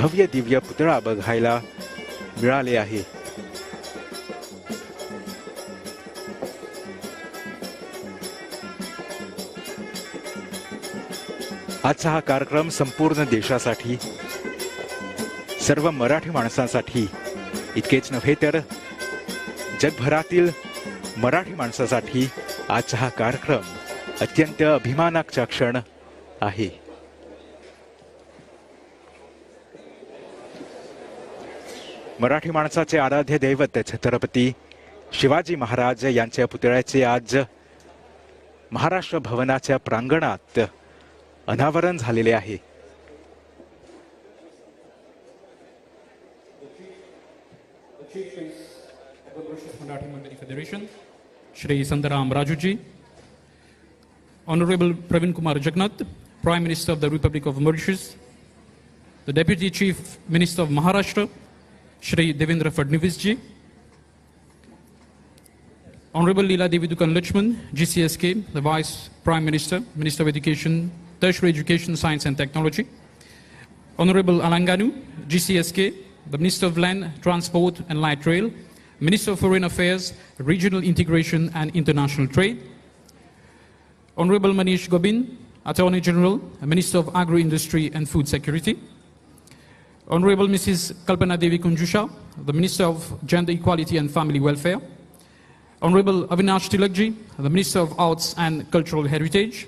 भव्य दिव्य पुतळा बघायला मिळाले आहे. आजचा हा कार्यक्रम संपूर्ण देशासाठी, सर्व मराठी माणसांसाठी इतकेच नव्हे तर जगभरातील मराठी माणसासाठी आजचा हा कार्यक्रम अत्यंत अभिमानाचा क्षण आहे. मराठी माणसाचे आराध्य दैवत छत्रपती शिवाजी महाराज यांच्या पुतळ्याचे आज महाराष्ट्र भवनाच्या प्रांगणात अनावरण झालेले आहे. Marathi Mandali Federation, Shri Santaram Rajuji, Honorable Pravin Kumar Jagannath, Prime Minister of the Republic of Mauritius, the Deputy Chief Minister of Maharashtra, Shri Devendra Fadnavis ji, Honorable Leela Devi Dukan Lakshman, GCSK, the Vice Prime Minister, Minister of Education, Tertiary Education, Science and Technology, Honorable Alanganu, GCSK, the Minister of Land, Transport and Light Rail, Minister of Foreign Affairs, Regional Integration and International Trade, Honorable Manish Gobind, Attorney General, Minister of Agro-Industry and Food Security, Honorable Mrs. Kalpana Devi Kunjusha, the Minister of Gender Equality and Family Welfare, Honorable Avinash Tilakji, the Minister of Arts and Cultural Heritage,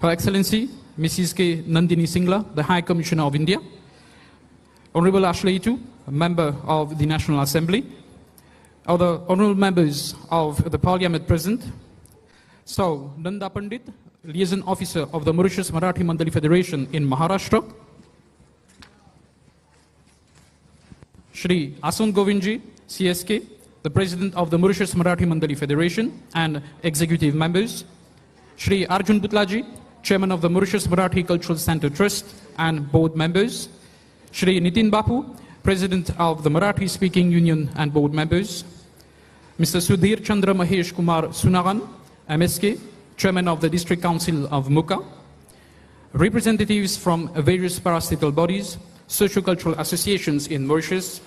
Her Excellency Mrs. K. Nandini Singla, the High Commissioner of India, Honorable Ashley Itu, a member of the National Assembly, other honorable members of the Parliament present, so Nanda Pandit, Liaison Officer of the Mauritius Marathi Mandali Federation in Maharashtra, Shri Asun Govindji, CSK, the President of the Mauritius Marathi Mandali Federation and executive members, Shri Arjun Butlaji, Chairman of the Mauritius Marathi Cultural Center Trust and board members, Shri Nitin Bapu, President of the Marathi Speaking Union and board members, Mr. Sudhir Chandra Mahesh Kumar Sunagan, MSK, Chairman of the District Council of Muka, representatives from various parastatal bodies, socio-cultural associations in Mauritius,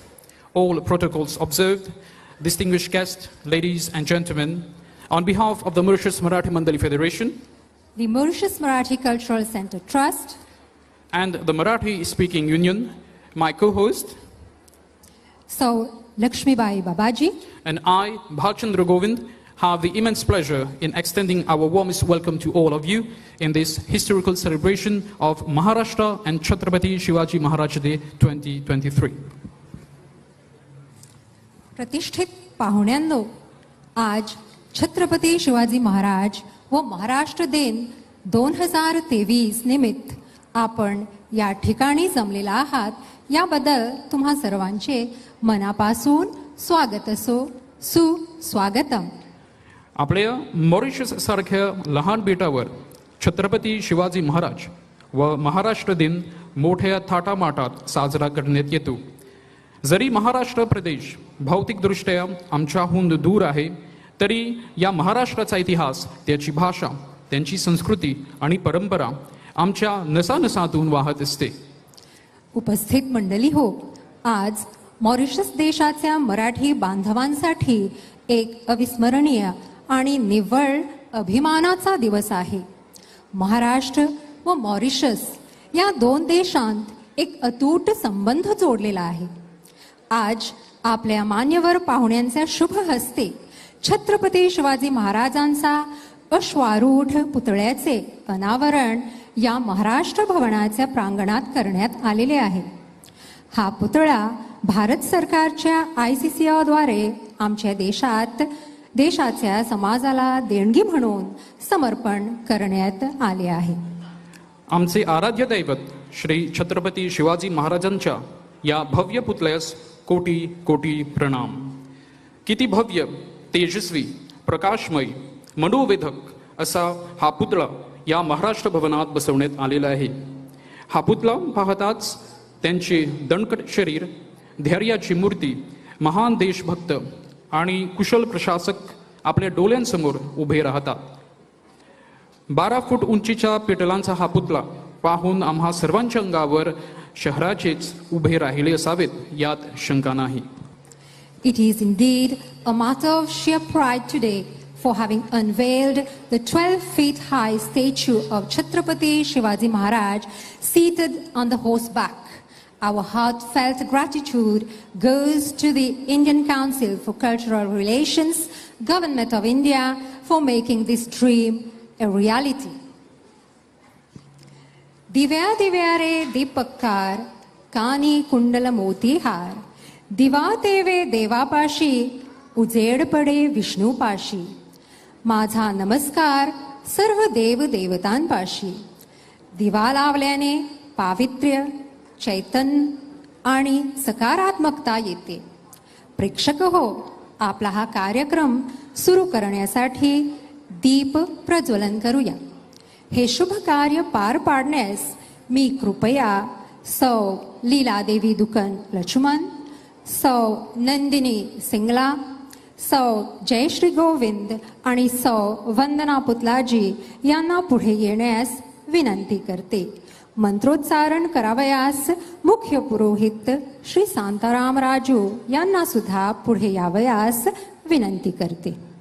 all protocols observed, distinguished guests, ladies and gentlemen, on behalf of the Mauritius Marathi Mandali Federation, the Mauritius Marathi Cultural Center Trust, and the Marathi Speaking Union, my co-host, so Lakshmibai Babaji, and I, Bhalchandra Govind, have the immense pleasure in extending our warmest welcome to all of you in this historical celebration of Maharashtra and Chhatrapati Shivaji Maharaj Day 2023. प्रतिष्ठित पाहुण्यांनो, आज छत्रपती शिवाजी महाराज व महाराष्ट्र दिन 2023 निमित्त आपण या ठिकाणी जमलेला आहात, याबद्दल तुम्हा सर्वांचे मनापासून स्वागत असो, सुस्वागतम. आपल्या मॉरिशस सारख्या लहान बेटावर छत्रपती शिवाजी महाराज व महाराष्ट्र दिन मोठ्या थाटामाटात साजरा करण्यात येतो. जरी महाराष्ट्र प्रदेश भौतिकदृष्ट्या आमच्याहून दूर आहे, तरी या महाराष्ट्राचा इतिहास, त्याची भाषा, त्यांची संस्कृती आणि परंपरा आमच्या नसानसातून वाहत असते. उपस्थित मंडळी हो, आज मॉरिशस देशाच्या मराठी बांधवांसाठी एक अविस्मरणीय आणि निव्वळ अभिमानाचा दिवस आहे. महाराष्ट्र व मॉरिशस या दोन देशांत एक अतूट संबंध जोडलेला आहे. आज आपल्या मान्यवर पाहुण्यांच्या शुभ हस्ते छत्रपती शिवाजी महाराजांचा अश्वारूढ पुतळ्याचे अनावरण या महाराष्ट्र भवनाच्या प्रांगणात करण्यात आलेले आहे. हा पुतळा भारत सरकारच्या ICCR द्वारे आमच्या देशाच्या समाजाला देणगी म्हणून समर्पण करण्यात आले आहे. आमचे आराध्य दैवत श्री छत्रपती शिवाजी महाराजांच्या या भव्य पुतळ्यास कोटी कोटी प्रणाम. किती भव्य, तेजस्वी, प्रकाशमय, मनोवेधक असा हा पुतळा या महाराष्ट्र भवनात बसवण्यात आलेला आहे. हा पुतळा पाहताच त्यांचे दणकट शरीर, धैर्याची मूर्ती, महान देशभक्त आणि कुशल प्रशासक आपल्या डोळ्यांसमोर उभे राहतात. 12 फूट उंचीच्या पेटलांचा हा पुतळा पाहून आम्हा सर्वांच्या अंगावर शहराचेच उभे राहिले असावेत यात शंका नाही. It is indeed a matter of sheer pride today for having unveiled the 12 feet high statue of Chhatrapati Shivaji Maharaj seated on the horseback. Our heartfelt gratitude goes to the Indian Council for Cultural Relations, Government of India, for making this dream a reality. Divya Divya रे दीपकार कानी कुंडल मोती हार दिवा देवे देवापाशी उजेड पडे विष्णूपाशी माझा नमस्कार सर्व देव देवतांपाशी. दिवा लावल्याने पावित्र्य चैतन्य आणि सकारात्मकता येते. प्रेक्षक हो, आपला हा कार्यक्रम सुरू करण्यासाठी दीप प्रज्वलन करूया. हे शुभ कार्य पार पाडण्यास मी कृपया सौ लीलादेवी दुकन लक्ष्मण, सौ नंदिनी सिंगला, सौ जयश्री गोविंद आणि सौ वंदना पुतलाजी यांना पुढे येण्यास विनंती करते. मंत्रोच्चारण करावयास मुख्य पुरोहित श्री शांताराम राजू यांना सुद्धा पुढे यावयास विनंती करते.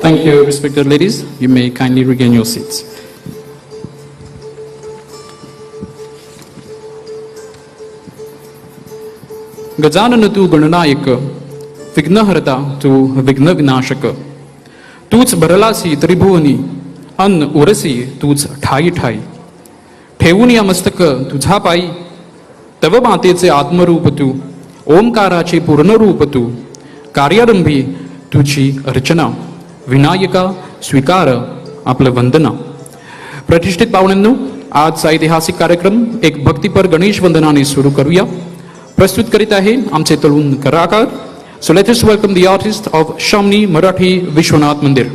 Thank you, respected ladies. You may kindly regain your seats. Gajanan तू गणनायक, विघ्नहर्ता तू विघ्न विनाशक. तूच भरलासी त्रिभुवनी, अन्न उरसी तूच ठाई ठाई. ठेवून या मस्तक तुझा पायी, तव मातेचे आत्मरूप तू, ओंकाराचे पूर्णरूप तू. कार्यारंभी तुझी अर्चना, विनायका स्वीकार आपलं वंदना. प्रतिष्ठित पाहुण्यांनो, आजचा ऐतिहासिक कार्यक्रम एक भक्तिपर गणेश वंदनाने सुरू करूया. प्रस्तुत करीत आहे आमचे तरुण कलाकार. So let us welcome the artist of शामनी मराठी विश्वनाथ मंदिर.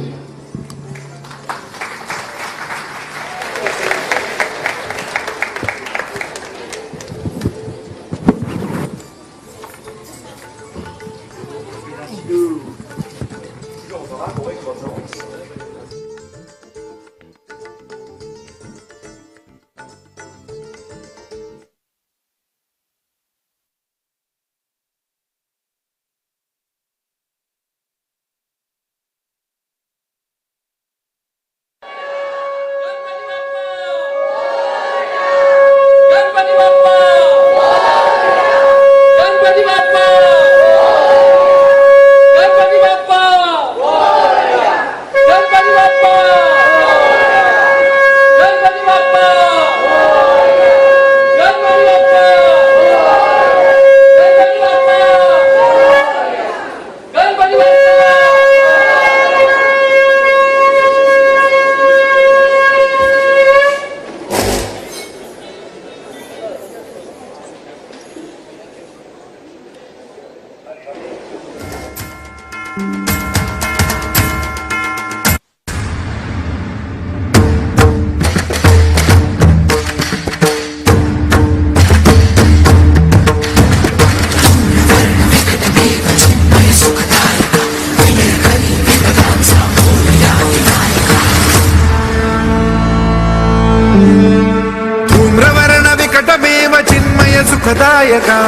धूम्रवर्ण विकटमेव चिन्मय सुखदायका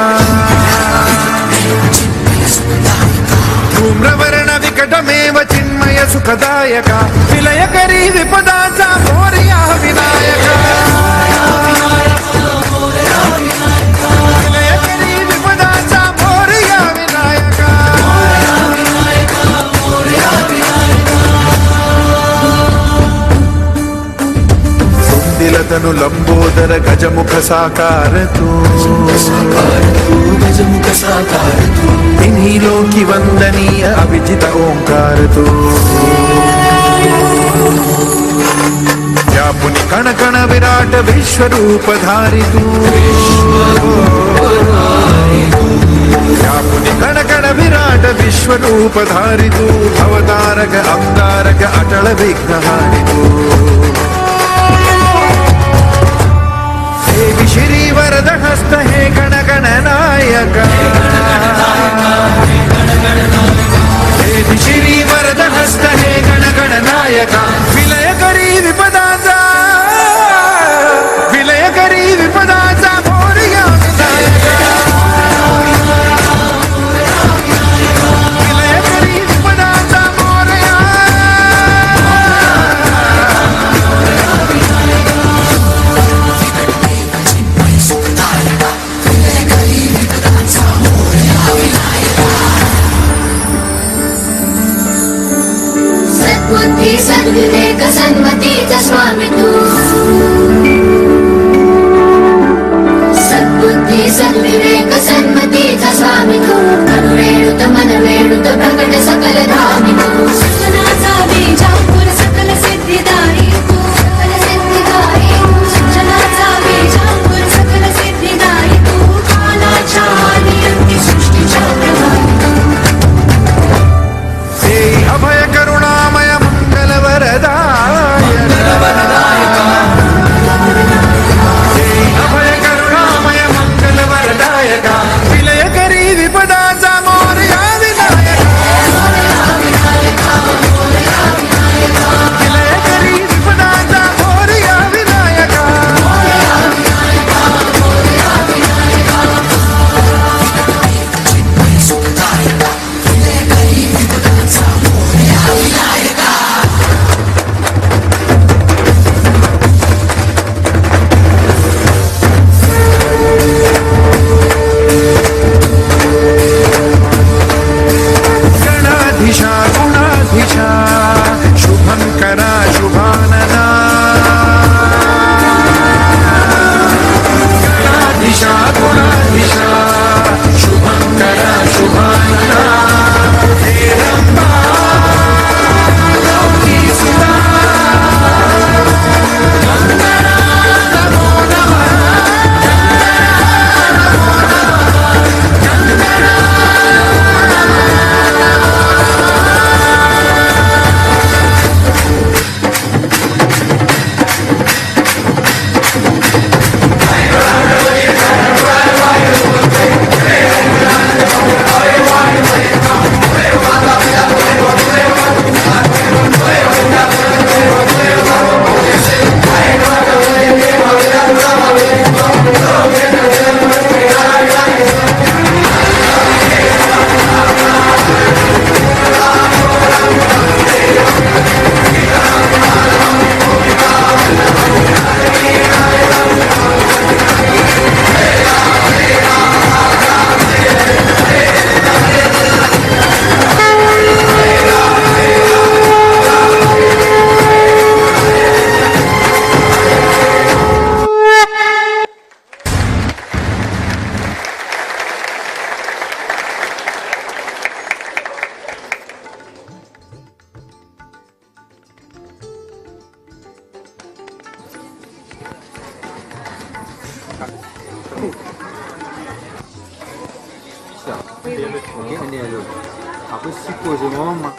धूम्रवर्ण विकटमेव चिन्मय सुखदायका विलयकरी विपदाचा मोरया विनायका विलयकरी विपदाचा मोरया विनायका सुंदिलतनु लंबोदर गजमुख साकार तू तिन्ही लोकी वंदनीय अभिजित ओंकार तू या पुनि कण कण विराट विश्वरूप धारी तू या पुनि कण कण विराट विश्वरूप धारी तू अवतारक अंगारक अटल विघ्नहारी तू देवी श्री वरद हस्त हे गण गण नायक देवी श्री वरद हस्त हे गण गण नायक विलय करी विपदाचा मोरया विनायका विलय करी विपदाचा मोरया सद्बुद्धी सद्विवेक सन्मतीचा स्वामी तू सद्बुद्धी सद्विवेक सन्मतीचा स्वामी तू अनुरेणुत मनवेणुत प्रकट सकल धामी तू सज्जनाचा बीज अंकुर सकल सिद्धिदायी तू सकल सिद्धिदायी सज्जनाचा बीज अंकुर सकल सिद्धिदायी तू कालाच्या आदी अंती सृष्टीच्या प्रभावी तू अभय करुणामय मंगल वरदायक अभय करुणामय मंगल वरदायक विलय करी विपदाचा मोरया विनायका विलय करी विपदाचा मोरया विनायका गणाधीशा गुणाधीशा शुभंकरा शुभानना गणाधीशा गुणाधीशा शुभंकरा शुभानना हे रंबा लौकी सुधा गंगना नमो नमः Aku sipo je mama.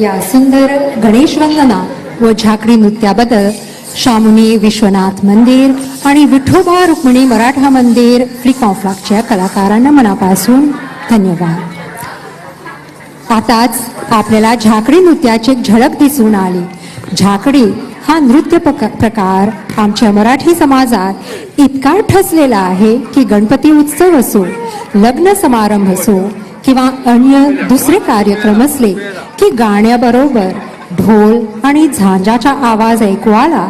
या सुंदर गणेश वंदना व झाकडी नृत्याबद्दल शामुनी विश्वनाथ मंदिर आणि विठोबा रुक्मिणी मराठा मंदिर फ्लिकॉफ्लाकच्या कलाकारांना मनापासून धन्यवाद. आताच आपल्याला झाकडी नृत्याची एक झलक दिसून आली. झाकडी हा नृत्य प्रकार आमच्या मराठी समाजात इतका ठसलेला आहे की गणपती उत्सव असो, लग्न समारंभ असो किंवा अन्य दुसरे कार्यक्रम असले की गाण्याबरोबर ढोल आणि झांजाचा आवाज ऐकू आला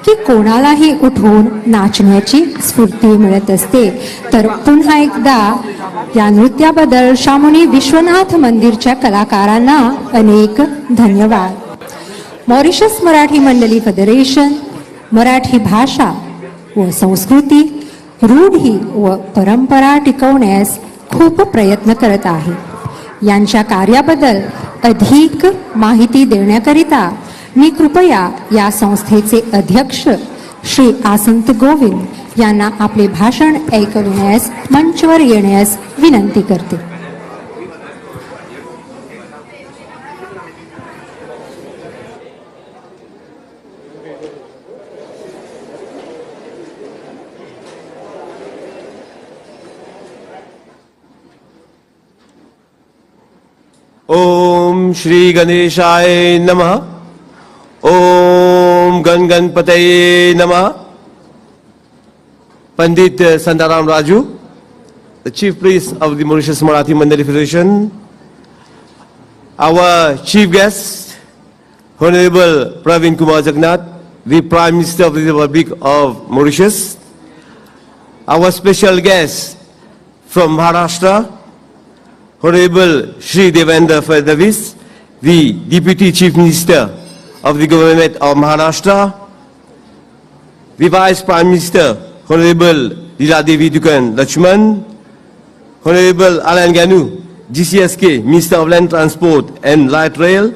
की कोणालाही उठून नाचण्याची स्फूर्ती मिळत असते. तर पुन्हा एकदा या नृत्याबद्दल शामुनी विश्वनाथ मंदिरच्या कलाकारांना अनेक धन्यवाद. मॉरिशस मराठी मंडली फेडरेशन मराठी भाषा व संस्कृती, रूढी व परंपरा टिकवण्यास खूप प्रयत्न करत आहे. यांच्या कार्याबद्दल अधिक माहिती देण्याकरिता मी कृपया या संस्थेचे अध्यक्ष श्री आसंत गोविंद यांना आपले भाषण ऐकविण्यास मंचवर येण्यास विनंती करते. ओम श्री गणेशाय नमः. ओम गण गणपतये नमः. Pandit Sandaram Raju, the Chief Priest of the Mauritius Marathi Mandali Federation, our Chief Guest, Honorable Pravin Kumar Jagannath, the Prime Minister of the Republic of Mauritius, our special guest from Maharashtra, Honorable Shri Devendra Fadnavis, the Deputy Chief Minister of the Government of Maharashtra, the Vice Prime Minister, Honorable Leela Devi Dukan Lakshman, Honorable Alanganu, GCSK, Minister of Land Transport and Light Rail,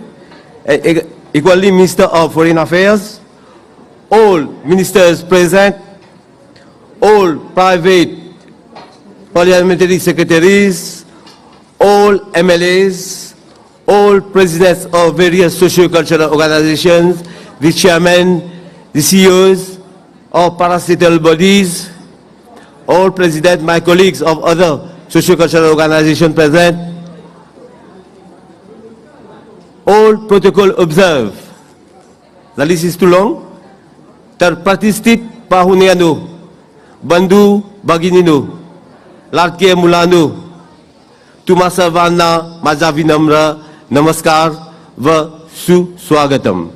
equally Minister of Foreign Affairs, all ministers present, all private parliamentary secretaries, all MLAs, all presidents of various socio-cultural organizations, the chairmen, the CEOs of parastatal bodies, all presidents, my colleagues of other socio-cultural organizations present, all protocol observed. The list is too long. Terpartistit pahunianu, bandu bagininu, larke mulanu, tumasavana majavinamra, namaskar व सुस्वागतम.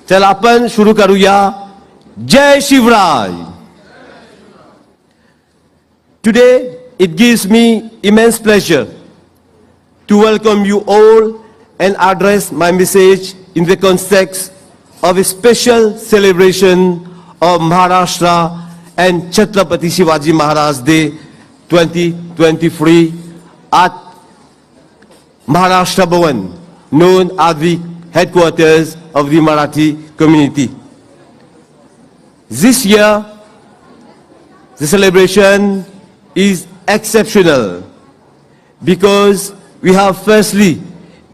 चल आपण सुरू करूया. जय Shivrai. Today it gives me immense pleasure to welcome you all and address my message in the context of a special celebration of Maharashtra and Chhatrapati Shivaji Maharaj Day 2023 at Maharashtra Bhavan, known as the headquarters of the Marathi community. This year, the celebration is exceptional because we have firstly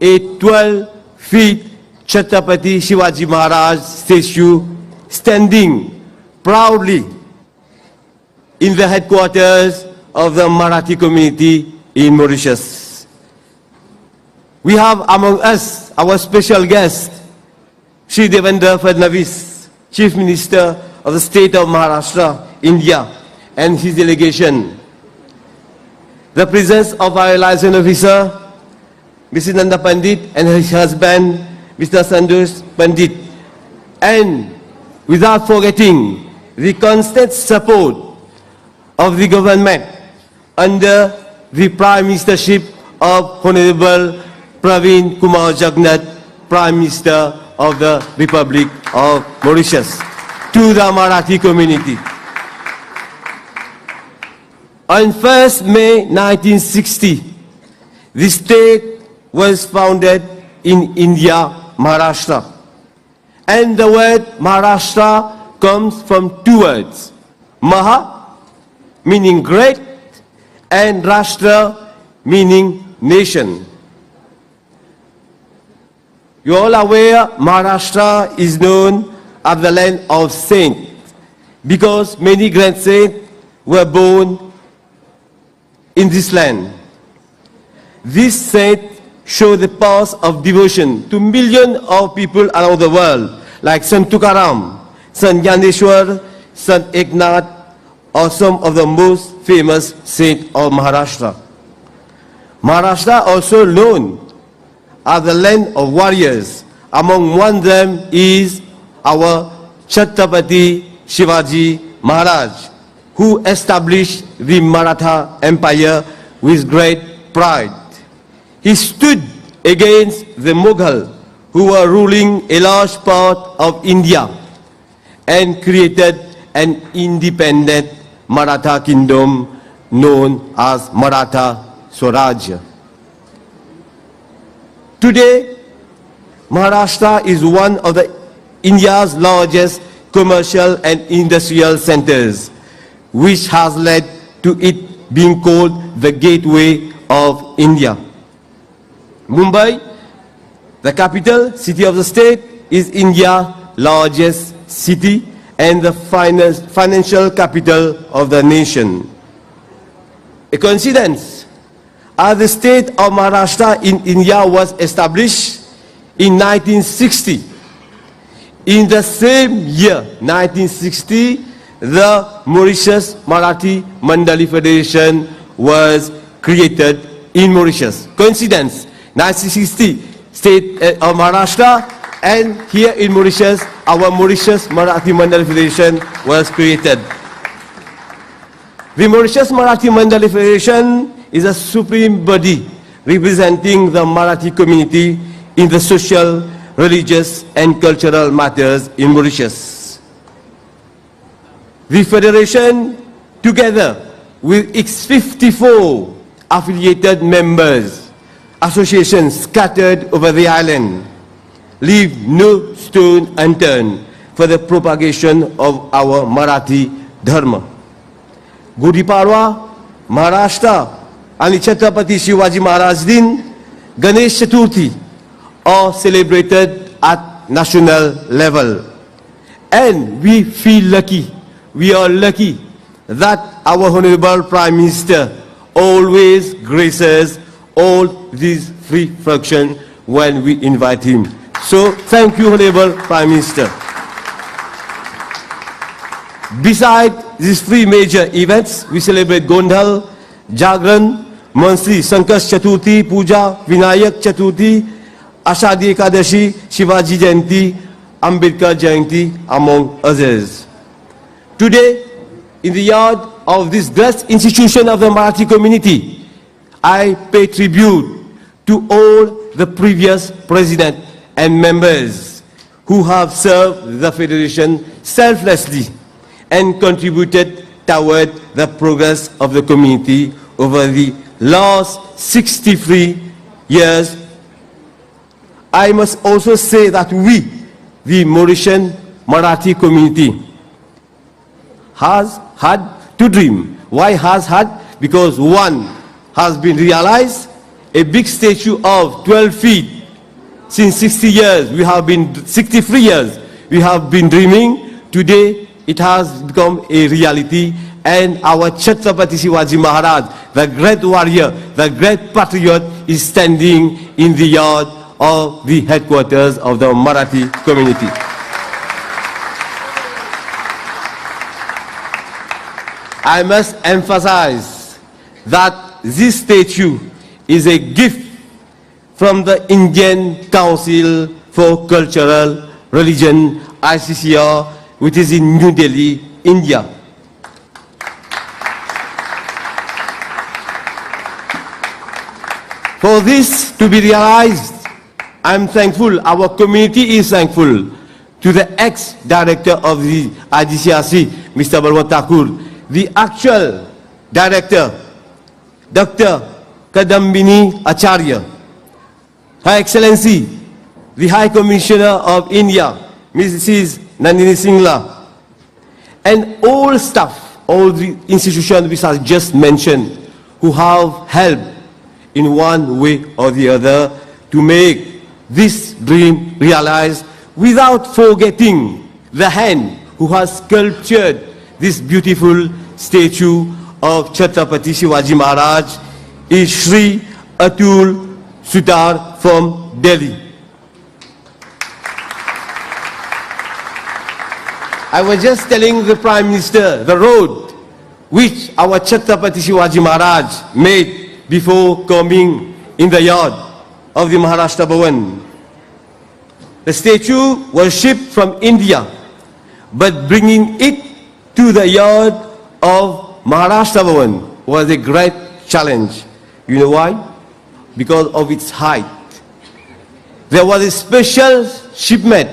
a 12-feet Chhatrapati Shivaji Maharaj statue standing proudly in the headquarters of the Marathi community in Mauritius. We have among us our special guest, Shri Devendra Fadnavis, Chief Minister of the State of Maharashtra, India, and his delegation. The presence of our liaison officer, Mrs. Nanda Pandit, and his husband, Mr. Sandosh Pandit, and without forgetting the constant support of the government under the Prime Ministership of Honorable Praveen Kumar Jagannath, Prime Minister of the Republic of Mauritius, to the Marathi community. On 1st May 1960, the state was founded in India, Maharashtra. And the word Maharashtra comes from two words, Maha, meaning great, and Rashtra, meaning nation. You are all aware Maharashtra is known as the land of saints because many great saints were born in this land. These saints show the path of devotion to millions of people around the world, like Sant Tukaram, Sant Gyaneshwar, Sant Eknath, or some of the most famous saints of Maharashtra. Maharashtra also known as the land of warriors. Among one of them is our Chhatrapati Shivaji Maharaj, who established the Maratha Empire with great pride. He stood against the Mughal, who were ruling a large part of India, and created an independent Maratha kingdom known as Maratha Swaraj. Today, Maharashtra is one of India's largest commercial and industrial centers, which has led to it being called the gateway of India. Mumbai, the capital city of the state, is India's largest city and the financial capital of the nation. A coincidence, as the state of Maharashtra in India was established in 1960. In the same year, 1960, the Mauritius Marathi Mandali Federation was created in Mauritius. Coincidence, 1960, state of Maharashtra, and here in Mauritius, our Mauritius Marathi Mandali Federation was created. The Mauritius Marathi Mandali Federation is a supreme body representing the Marathi community in the social, religious, and cultural matters in Mauritius. The Federation, together with its 54 affiliated members, associations scattered over the island leave no stone unturned for the propagation of our Marathi Dharma. Gudi Padwa, Maharashtra and Chhatrapati Shivaji Maharaj Din, Ganesh Chaturthi are celebrated at national level. And we feel lucky, we are lucky that our Honorable Prime Minister always graces all these free functions when we invite him. So thank you, Honorable Prime Minister. Besides these three major events, we celebrate Gondal, Jagran, monthly Sankash Chaturthi, Puja, Vinayak Chaturthi, Ashadi Ekadashi, Shivaji Jayanti, Ambedkar Jayanti, among others. Today, in the yard of this great institution of the Marathi community, I pay tribute to all the previous presidents and members who have served the Federation selflessly and contributed toward the progress of the community over the last 63 years. I must also say that we, the Mauritian Marathi community, has had to dream. Why has had? Because one has been realized, a big statue of 12 feet. Since 60 years, 63 years, we have been dreaming. Today, it has become a reality, and our Chhatrapati Shivaji Maharaj, the great warrior, the great patriot, is standing in the yard of the headquarters of the Marathi community. I must emphasize that this statue is a gift from the Indian Council for Cultural Religion, ICCR, which is in New Delhi, India. For this to be realized, I am thankful, our community is thankful to the ex-director of the IDCRC, Mr. Balwant Thakur, the actual director, Dr. Kadambini Acharya, Her Excellency, the High Commissioner of India, Mrs. Nandini Singla, and all staff, all the institutions which I just mentioned, who have helped in one way or the other to make this dream realized, without forgetting the hand who has sculptured this beautiful statue of Chhatrapati Shivaji Maharaj, is Shri Atul Sutar from Delhi. I was just telling the Prime Minister the road which our Chhatrapati Shivaji Maharaj made before coming in the yard of the Maharashtra Bhavan. The statue was shipped from India, but bringing it to the yard of Maharashtra Bhavan was a great challenge. You know why? Because of its height. There was a special shipment,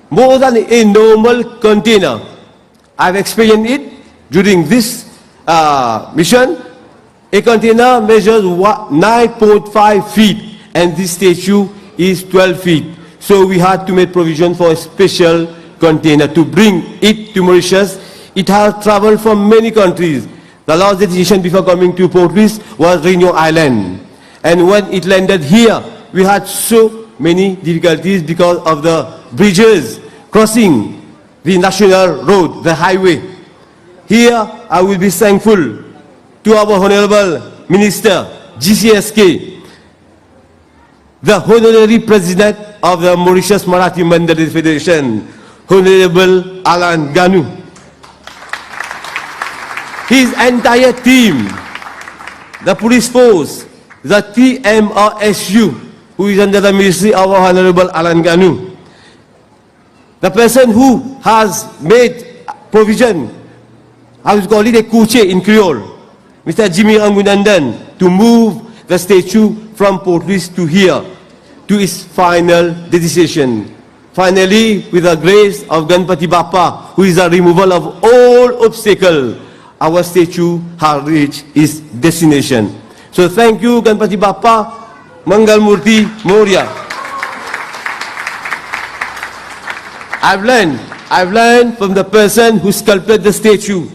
more than a normal container. I've experienced it during this mission. A container measures 9.5 feet and this statue is 12 feet. So we had to make provision for a special container to bring it to Mauritius. It has traveled from many countries. The last destination before coming to Port Louis was Réunion Island. And when it landed here, we had so many difficulties because of the bridges crossing the national road, the highway. Here, I will be thankful to our Honorable Minister, GCSK, the Honorary President of the Mauritius Marathi Mandal Federation, Honorable Alan Ganu. His entire team, the police force, the TMRSU, who is under the ministry of our Honorable Alan Ganu. The person who has made provision, I would call it a kuche in Creole, Mr. Jimmy Angunandan, to move the statue from Port Louis to here, to its final destination. Finally, with the grace of Ganpati Bappa, who is the removal of all obstacles, our statue has reached its destination. So thank you, Ganpati Bappa, Mangal Murti, Moria. I've learned from the person who sculpted the statue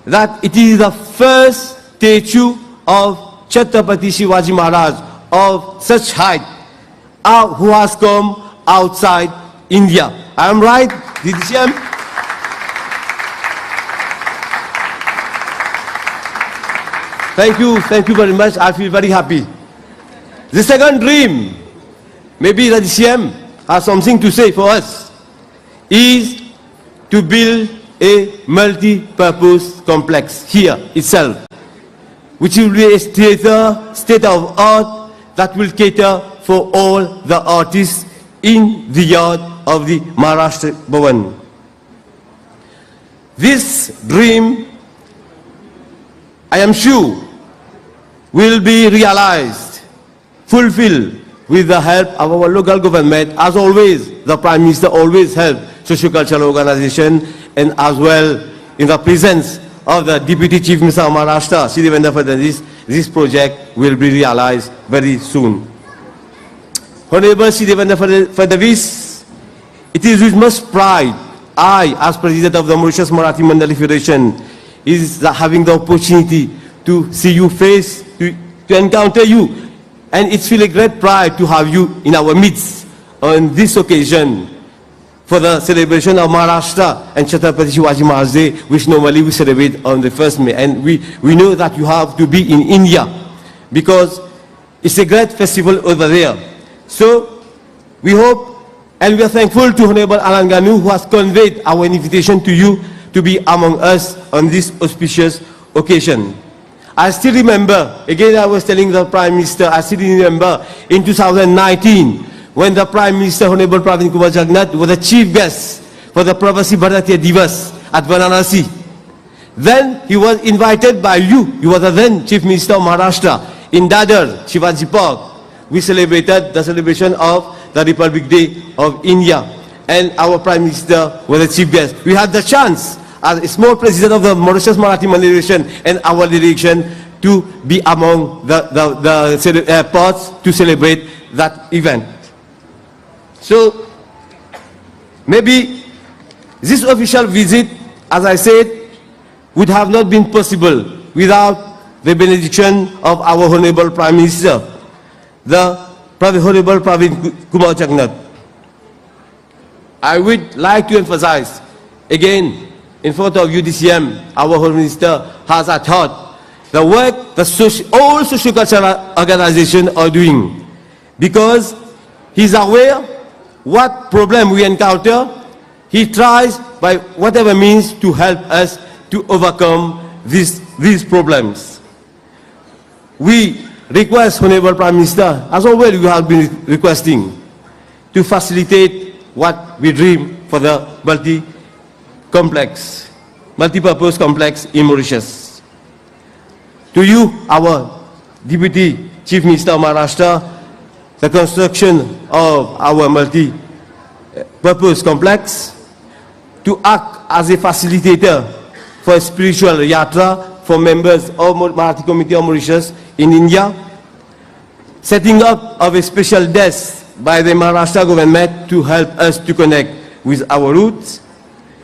that it is the first statue of Chhatrapati Shivaji Maharaj of such height who has come outside India. I am right, DDCM? Thank you very much. I feel very happy. The second dream, maybe the DCM has something to say for us, is to build a multi-purpose complex here itself, which will be a theater, state of art that will cater for all the artists in the yard of the Maharashtra Bhavan. This dream, I am sure, will be realized, fulfilled with the help of our local government. As always, the Prime Minister always helps socio-cultural organization, and as well in the presence of the Deputy Chief Minister of Maharashtra, Shri Devendra Fadnavis, this project will be realized very soon. Honorable Shri Devendra Fadnavis, it is with much pride I, as President of the Mauritius Marathi Mandali Federation, is having the opportunity to see you face, to encounter you, and it's really a great pride to have you in our midst on this occasion for the celebration of Maharashtra and Chhatrapati Shivaji Maharaj Day, which normally we celebrate on the 1st May. And we know that you have to be in India because it's a great festival over there. So we hope and we are thankful to Honorable Alanganu, who has conveyed our invitation to you to be among us on this auspicious occasion. I still remember, again I was telling the Prime Minister, I still remember in 2019, when the Prime Minister, Honorable Pravin Kumar Jagannath, was the chief guest for the Pravasi Bharatiya Divas at Varanasi. Then he was invited by you. You were the then Chief Minister of Maharashtra in Dadar, Shivaji Park. We celebrated the celebration of the Republic Day of India, and our Prime Minister was the chief guest. We had the chance, as a small president of the Mauritius Marathi Mandali Federation and our delegation, to be among the parts to celebrate that event. So, maybe this official visit, as I said, would have not been possible without the benediction of our Honorable Prime Minister, the Honorable Pravin Kumar Jagannath. I would like to emphasize again in front of UDCM, our Home Minister has at heart the work all socio-cultural organizations are doing, because he's aware what problem we encounter. He tries by whatever means to help us to overcome these problems. We request Honorable Prime Minister, as always we have been requesting, to facilitate what we dream for the multi-purpose complex in Mauritius. To you, our Deputy Chief Minister of Maharashtra, the construction of our multi-purpose complex, to act as a facilitator for a spiritual yatra for members of Marathi Committee of Mauritius in India, setting up of a special desk by the Maharashtra government to help us to connect with our roots.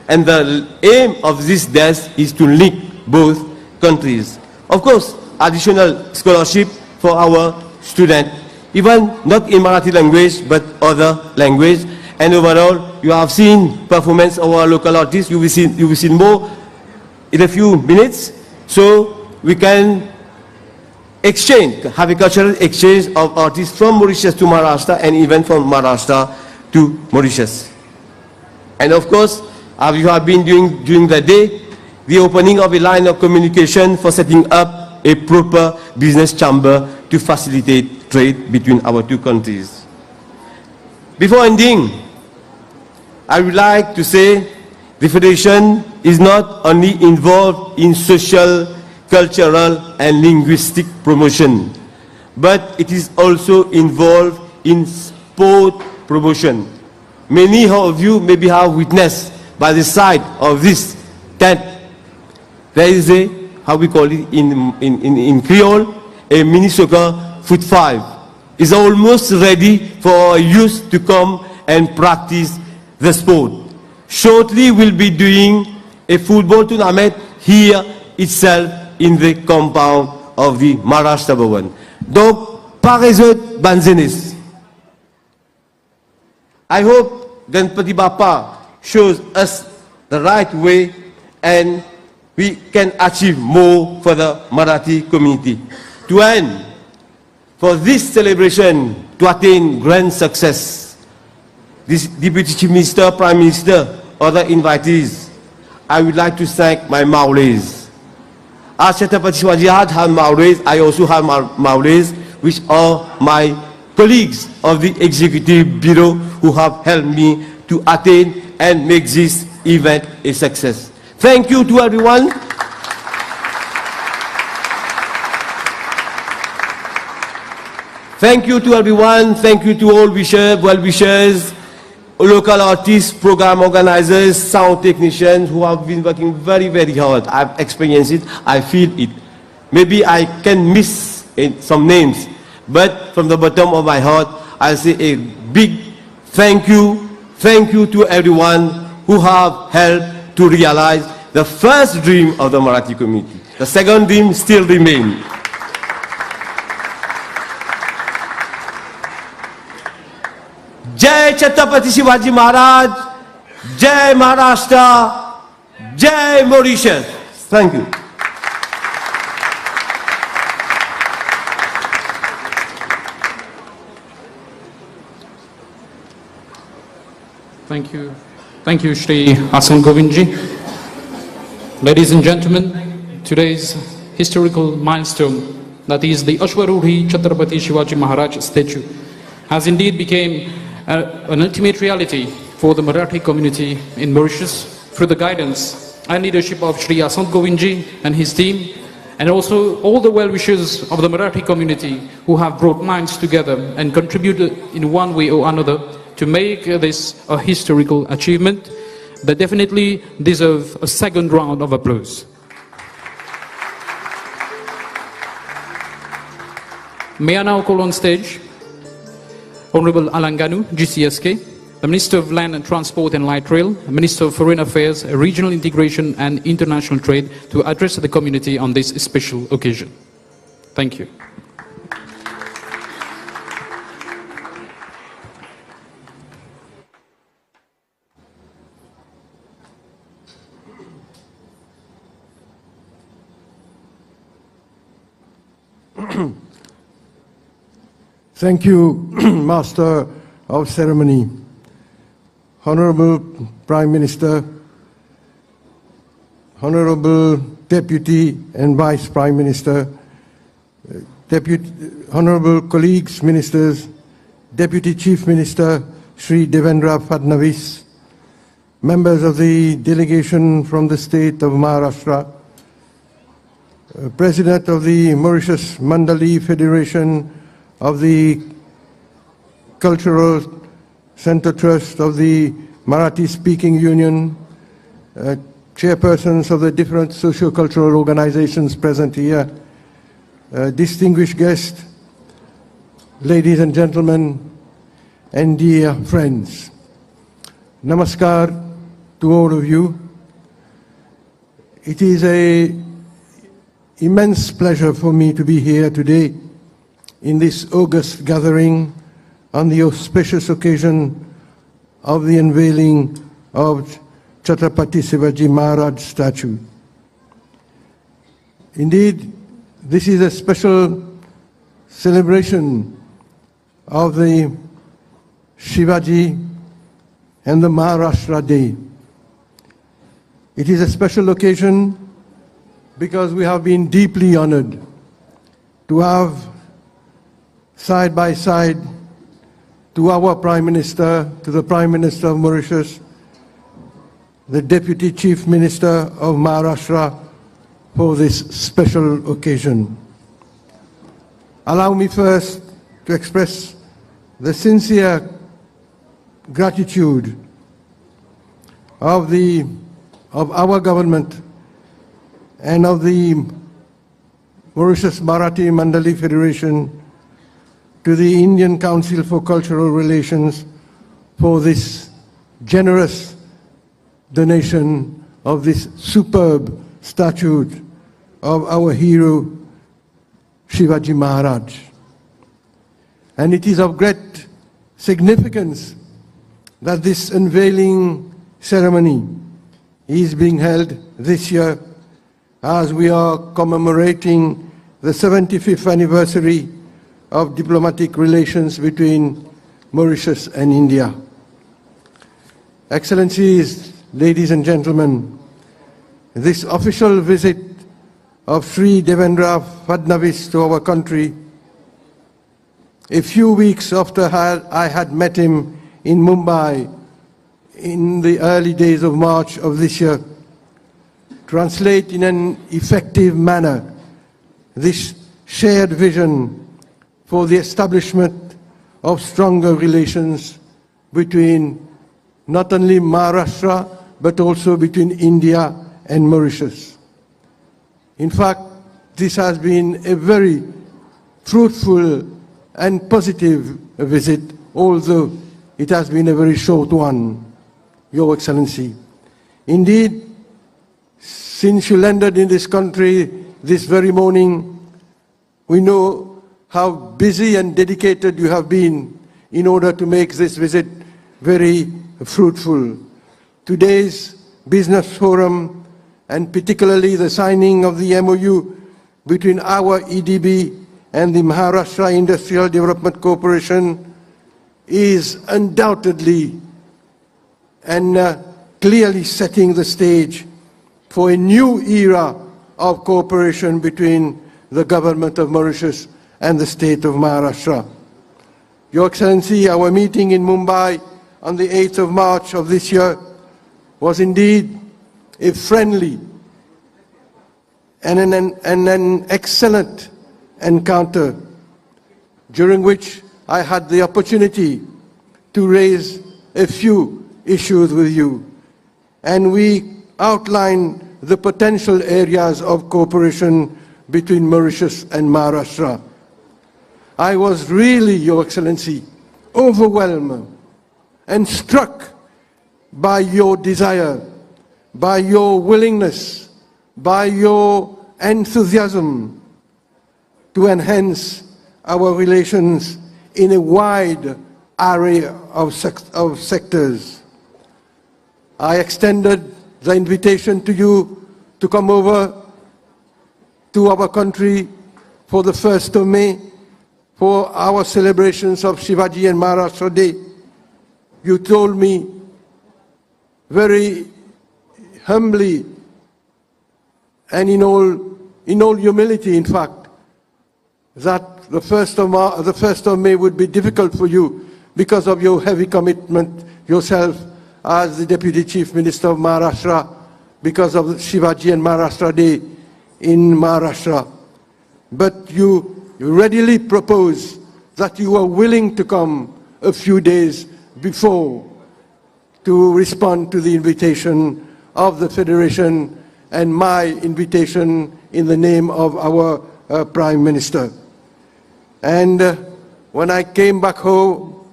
And the aim of this desk is to link both countries. Of course, additional scholarship for our students, even not in Marathi language, but other language. And overall, you have seen performance of our local artists. You will see more in a few minutes. So we can have a cultural exchange of artists from Mauritius to Maharashtra, and even from Maharashtra to Mauritius. And of course, as you have been doing during the day, the opening of a line of communication for setting up a proper business chamber to facilitate trade between our two countries. Before ending, I would like to say the Federation is not only involved in social, cultural and linguistic promotion, but it is also involved in sport promotion. Many of you maybe have witnessed by the side of this tent, there is a, how we call it in Creole, a mini soccer foot 5. Is almost ready for youth to come and practice the sport. Shortly we'll be doing a football tournament here itself in the compound of the Maharashtra Bhavan. Donc, par les autres, Banzenis. I hope Ganpati Bappa shows us the right way and we can achieve more for the Marathi community. To end, for this celebration to attain grand success, this Deputy Chief Minister, Prime Minister, other invitees, I would like to thank my Maules. As Chhatrapati Shivaji had Maules, I also have Maules, which are my colleagues of the Executive Bureau who have helped me to attain and make this event a success. Thank you to everyone. Thank you to everyone. Thank you to all well-wishers, local artists, program organizers, sound technicians who have been working very, very hard. I've experienced it. I feel it. Maybe I can miss some names, but from the bottom of my heart, I say a big thank you. Thank you to everyone who have helped to realize the first dream of the Marathi community. The second dream still remains. Jai Chhatrapati Shivaji Maharaj, Jai Maharashtra, Jai Mauritius. Thank you. Thank you. Thank you, Shri Asan Govindji. Ladies and gentlemen, today's historical milestone, that is the Ashwarudhi Chhatrapati Shivaji Maharaj statue, has indeed become an ultimate reality for the Marathi community in Mauritius through the guidance and leadership of Shri Asan Govindji and his team, and also all the well-wishers of the Marathi community who have brought minds together and contributed in one way or another to make this a historical achievement that definitely deserves a second round of applause. May I now call on stage Honorable Alanganu, GCSK, the Minister of Land and Transport and Light Rail, Minister of Foreign Affairs, Regional Integration and International Trade, to address the community on this special occasion. Thank you. Thank you, Master of Ceremony, Honorable Prime Minister, Honorable Deputy and Vice Prime Minister, Honorable colleagues, Ministers, Deputy Chief Minister, Shri Devendra Fadnavis, members of the delegation from the state of Maharashtra, President of the Mauritius Mandali Federation of the Cultural Center Trust of the Marathi Speaking Union, chairpersons of the different socio-cultural organizations present here, distinguished guests, ladies and gentlemen, and dear friends. Namaskar to all of you. It is an immense pleasure for me to be here today in this august gathering on the auspicious occasion of the unveiling of Chhatrapati Shivaji Maharaj statue. Indeed, this is a special celebration of the Shivaji and the Maharashtra Day. It is a special occasion because we have been deeply honored to have side by side to our Prime Minister, to the Prime Minister of Mauritius, the Deputy Chief Minister of Maharashtra for this special occasion. Allow me first to express the sincere gratitude of our government and of the Mauritius Marathi Mandali Federation, to the Indian Council for Cultural Relations for this generous donation of this superb statue of our hero Shivaji Maharaj. And it is of great significance that this unveiling ceremony is being held this year as we are commemorating the 75th anniversary of diplomatic relations between Mauritius and India. Excellencies, ladies and gentlemen, this official visit of Sri Devendra Fadnavis to our country, a few weeks after I had met him in Mumbai in the early days of March of this year, translate in an effective manner this shared vision for the establishment of stronger relations between not only Maharashtra but also between India and Mauritius. In fact, this has been a very fruitful and positive visit, although it has been a very short one, Your Excellency. Indeed, since you landed in this country this very morning, we know how busy and dedicated you have been in order to make this visit very fruitful. Today's business forum, and particularly the signing of the MOU between our EDB and the Maharashtra Industrial Development Corporation, is undoubtedly and clearly setting the stage for a new era of cooperation between the government of Mauritius and the state of Maharashtra. Your Excellency, our meeting in Mumbai on the 8th of March of this year was indeed a friendly and an excellent encounter, during which I had the opportunity to raise a few issues with you. And we outlined the potential areas of cooperation between Mauritius and Maharashtra. I was really, Your Excellency, overwhelmed and struck by your desire, by your willingness, by your enthusiasm to enhance our relations in a wide array of sectors. I extended the invitation to you to come over to our country for the 1st of May for our celebrations of Shivaji and Maharashtra Day. You told me very humbly and in all humility, in fact, that the 1st of May would be difficult for you because of your heavy commitment yourself as the Deputy Chief Minister of Maharashtra, because of Shivaji and Maharashtra Day in Maharashtra. But you readily proposed that you were willing to come a few days before to respond to the invitation of the Federation and my invitation in the name of our Prime Minister. And when I came back home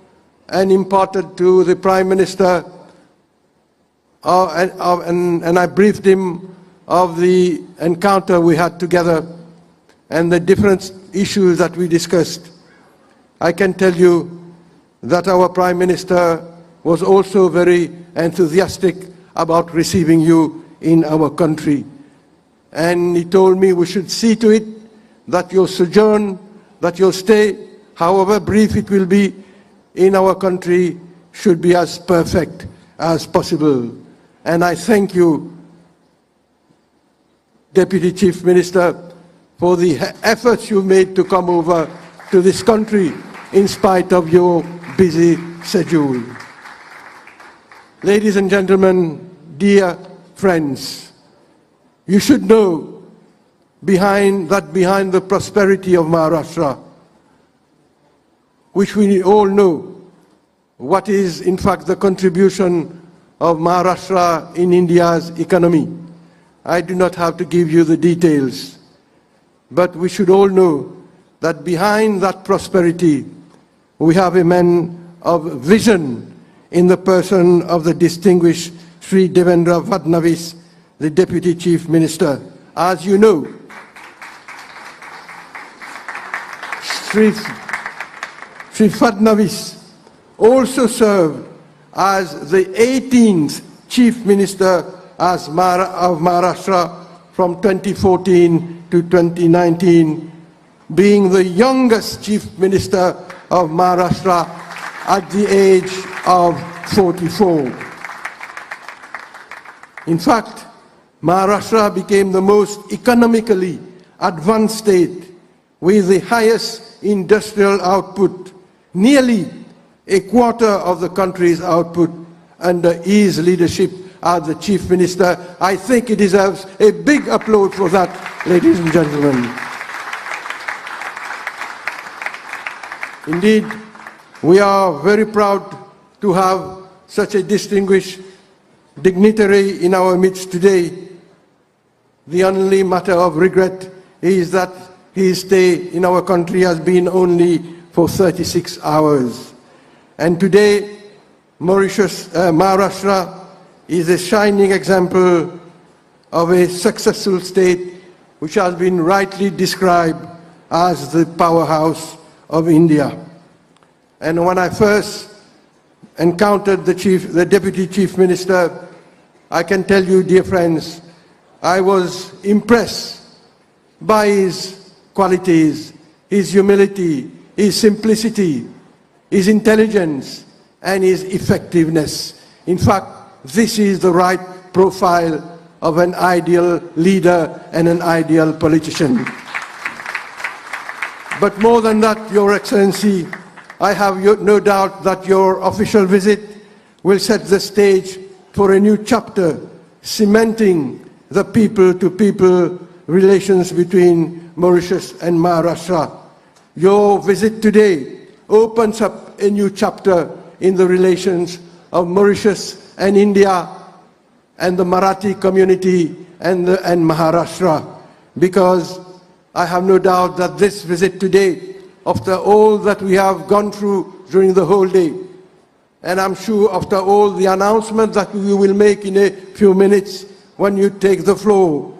and imparted to the Prime Minister and I briefed him of the encounter we had together and the different issues that we discussed, I can tell you that our Prime Minister was also very enthusiastic about receiving you in our country. And he told me we should see to it that your sojourn, that your stay, however brief it will be, in our country should be as perfect as possible. And I thank you, Deputy Chief Minister, for the efforts you made to come over to this country in spite of your busy schedule. Ladies and gentlemen, dear friends, you should know behind the prosperity of Maharashtra, which we all know, what is in fact the contribution of Maharashtra in India's economy. I do not have to give you the details. But we should all know that behind that prosperity, we have a man of vision in the person of the distinguished Sri Devendra Fadnavis, the Deputy Chief Minister. As you know, Sri Fadnavis also served as the 18th Chief Minister of Maharashtra from 2014 to 2019, being the youngest Chief Minister of Maharashtra at the age of 44. In fact, Maharashtra became the most economically advanced state with the highest industrial output, nearly a quarter of the country's output under his leadership as the Chief Minister. I think he deserves a big applause for that, ladies and gentlemen. Indeed, we are very proud to have such a distinguished dignitary in our midst today. The only matter of regret is that his stay in our country has been only for 36 hours. And today, Maharashtra is a shining example of a successful state which has been rightly described as the powerhouse of India. And when I first encountered the Deputy Chief Minister, I can tell you, dear friends, I was impressed by his qualities, his humility, his simplicity, his intelligence, and his effectiveness. In fact, this is the right profile of an ideal leader and an ideal politician. But more than that, Your Excellency, I have no doubt that your official visit will set the stage for a new chapter, cementing the people-to-people relations between Mauritius and Maharashtra. Your visit today opens up a new chapter in the relations of Mauritius and India and the Marathi community and Maharashtra, because I have no doubt that this visit today, after all that we have gone through during the whole day, and I'm sure after all the announcements that we will make in a few minutes when you take the floor,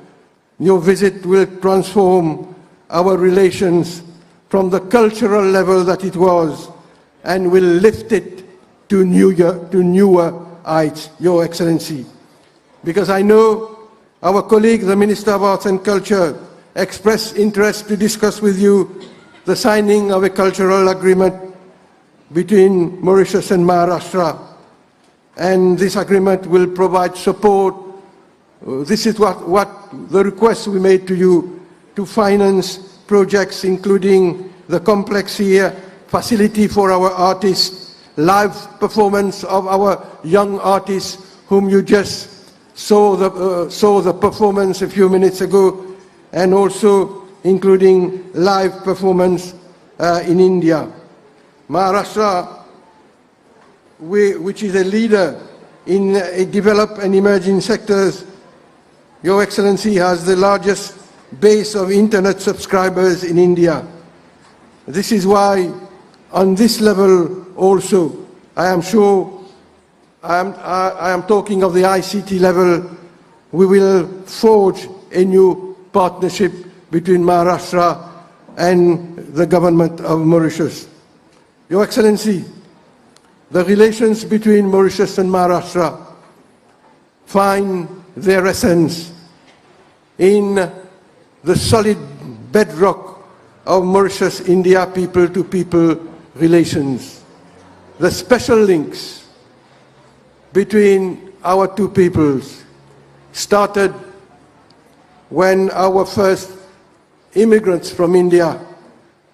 your visit will transform our relations from the cultural level that it was and will lift it to newer heights, Your Excellency. Because I know our colleague, the Minister of Arts and Culture, expressed interest to discuss with you the signing of a cultural agreement between Mauritius and Maharashtra. And this agreement will provide support. This is what the request we made to you, to finance projects including the complex here facility for our artists, live performance of our young artists whom you just saw the performance a few minutes ago, and also including live performance in India. Maharashtra, which is a leader in developed and emerging sectors, Your Excellency, has the largest base of internet subscribers in India. This is why on this level also, I am sure, I am talking of the ICT level, we will forge a new partnership between Maharashtra and the government of Mauritius. Your Excellency, the relations between Mauritius and Maharashtra find their essence in the solid bedrock of Mauritius-India people-to-people relations. The special links between our two peoples started when our first immigrants from India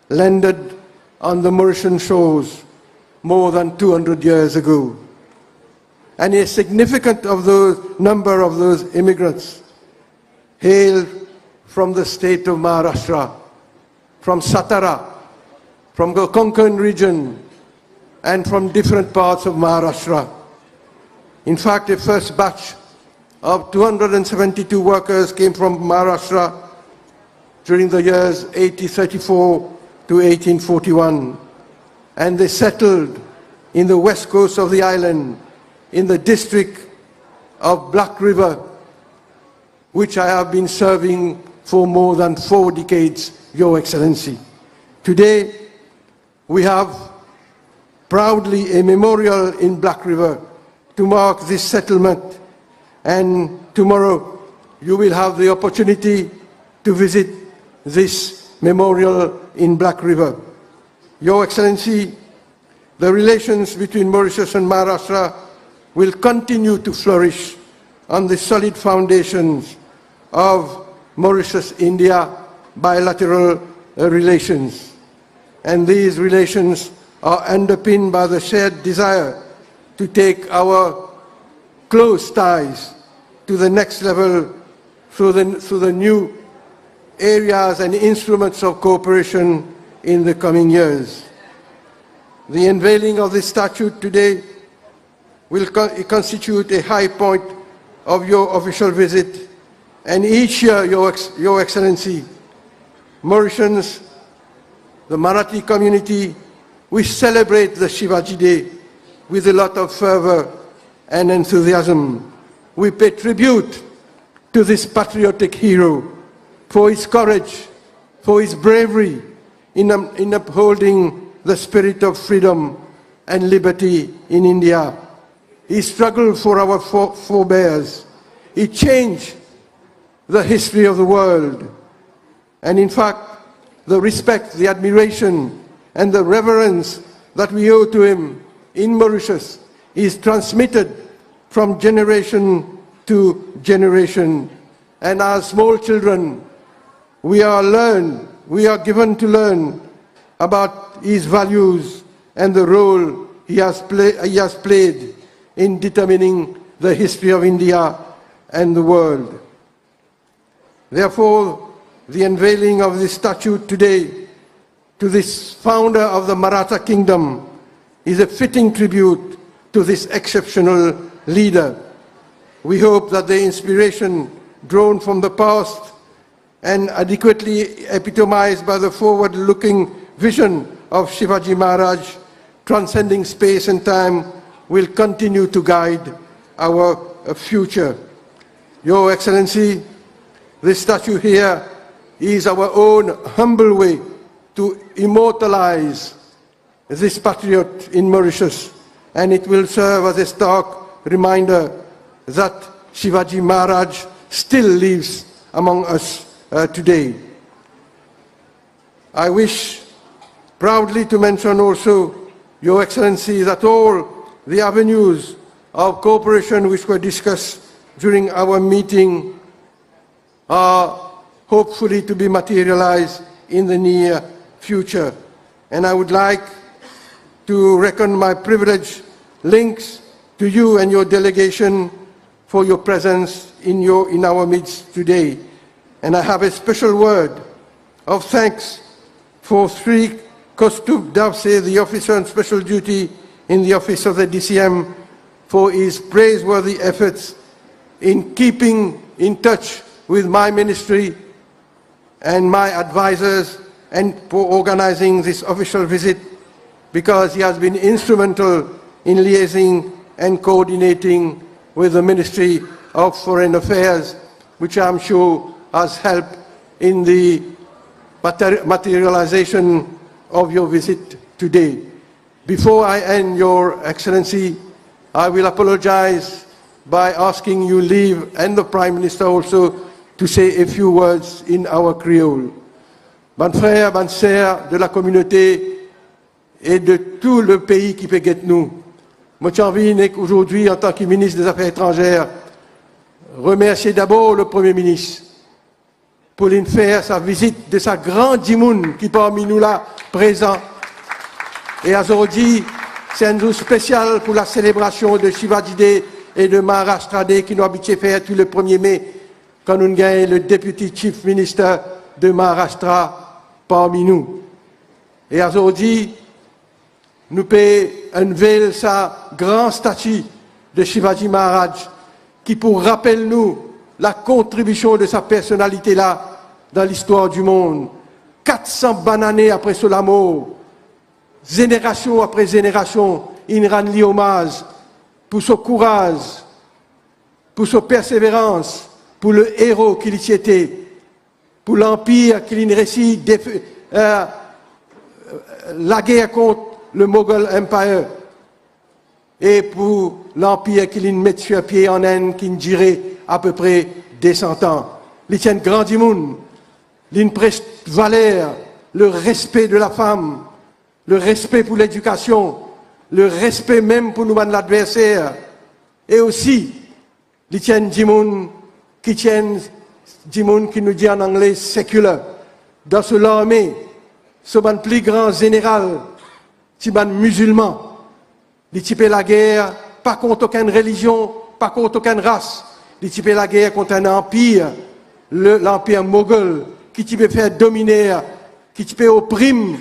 landed on the Mauritian shores more than 200 years ago. And a significant number of those immigrants hailed from the state of Maharashtra, from Satara, from the Konkan region, and from different parts of Maharashtra. In fact, a first batch of 272 workers came from Maharashtra, during the years 1834 to 1841. And they settled in the west coast of the island, in the district of Black River, which I have been serving for more than 4 decades, Your Excellency. Today, we have proudly a memorial in Black River to mark this settlement, and tomorrow you will have the opportunity to visit this memorial in Black River. Your Excellency, the relations between Mauritius and Maharashtra will continue to flourish on the solid foundations of Mauritius-India bilateral relations. And these relations are underpinned by the shared desire to take our close ties to the next level through the new areas and instruments of cooperation in the coming years. The unveiling of this statute today will constitute a high point of your official visit, and each year, Your Excellency, Mauritians, the Marathi community, we celebrate the Shivaji Day with a lot of fervor and enthusiasm. We pay tribute to this patriotic hero for his courage, for his bravery in upholding the spirit of freedom and liberty in India. He struggled for our forebears. He changed the history of the world. And in fact, the respect, the admiration, and the reverence that we owe to him in Mauritius is transmitted from generation to generation. And as small children, we are given to learn about his values and the role he has played in determining the history of India and the world. Therefore, the unveiling of this statute today to this founder of the Maratha kingdom is a fitting tribute to this exceptional leader. We hope that the inspiration drawn from the past and adequately epitomized by the forward-looking vision of Shivaji Maharaj, transcending space and time, will continue to guide our future. Your Excellency, this statue here is our own humble way to immortalize this patriot in Mauritius, and it will serve as a stark reminder that Shivaji Maharaj still lives among us today. I wish proudly to mention also, Your Excellency, that all the avenues of cooperation which were discussed during our meeting are hopefully to be materialized in the near future. And I would like to reckon my privileged links to you and your delegation for your presence in our midst today. And I have a special word of thanks for Sri Kaustubh Davse, the officer on special duty in the office of the DCM, for his praiseworthy efforts in keeping in touch with my ministry and my advisors, and for organizing this official visit, because he has been instrumental in liaising and coordinating with the Ministry of Foreign Affairs, which I'm sure has helped in the materialization of your visit today. Before I end, Your Excellency, I will apologize by asking you leave, and the Prime Minister also, to say a few words in our Creole. Bonnes frères, bonnes sœurs de la communauté et de tout le pays qui peut guetter nous. Moi, j'ai envie aujourd'hui, en tant que ministre des Affaires étrangères, remercier d'abord le Premier ministre pour lui faire sa visite de sa grande dimoun qui parmi nous là présent. Et aujourd'hui, c'est un jour spécial pour la célébration de Shivaji Day et de Maharashtra Day qui nous habitué faire tout le 1er mai quand nous gagnons le Deputy Chief Minister de Maharashtra parmi nous. Et aujourd'hui, nous pouvons unveiller sa grande statue de Shivaji Maharaj qui pour rappel nous la contribution de sa personnalité là dans l'histoire du monde. 400 bonnes années après cela mort, génération après génération, il rend lui hommage pour son courage, pour sa persévérance, pour le héros qu'il y était, pour l'empire qu'il réussit, la guerre contre le Mughal Empire, et pour l'empire qu'il met sur pied en Inde, qui durait à peu près des 100 ans. Il tient grand du monde, il prête valeur, le respect de la femme, le respect pour l'éducation, le respect même pour nous l'adversaire, et aussi, il tient du monde qui nous dit en anglais séculaire. Dans ce l'armée, ce plus grand général, c'est un musulman. Il type la guerre, pas contre aucune religion, pas contre aucune race. Il type la guerre contre un empire, l'empire moghol, qui type faire dominer, qui type opprime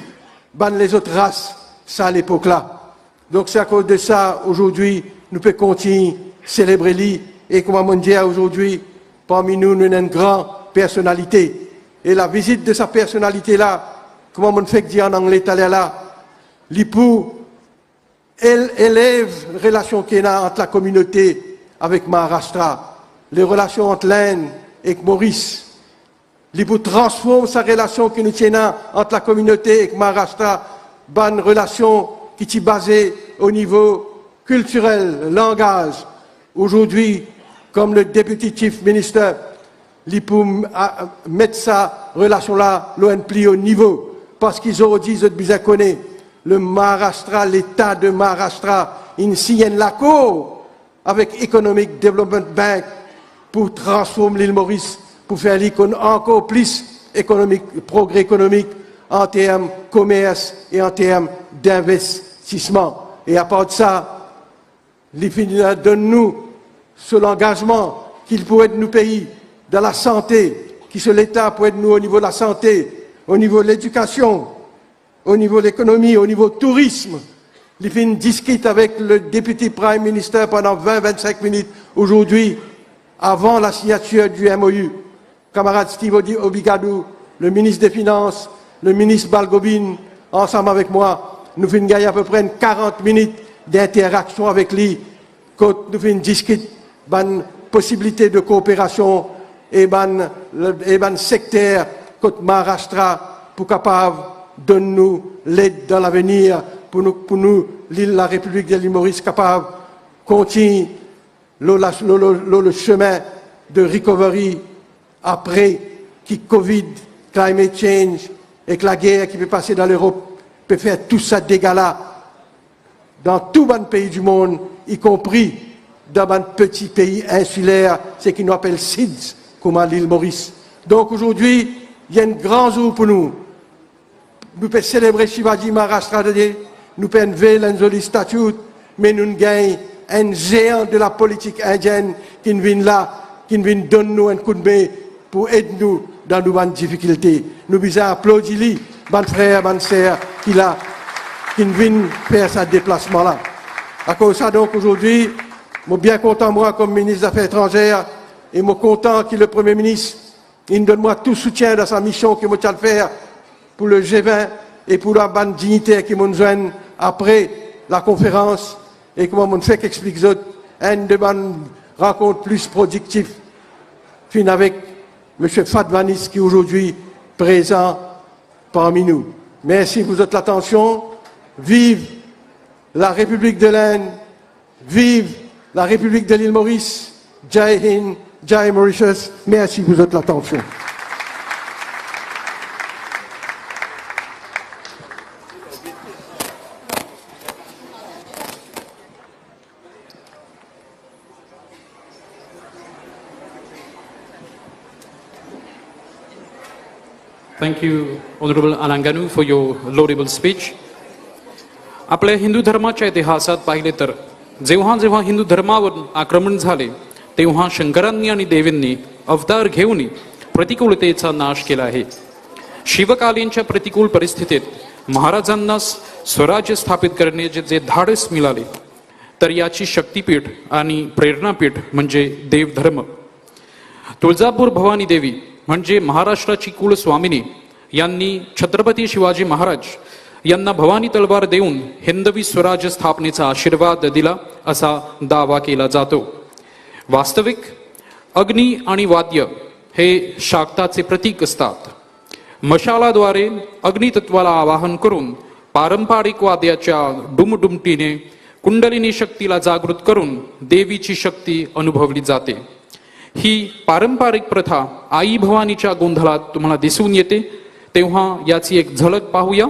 les autres races, ça à l'époque-là. Donc c'est à cause de ça, aujourd'hui, nous pouvons continuer à célébrer lui. Et comme on dit aujourd'hui, parmi nous, nous avons une grande personnalité. Et la visite de sa personnalité-là, comme on fait dire en anglais, l'époux, elle élève les relations qu'il y a entre la communauté avec Maharashtra, les relations entre l'Inde et Maurice. L'époux transforme sa relation que nous tenons entre la communauté et Maharashtra dans une relation qui est basée au niveau culturel, langage. Aujourd'hui, comme le député chief minister, l'époux mettre sa relation-là loin plus haut niveau, parce qu'ils ont dit, je bien connais, le Maharashtra, l'État de Maharashtra, il signe l'accord avec Economic Development Bank pour transformer l'île Maurice, pour faire encore plus économique, progrès économique en termes de commerce et en termes d'investissement. Et à part de ça, l'IFIN donne-nous sur l'engagement qu'il pourrait nous payer dans la santé, qui sur l'État pourrait nous au niveau de la santé, au niveau de l'éducation, au niveau de l'économie, au niveau du tourisme. L'IFIN discute avec le député Prime Minister pendant 20-25 minutes aujourd'hui, avant la signature du MOU. Camarade Steve Obigadou, le ministre des Finances, le ministre Balgobin, ensemble avec moi, nous venons gagner à peu près 40 minutes d'interaction avec lui, quand nous venons discuter de possibilités de coopération et de secteur côté Maharashtra pour capable de nous l'aide dans l'avenir pour nous la République de l'île Maurice capable continuer le chemin de recovery après qui Covid, climate change et que la guerre qui peut passer dans l'Europe peut faire tout ça dégâts-là dans tout les pays du monde, y compris dans un petit pays insulaire, ce qu'ils nous appellent SIDS, comme l'île Maurice. Donc aujourd'hui, il y a un grand jour pour nous. Nous pouvons célébrer Shivaji Maharaj, nous pouvons enlever l'Anjali statue, mais nous gagnons un géant de la politique indienne qui vient là, qui vient donner nous un coup de main pour aider nous dans nos difficultés. Nous devons applaudir lui, mon frère, mon sœur, qui vient faire ce déplacement-là. À cause de ça, donc, aujourd'hui, je suis bien content, moi, comme ministre des Affaires étrangères, et je suis content que le Premier ministre, il donne moi tout soutien dans sa mission qu'il m'a faire pour le G20 et pour la bande dignitaire qui m'a joint après la conférence, et comment on fait qu'explique autres, une de mes rencontres plus productives, fin avec M. Fadvanis, qui est aujourd'hui présent parmi nous. Merci pour votre attention. Vive la République de l'Inde, vive la République de l'île Maurice, Jai Hind, Jai Mauritius. Merci pour votre attention. Thank you, Honorable Alanganu, for your laudable speech. आपल्या हिंदू धर्माच्या इतिहासात पाहिले तर जेव्हा जेव्हा हिंदू धर्मावर आक्रमण झाले तेव्हा शंकरांनी आणि देवींनी अवतार घेऊन प्रतिकूलतेचा नाश केला आहे. शिवकालीनच्या प्रतिकूल परिस्थितीत महाराजांना स्वराज्य स्थापित करण्याचे जे धाडस मिळाले तर याची शक्तीपीठ आणि प्रेरणापीठ म्हणजे देवधर्म. तुळजापूर भवानी देवी म्हणजे महाराष्ट्राची कुलस्वामिनी यांनी छत्रपती शिवाजी महाराज यांना भवानी तलवार देऊन हिंदवी स्वराज्य स्थापनेचा आशीर्वाद दिला असा दावा केला जातो. वास्तविक अग्नी आणि वाद्य हे शाक्ताचे प्रतीक असतात. मशालाद्वारे अग्नितत्वाला आवाहन करून पारंपरिक वाद्याच्या डुमडुमटीने कुंडलिनी शक्तीला जागृत करून देवीची शक्ती अनुभवली जाते. ही पारंपरिक प्रथा आई भवानीच्या गोंधळात तुम्हाला दिसून येते. तेव्हा याची एक झलक पाहूया.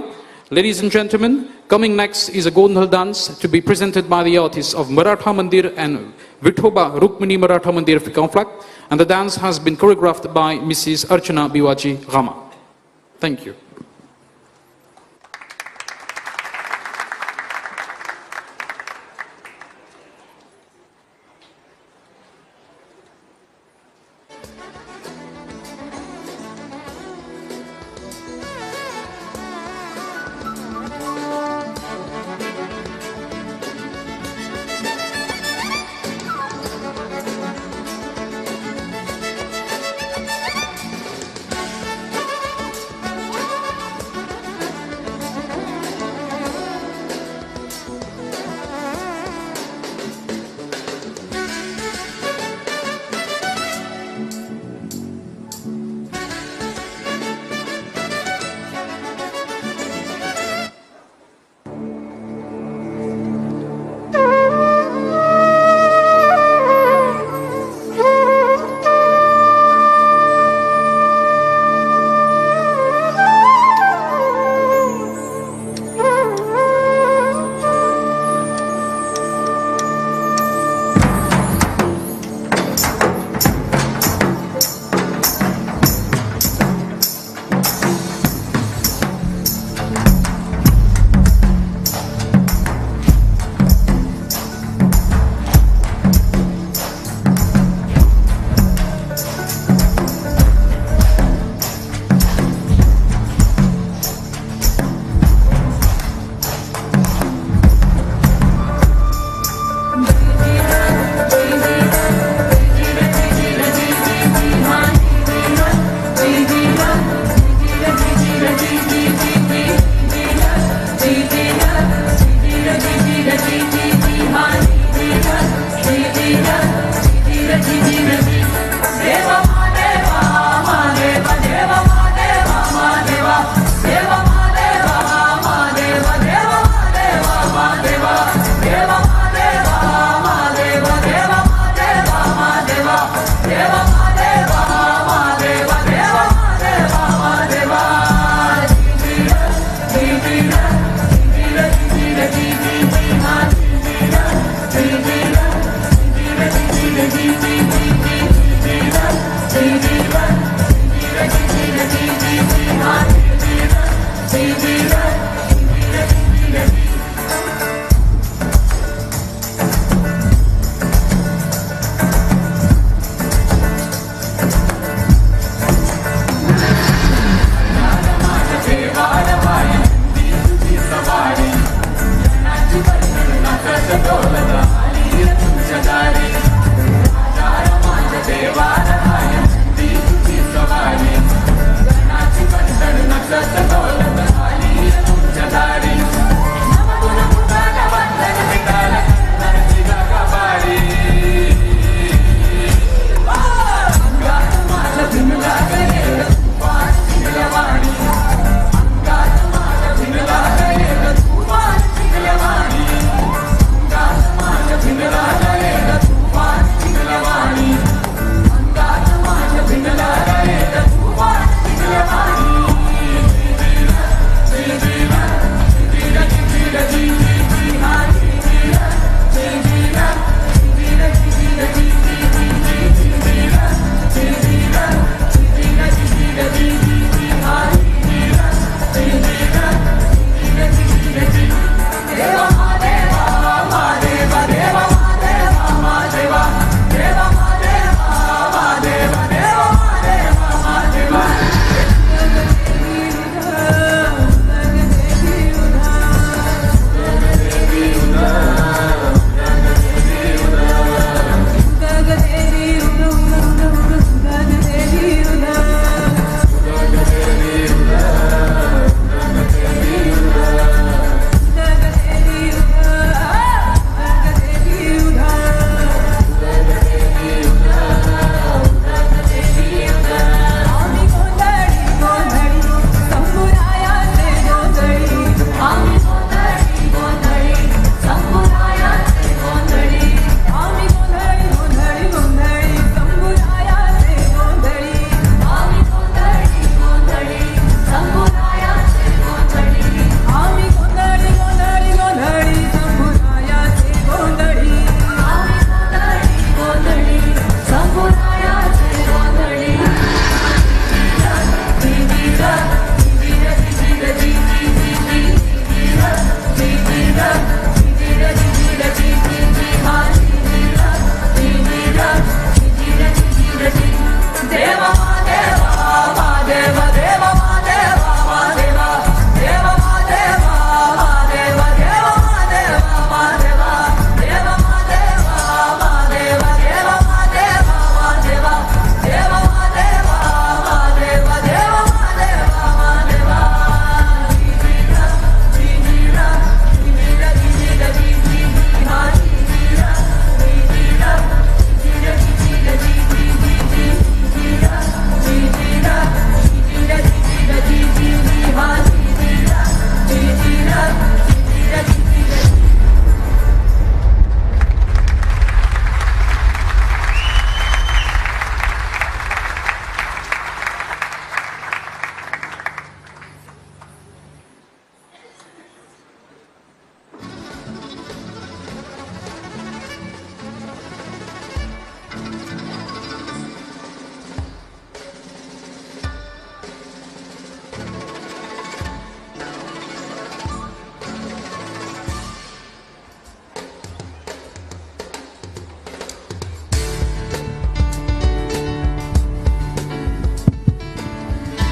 Ladies and gentlemen, coming next is a Gondhal dance to be presented by the artists of Maratha Mandir and Vithoba Rukmini Maratha Mandir Conflict, and the dance has been choreographed by Mrs. Archana Biwaji Rama. Thank you.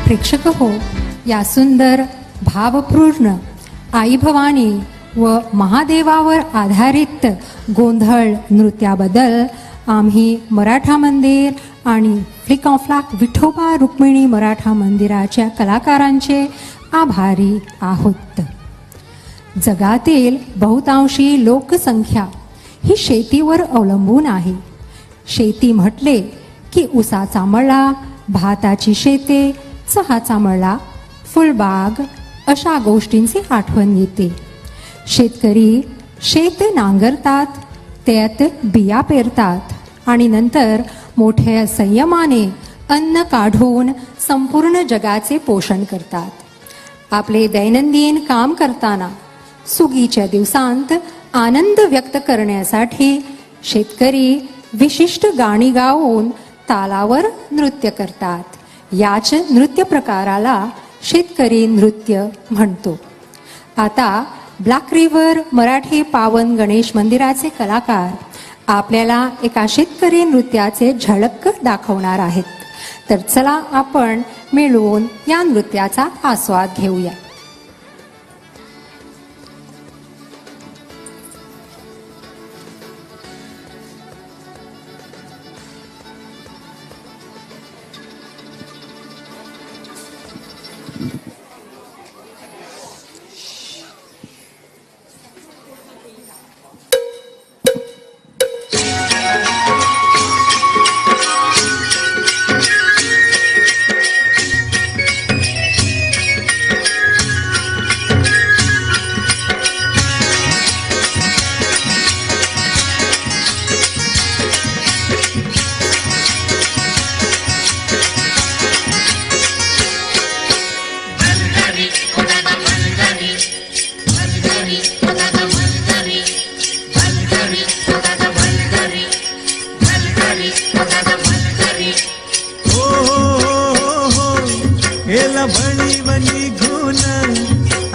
प्रेक्षक हो, या सुंदर भावपूर्ण आई भवानी व महादेवावर आधारित गोंधळ नृत्याबद्दल आम्ही मराठा मंदिर आणि flick of flax Vithoba Rukmini Maratha मंदिराच्या कलाकारांचे आभारी आहोत. जगातील बहुतांशी लोकसंख्या ही शेतीवर अवलंबून आहे. शेती म्हटले की उसाचा मळा, भाताची शेते, चहाचा मळा, फुलबाग अशा गोष्टींची आठवण येते. शेतकरी शेत नांगरतात, त्यात बिया पेरतात आणि नंतर मोठ्या संयमाने अन्न काढून संपूर्ण जगाचे पोषण करतात. आपले दैनंदिन काम करताना सुगीच्या दिवसांत आनंद व्यक्त करण्यासाठी शेतकरी विशिष्ट गाणी गाऊन तालावर नृत्य करतात. याच नृत्य प्रकाराला शेतकरी नृत्य म्हणतो. आता ब्लॅक रिव्हर मराठी पावन गणेश मंदिराचे कलाकार आपल्याला एका शेतकरी नृत्याचे झलक दाखवणार आहेत. तर चला आपण मिळून या नृत्याचा आस्वाद घेऊया.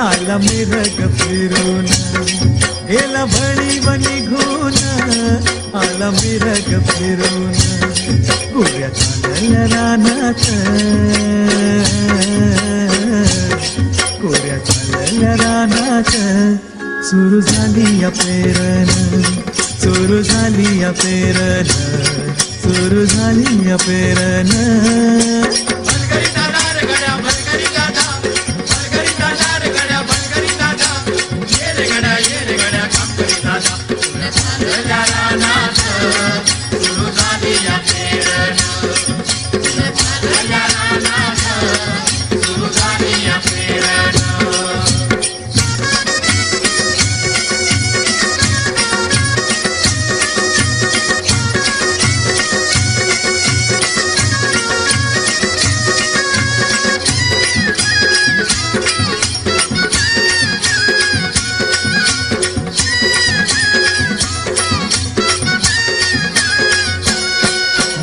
आला मिरग फिरून गेला भणी बनी घून आला मिरग फिरून गोऱ्या चालल्या रानात गोऱ्या चालल्या रानात सुरू झाली या पेरण सुरू झाली या पेरण सुरू झाली या पेरण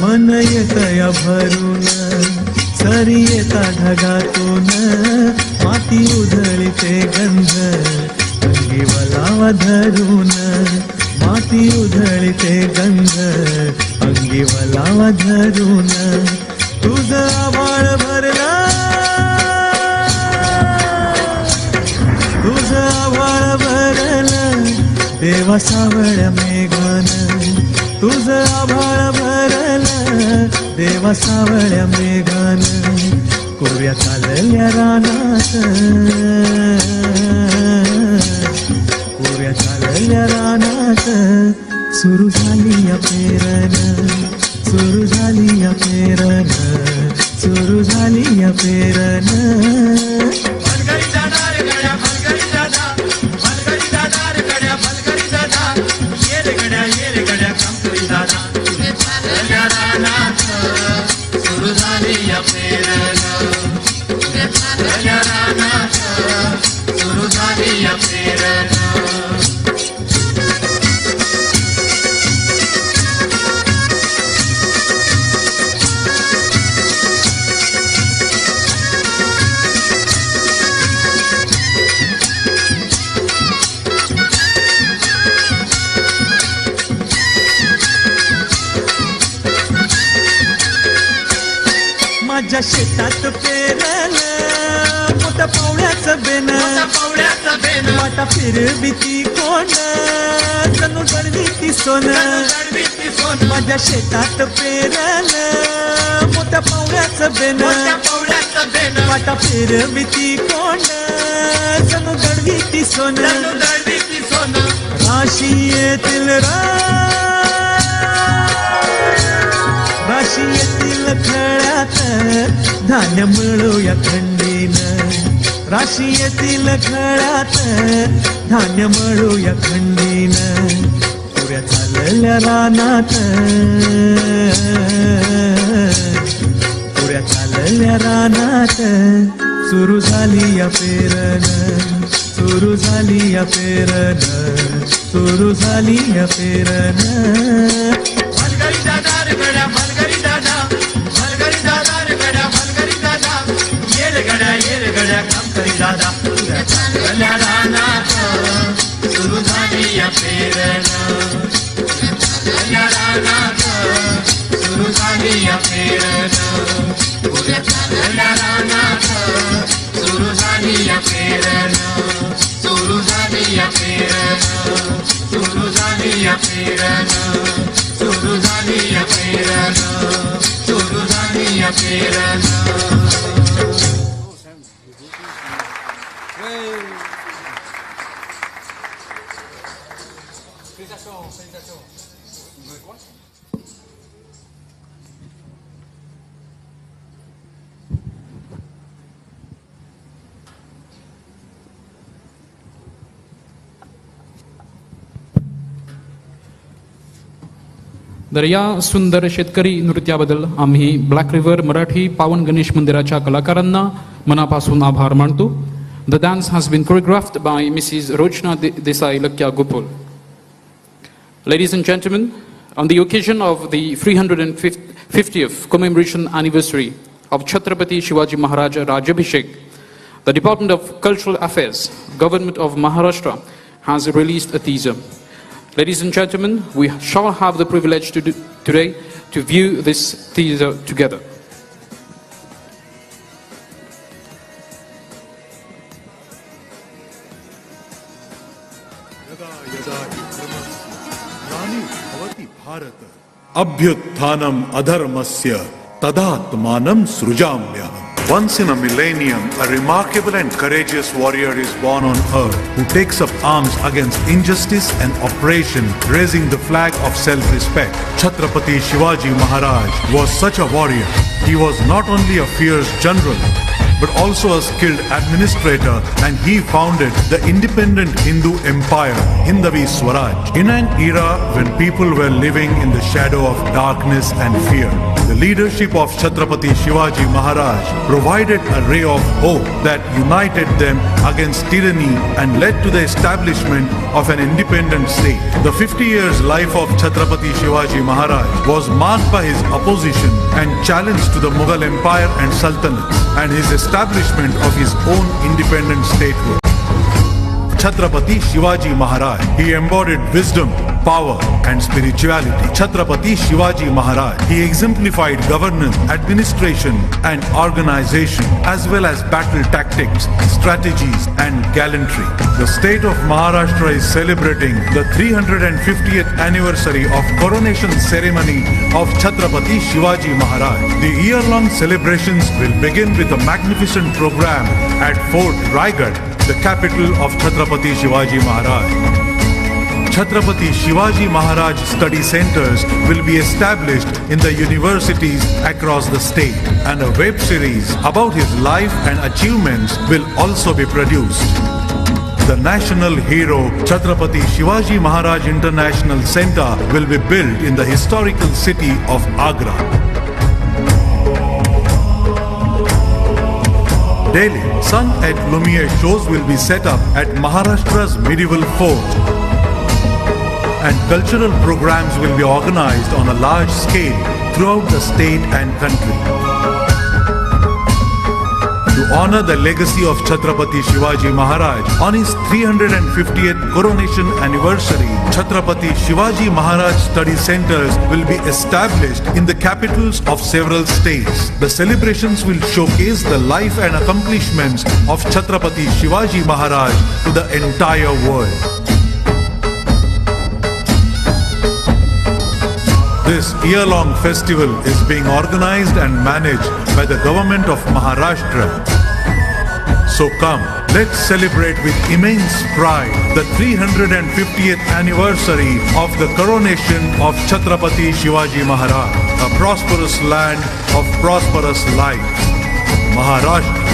मन येतया भरून सरी येता ढगातून माती उधळीते गंध अंगी वलावा धरून माती उधळीते गंध अंगी वलावा धरून तुझ आभाळ भरला तुझ आभाळ भरलं देवा सावळ्या मेघान तुझ आभाळ भरलं देवा सावळ्या मेघान कोऱ्या चालल्या रानात कोऱ्या चालल्या रानात सुरू झाली या पेरण सुरू झाली या पेरण सुरू झाली या पेरण माझ्या शेतात पेरलं मोठ्या पावळ्याचं बेन वाटा फिरविती कोण जणू दडविती सोन माझ्या शेतात पेरलं मोठ्या पावळ्याचं बेन वाटा फिरविती कोण जणू दडविती सोन राशी येतील राशी येतील खळ्यात धान्य मिळूया थंडीनं राशी येतील खळ्यात धान्य मिळूया थंडीनं पुऱ्या चालल्या रानात पुऱ्या चालल्या रानात सुरू झाली या पेरणं सुरू झाली या पेरणं सुरू झाली या पेरणं भलगरी दादा रे गड्या भलगरी दादा रे गड्या भलगरी दादा ये रे गड्या काम करी दादा चालल्या रानात सुरू झाली या पेरणं चालल्या रानात सुरू झाली या पेरणं पुऱ्या चालल्या रानात सुरू झाली या पेरणं सुरू झाली या पेरणं सुरू झाली या पेरणं सुरू झाली या पेरणं सुरू झाली या पेरणं तर या सुंदर शेतकरी नृत्याबद्दल आम्ही ब्लॅक रिव्हर मराठी पावन गणेश मंदिराच्या कलाकारांना मनापासून आभार मानतो. The dance has been choreographed by Mrs. Rochna Desai Lakya Gopal. Ladies and gentlemen, on the occasion of the 350th commemoration anniversary of Chhatrapati Shivaji Maharaj Rajabhishek, the Department of Cultural Affairs, Government of Maharashtra, has released a teaser. Ladies and gentlemen, we shall have the privilege today to view this teaser together. अभ्युत्थानम अधर्मस्य तदात्मानं सृजाम्यहम्. Once in a millennium, a remarkable and courageous warrior is born on earth who takes up arms against injustice and oppression, raising the flag of self-respect. Chhatrapati Shivaji Maharaj was such a warrior. He was not only a fierce general, but also a skilled administrator, and he founded the independent Hindu empire, Hindavi Swaraj, in an era when people were living in the shadow of darkness and fear. The leadership of Chhatrapati Shivaji Maharaj provided a ray of hope that united them against tyranny and led to the establishment of an independent state. The 50 years life of Chhatrapati Shivaji Maharaj was marked by his opposition and challenge to the Mughal Empire and Sultanates, and his establishment of his own independent statehood. Chhatrapati Shivaji Maharaj, he embodied wisdom, power and spirituality. Chhatrapati Shivaji Maharaj, he exemplified governance, administration and organization, as well as battle tactics, strategies and gallantry. The state of Maharashtra is celebrating the 350th anniversary of coronation ceremony of Chhatrapati Shivaji Maharaj. The year-long celebrations will begin with a magnificent program at Fort Raigad, the capital of Chhatrapati Shivaji Maharaj. Chhatrapati Shivaji Maharaj study centers will be established in the universities across the state, and a web series about his life and achievements will also be produced. The national hero Chhatrapati Shivaji Maharaj International Center will be built in the historical city of Agra. Daily sun at Lumiere shows will be set up at Maharashtra's medieval fort, and cultural programs will be organized on a large scale throughout the state and country. To honor the legacy of Chhatrapati Shivaji Maharaj on his 350th coronation anniversary. Chhatrapati Shivaji Maharaj study centers will be established in the capitals of several states. The celebrations will showcase the life and accomplishments of Chhatrapati Shivaji Maharaj to the entire world. This year-long festival is being organized and managed by the government of Maharashtra. So come, let's celebrate with immense pride the 350th anniversary of the coronation of Chhatrapati Shivaji Maharaj, a prosperous land of prosperous life, Maharashtra.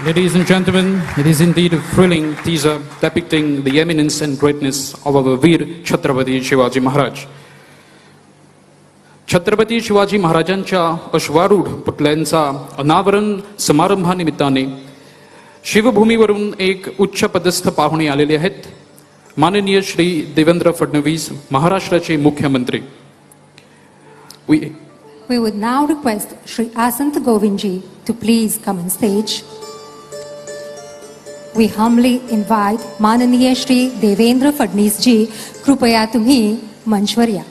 Ladies and gentlemen, it is indeed a thrilling teaser depicting the eminence and greatness of our Veer Chhatrapati Shivaji Maharaj. Chhatrapati Shivaji महाराजांच्या अश्वारूढ पुतळ्यांचा अनावरण समारंभानिमित्ताने शिवभूमीवरून एक उच्च पदस्थ पाहुणे आलेले आहेत. माननीय श्री देवेंद्र फडणवीस, महाराष्ट्राचे मुख्यमंत्री. We would now request Shri Asant Govindji to please come on stage. We humbly invite माननीय श्री देवेंद्र फडणवीस जी, कृपया तुम्ही मंचवर या.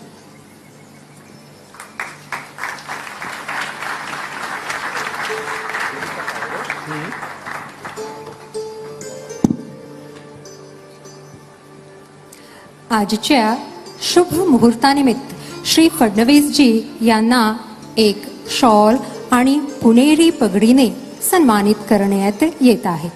आजच्या शुभ मुहूर्तानिमित्त श्री फडणवीस जी यांना एक शॉल आणि पुणेरी पगडीने सन्मानित करण्यात येत आहे.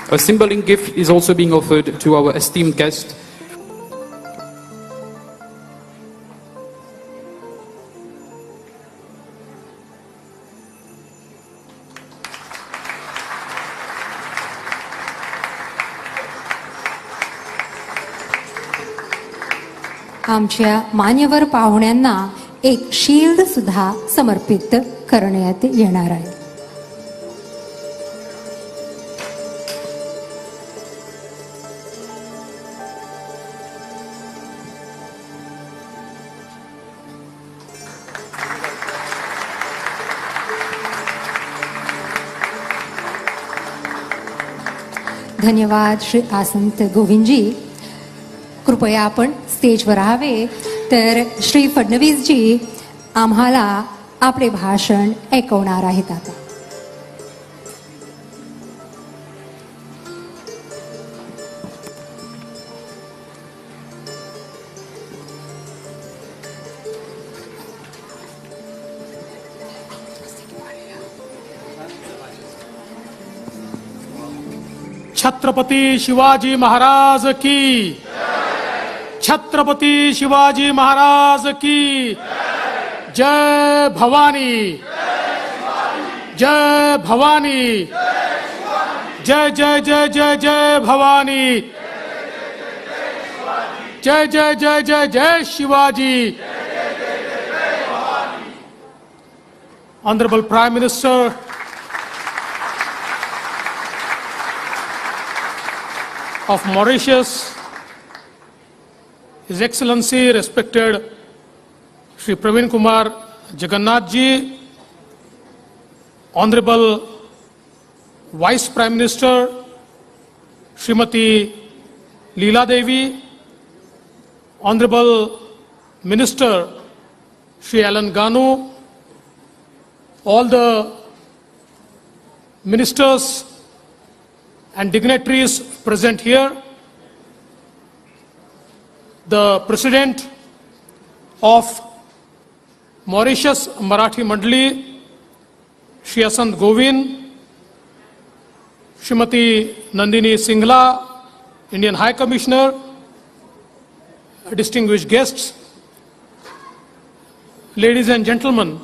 A symbolic gift is also being offered to our esteemed guest. आमच्या मान्यवर पाहुण्यांना एक शील्ड सुद्धा समर्पित करण्यात येणार आहे. धन्यवाद श्री आसंत गोविंदजी. कृपया आपण स्टेजवर राहावे. तर श्री फडणवीस जी आम्हाला आपले भाषण ऐकवणार आहेत आता. छत्रपति शिवाजी महाराज की, छत्रपति शिवाजी महाराज की जय भवानी, जय भवानी, जय जय जय जय जय भवानी, जय जय जय जय जय Shivaji. Honorable Prime Minister, of Mauritius, His Excellency respected Shri Praveen Kumar Jagannath ji, Honorable Vice Prime Minister Srimati Leela Devi, Honorable Minister Shri Alan Ganu, all the ministers and dignitaries present here, the President of Mauritius Marathi Mandali, Shri Asant Govind, Srimati Nandini Singla, Indian High Commissioner, distinguished guests, ladies and gentlemen,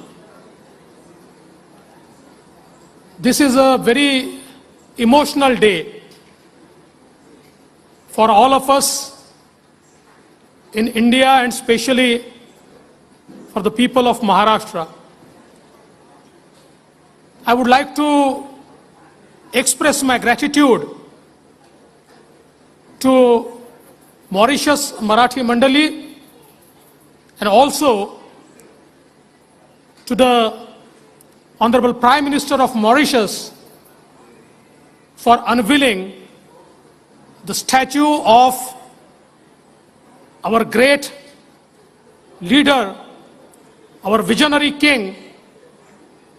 this is a very emotional day for all of us in India and especially for the people of Maharashtra. I would like to express my gratitude to Mauritius Marathi Mandali and also to the Honorable Prime Minister of Mauritius for unveiling the statue of our great leader, our visionary king,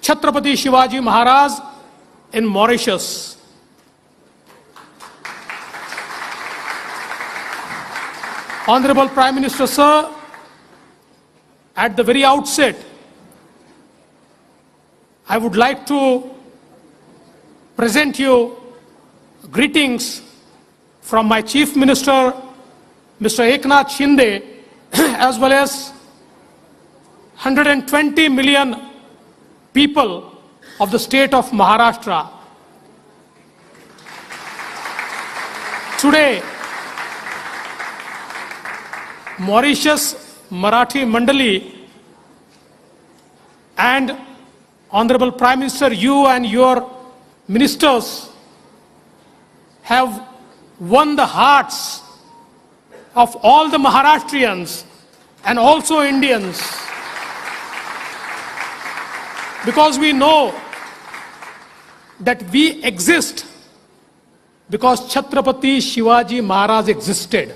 Chhatrapati Shivaji Maharaj in Mauritius. Honorable Prime Minister, sir, at the very outset, I would like to present you greetings from my Chief Minister, Mr. Eknath Shinde, as well as 120 million people of the state of Maharashtra. Today, Mauritius Marathi Mandali and Honorable Prime Minister, you and your ministers have won the hearts of all the Maharashtrians and also Indians, because we know that we exist because Chhatrapati Shivaji Maharaj existed.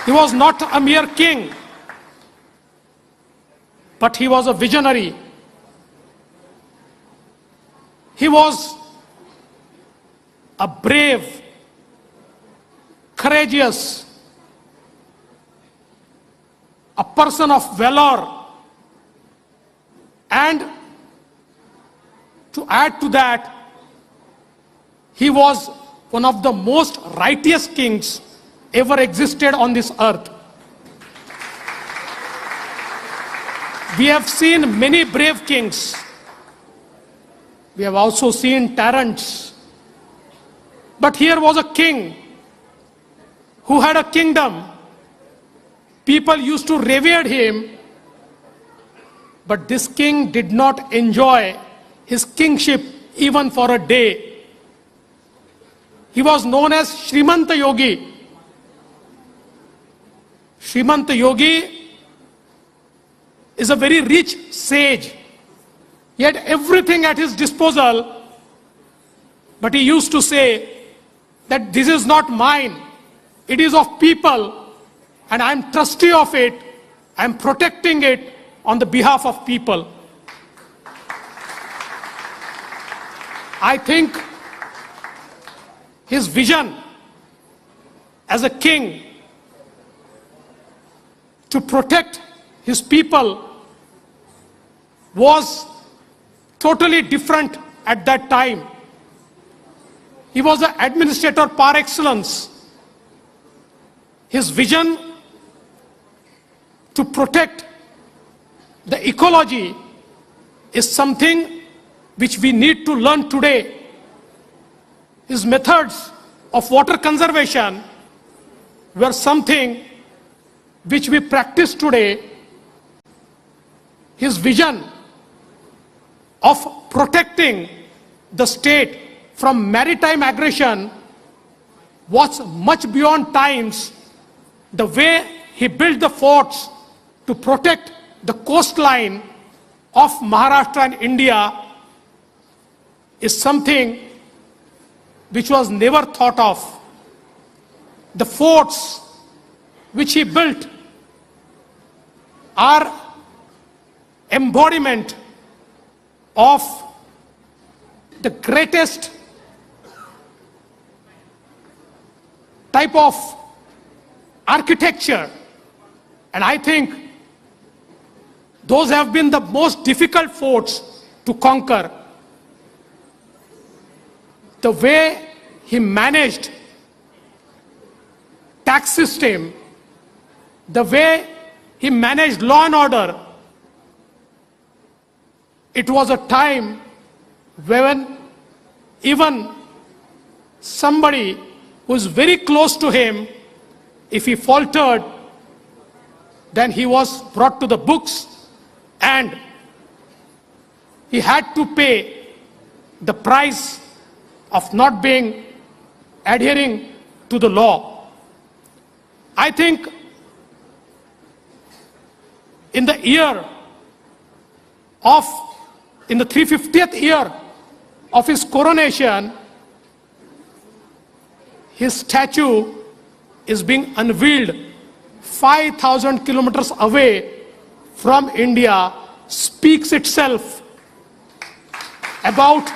He was not a mere king, but he was a visionary. He was a brave, courageous, a person of valor, and to add to that, he was one of the most righteous kings ever existed on this earth. We have seen many brave kings. We have also seen tyrants. But here was a king who had a kingdom. People used to revere him, but this king did not enjoy his kingship even for a day. He was known as Shrimanta Yogi. Shrimanta Yogi is a very rich sage. He had everything at his disposal, but he used to say that this is not mine, it is of people, and I am trustee of it, I am protecting it on the behalf of people. I think his vision as a king to protect his people was totally different at that time. He was an administrator par excellence. His vision to protect the ecology is something which we need to learn today. His methods of water conservation were something which we practice today. His vision of protecting the state from maritime aggression was much beyond times. The way he built the forts to protect the coastline of Maharashtra and India is something which was never thought of. The forts which he built are embodiment of the greatest type of architecture, and I think those have been the most difficult forts to conquer. The way he managed tax system, the way he managed law and order, it was a time when even somebody who is very close to him, if he faltered, then he was brought to the books and he had to pay the price of not adhering to the law. I think in the 350th year of his coronation, his statue is being unveiled 5,000 kilometers away from India, speaks itself about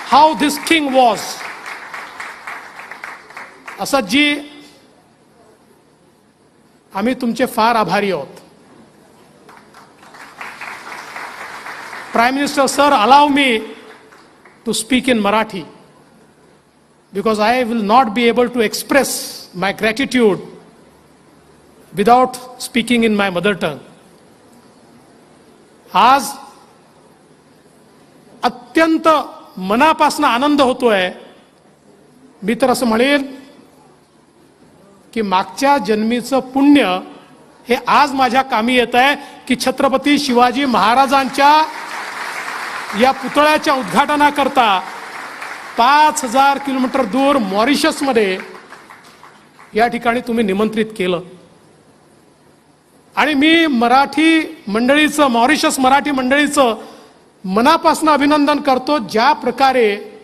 how this king was. असदजी, आम्ही तुमचे फार आभारी आहोत. Prime Minister, sir, allow me to speak in Marathi because I will not be able to express my gratitude without speaking in my mother tongue. आज अत्यंत मनापासून आनंद होतोय. मी तर असं म्हणेन की मागच्या जन्मीचं पुण्य हे आज माझ्या कामी येत आहे की छत्रपती शिवाजी महाराजांच्या या पुतळ्याच्या उद्घाटनाकरता 5,000 किलोमीटर दूर मॉरिशसमध्ये या ठिकाणी तुम्ही निमंत्रित केलं. आणि मी मॉरिशस मराठी मंडळीचं मनापासून अभिनंदन करतो, ज्या प्रकारे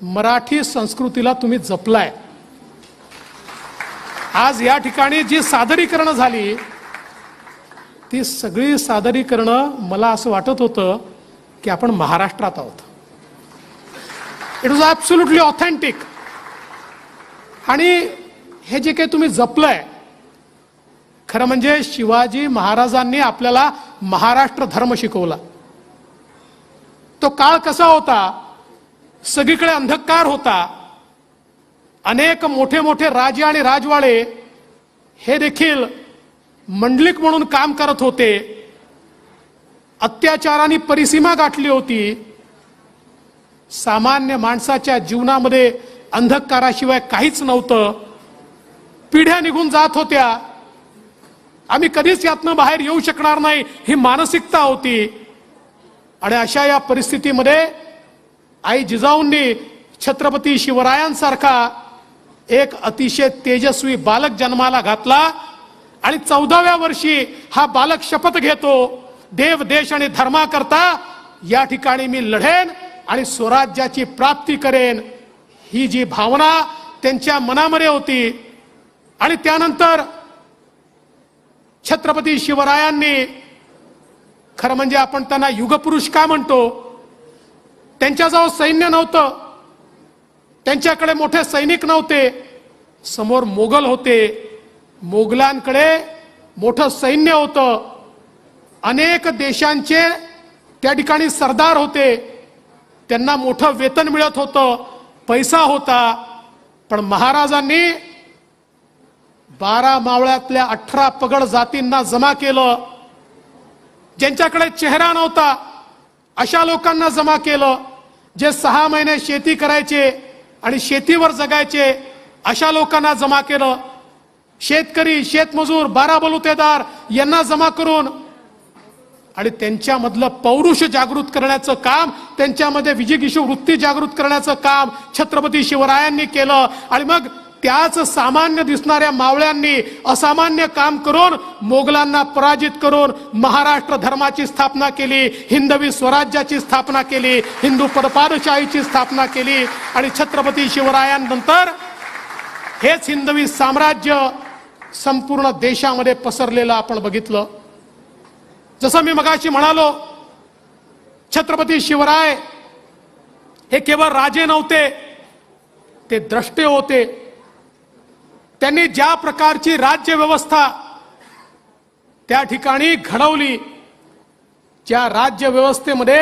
मराठी संस्कृतीला तुम्ही जपलाय. आज या ठिकाणी जी सादरीकरणं झाली ती सगळी सादरीकरणं मला असं वाटत होतं की आपण महाराष्ट्रात आहोत. It was absolutely authentic. आणि हे जे काही तुम्ही जपलंय, खरं म्हणजे शिवाजी महाराजांनी आपल्याला महाराष्ट्र धर्म शिकवला. तो काळ कसा होता? सगळीकडे अंधकार होता. अनेक मोठे मोठे राजे आणि राजवाडे हे देखील मंडलिक म्हणून काम करत होते. अत्याचाराने परिसीमा गाठली होती. सामान्य माणसाच्या जीवनामध्ये अंधकाराशिवाय काहीच नव्हतं. पिढ्या निघून जात होत्या. आम्ही कधीच यातनं बाहेर येऊ शकणार नाही ही मानसिकता होती. आणि अशा या परिस्थितीमध्ये आई जिजाऊंनी छत्रपती शिवरायांसारखा एक अतिशय तेजस्वी बालक जन्माला घातला. आणि 14व्या वर्षी हा बालक शपथ घेतो, देव देश आणि धर्माकरता या ठिकाणी मी लढेन आणि स्वराज्याची प्राप्ती करेन. ही जी भावना त्यांच्या मनामध्ये होती. आणि त्यानंतर छत्रपती शिवरायांनी, खरं म्हणजे आपण त्यांना युगपुरुष का म्हणतो, त्यांच्याजवळ सैन्य नव्हतं, त्यांच्याकडे मोठे सैनिक नव्हते. समोर मोगल होते. मोगलांकडे मोठं सैन्य होतं. अनेक देशांचे त्या ठिकाणी सरदार होते. त्यांना मोठं वेतन मिळत होतं, पैसा होता. पण महाराजांनी 12 मावळ्यातल्या 18 पगड जातींना जमा केलं. ज्यांच्याकडे चेहरा नव्हता अशा लोकांना जमा केलं. जे 6 महिने शेती करायचे आणि शेतीवर जगायचे अशा लोकांना जमा केलं. शेतकरी, शेतमजूर, 12 बलुतेदार यांना जमा करून आणि त्यांच्यामधलं पौरुष जागृत करण्याचं काम, त्यांच्यामध्ये विजिगीषू वृत्ती जागृत करण्याचं काम छत्रपती शिवरायांनी केलं. आणि मग त्याच सामान्य दिसणाऱ्या मावळ्यांनी असामान्य काम करून मोगलांना पराजित करून महाराष्ट्र धर्माची स्थापना केली, हिंदवी स्वराज्याची स्थापना केली, हिंदू पदपादशाहीची स्थापना केली. आणि छत्रपती शिवरायांनंतर हेच हिंदवी साम्राज्य संपूर्ण देशामध्ये पसरलेलं आपण बघितलं. जसं मी मगाशी म्हणालो, छत्रपती शिवराय हे केवळ राजे नव्हते, ते द्रष्टे होते. त्यांनी ज्या प्रकारची राज्य व्यवस्था त्या ठिकाणी घडवली, ज्या राज्य व्यवस्थेमध्ये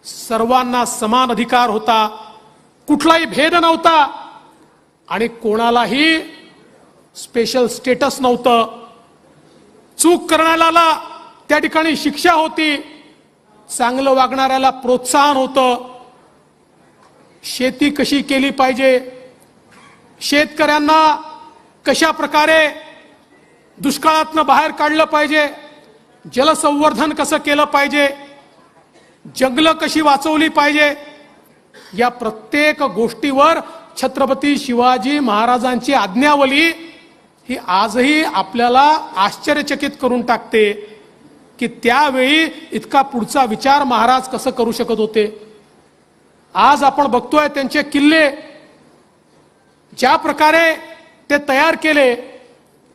सर्वांना समान अधिकार होता, कुठलाही भेद नव्हता आणि कोणालाही स्पेशल स्टेटस नव्हतं. चूक करणाऱ्याला त्या ठिकाणी शिक्षा होती, चांगलं वागणाऱ्याला प्रोत्साहन होतं. शेती कशी केली पाहिजे, शेतकऱ्यांना कशा प्रकारे दुष्काळातनं बाहेर काढलं पाहिजे, जलसंवर्धन कसं केलं पाहिजे, जंगलं कशी वाचवली पाहिजे, या प्रत्येक गोष्टीवर छत्रपती शिवाजी महाराजांची आज्ञावली ही आजही आपल्याला आश्चर्यचकित करून टाकते की त्यावेळी इतका पुढचा विचार महाराज कसं करू शकत होते. आज आपण बघतोय त्यांचे किल्ले ज्या प्रकारे ते तयार केले,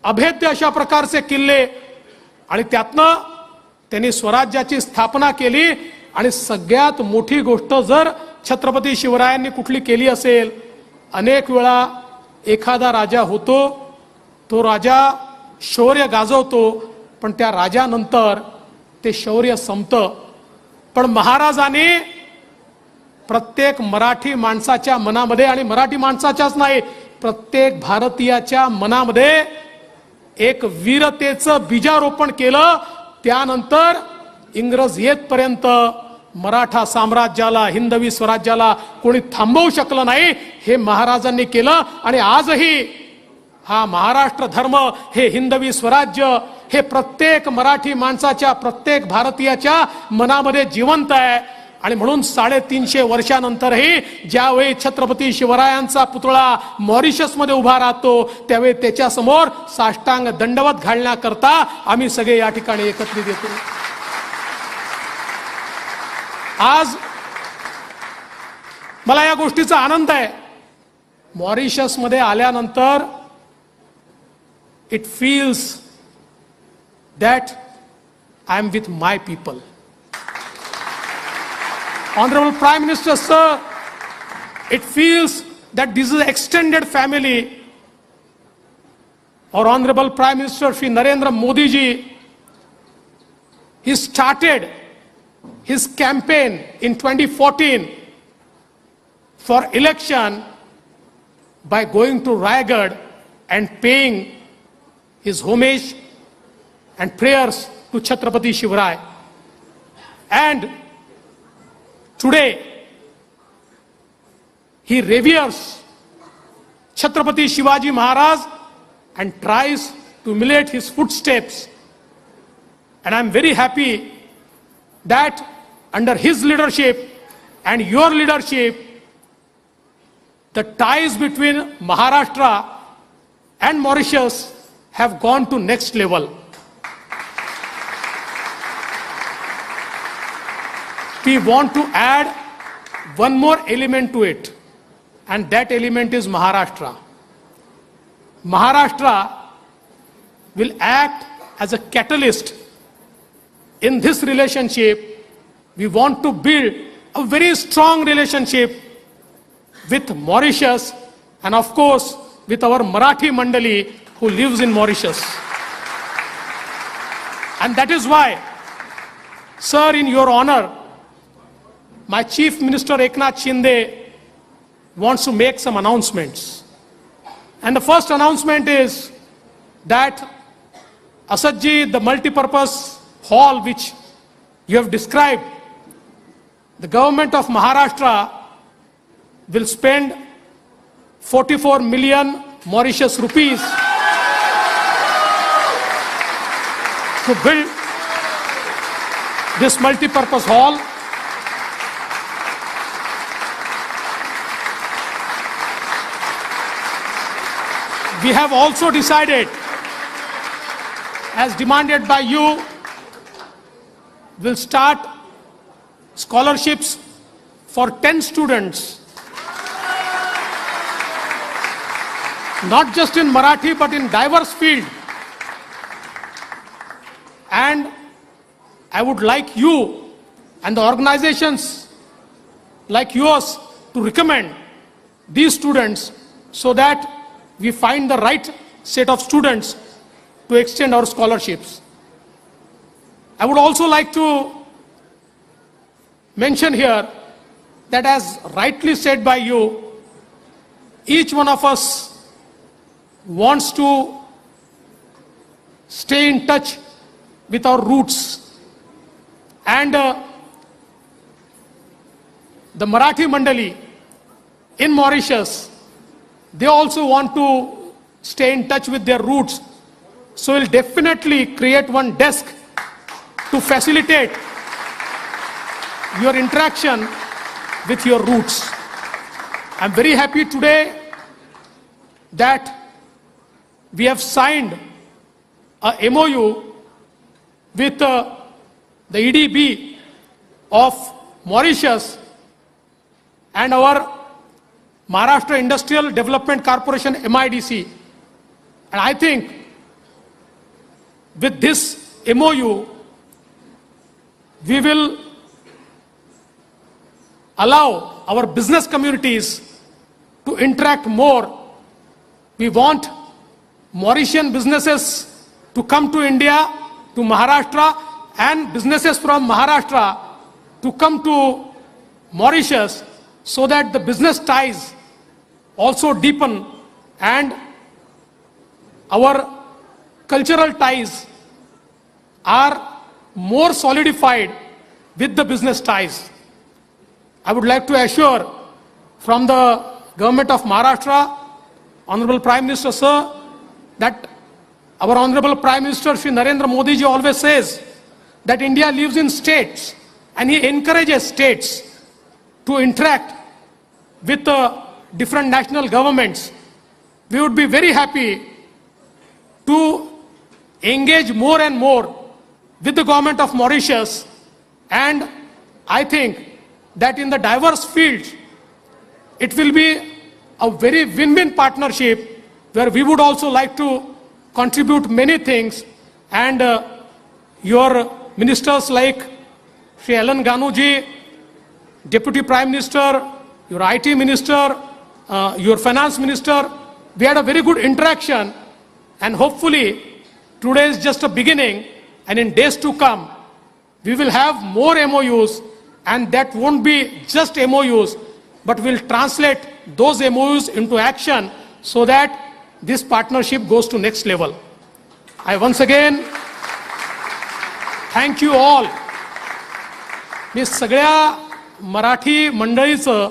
अभेद्य अशा प्रकारचे किल्ले, आणि त्यातनं त्यांनी स्वराज्याची स्थापना केली. आणि सगळ्यात मोठी गोष्ट जर छत्रपती शिवरायांनी कुठली केली असेल, अनेक वेळा एखादा राजा होतो, तो राजा शौर्य गाजवतो, पण त्या राजानंतर ते शौर्य संपतं. पण महाराजांनी प्रत्येक मराठी माणसाच्या मनामध्ये, आणि मराठी माणसाच्याच नाही प्रत्येक भारतीयाच्या मनामध्ये एक वीरतेचं बीजारोपण केलं. त्यानंतर इंग्रज येतपर्यंत मराठा साम्राज्याला, हिंदवी स्वराज्याला कोणी थांबवू शकलं नाही. हे महाराजांनी केलं. आणि आजही हा महाराष्ट्र धर्म, हे हिंदवी स्वराज्य, हे प्रत्येक मराठी माणसाच्या, प्रत्येक भारतीयाच्या मनामध्ये जिवंत आहे. आणि म्हणून 350 वर्षानंतरही ज्यावेळी छत्रपती शिवरायांचा पुतळा मॉरिशसमध्ये उभा राहतो, त्यावेळी त्याच्या समोर साष्टांग दंडवत घालण्याकरता आम्ही सगळे या ठिकाणी एकत्रित येतो. आज मला या गोष्टीचा आनंद आहे. मॉरिशसमध्ये आल्यानंतर it feels that I am with my people. Honorable Prime Minister, sir, it feels that this is an extended family. Or Honorable Prime Minister Shri Narendra Modi ji, he started his campaign in 2014 for election by going to Raigad and paying his homage and prayers to Chhatrapati Shivaji. And today, he reveres Chhatrapati Shivaji Maharaj and tries to emulate his footsteps. And I am very happy that under his leadership and your leadership, the ties between Maharashtra and Mauritius have gone to next level. We want to add one more element to it, and that element is Maharashtra. Maharashtra will act as a catalyst in this relationship. We want to build a very strong relationship with Mauritius and of course with our Marathi Mandali who lives in Mauritius. And that is why, sir, in your honor, my Chief Minister Eknath Shinde wants to make some announcements. And the first announcement is that Asadji, the multi-purpose hall which you have described, the government of Maharashtra will spend 44 million Mauritius rupees to build this multi-purpose hall. We have also decided, as demanded by you, we'll start scholarships for 10 students, not just in Marathi but in diverse field. And I would like you and the organizations like yours to recommend these students so that we find the right set of students to extend our scholarships. I would also like to mention here that, as rightly said by you, each one of us wants to stay in touch with our roots. And the Marathi Mandali in Mauritius, they also want to stay in touch with their roots. So we'll definitely create one desk to facilitate your interaction with your roots. I'm very happy today that we have signed a MOU with the EDB of Mauritius and our Maharashtra Industrial Development Corporation, MIDC. And I think with this MOU, we will allow our business communities to interact more. We want Mauritian businesses to come to India, to Maharashtra, and businesses from Maharashtra to come to Mauritius, so that the business ties also deepen and our cultural ties are more solidified with the business ties. I would like to assure from the government of Maharashtra, Honorable Prime Minister Sir, that our Honorable Prime Minister Shri Narendra Modi ji always says that India lives in states, and he encourages states to interact with different national governments. We would be very happy to engage more and more with the government of Mauritius, and I think that in the diverse fields, it will be a very win-win partnership where we would also like to contribute many things, and your ministers like Shri Alan Ganuji, Deputy Prime Minister, your IT Minister, your Finance Minister, we had a very good interaction, and hopefully today is just a beginning, and in days to come we will have more MOUs, and that won't be just MOUs, but we'll translate those MOUs into action so that this partnership goes to next level. I once again thank you all. मी सगळ्या मराठी मंडळीचं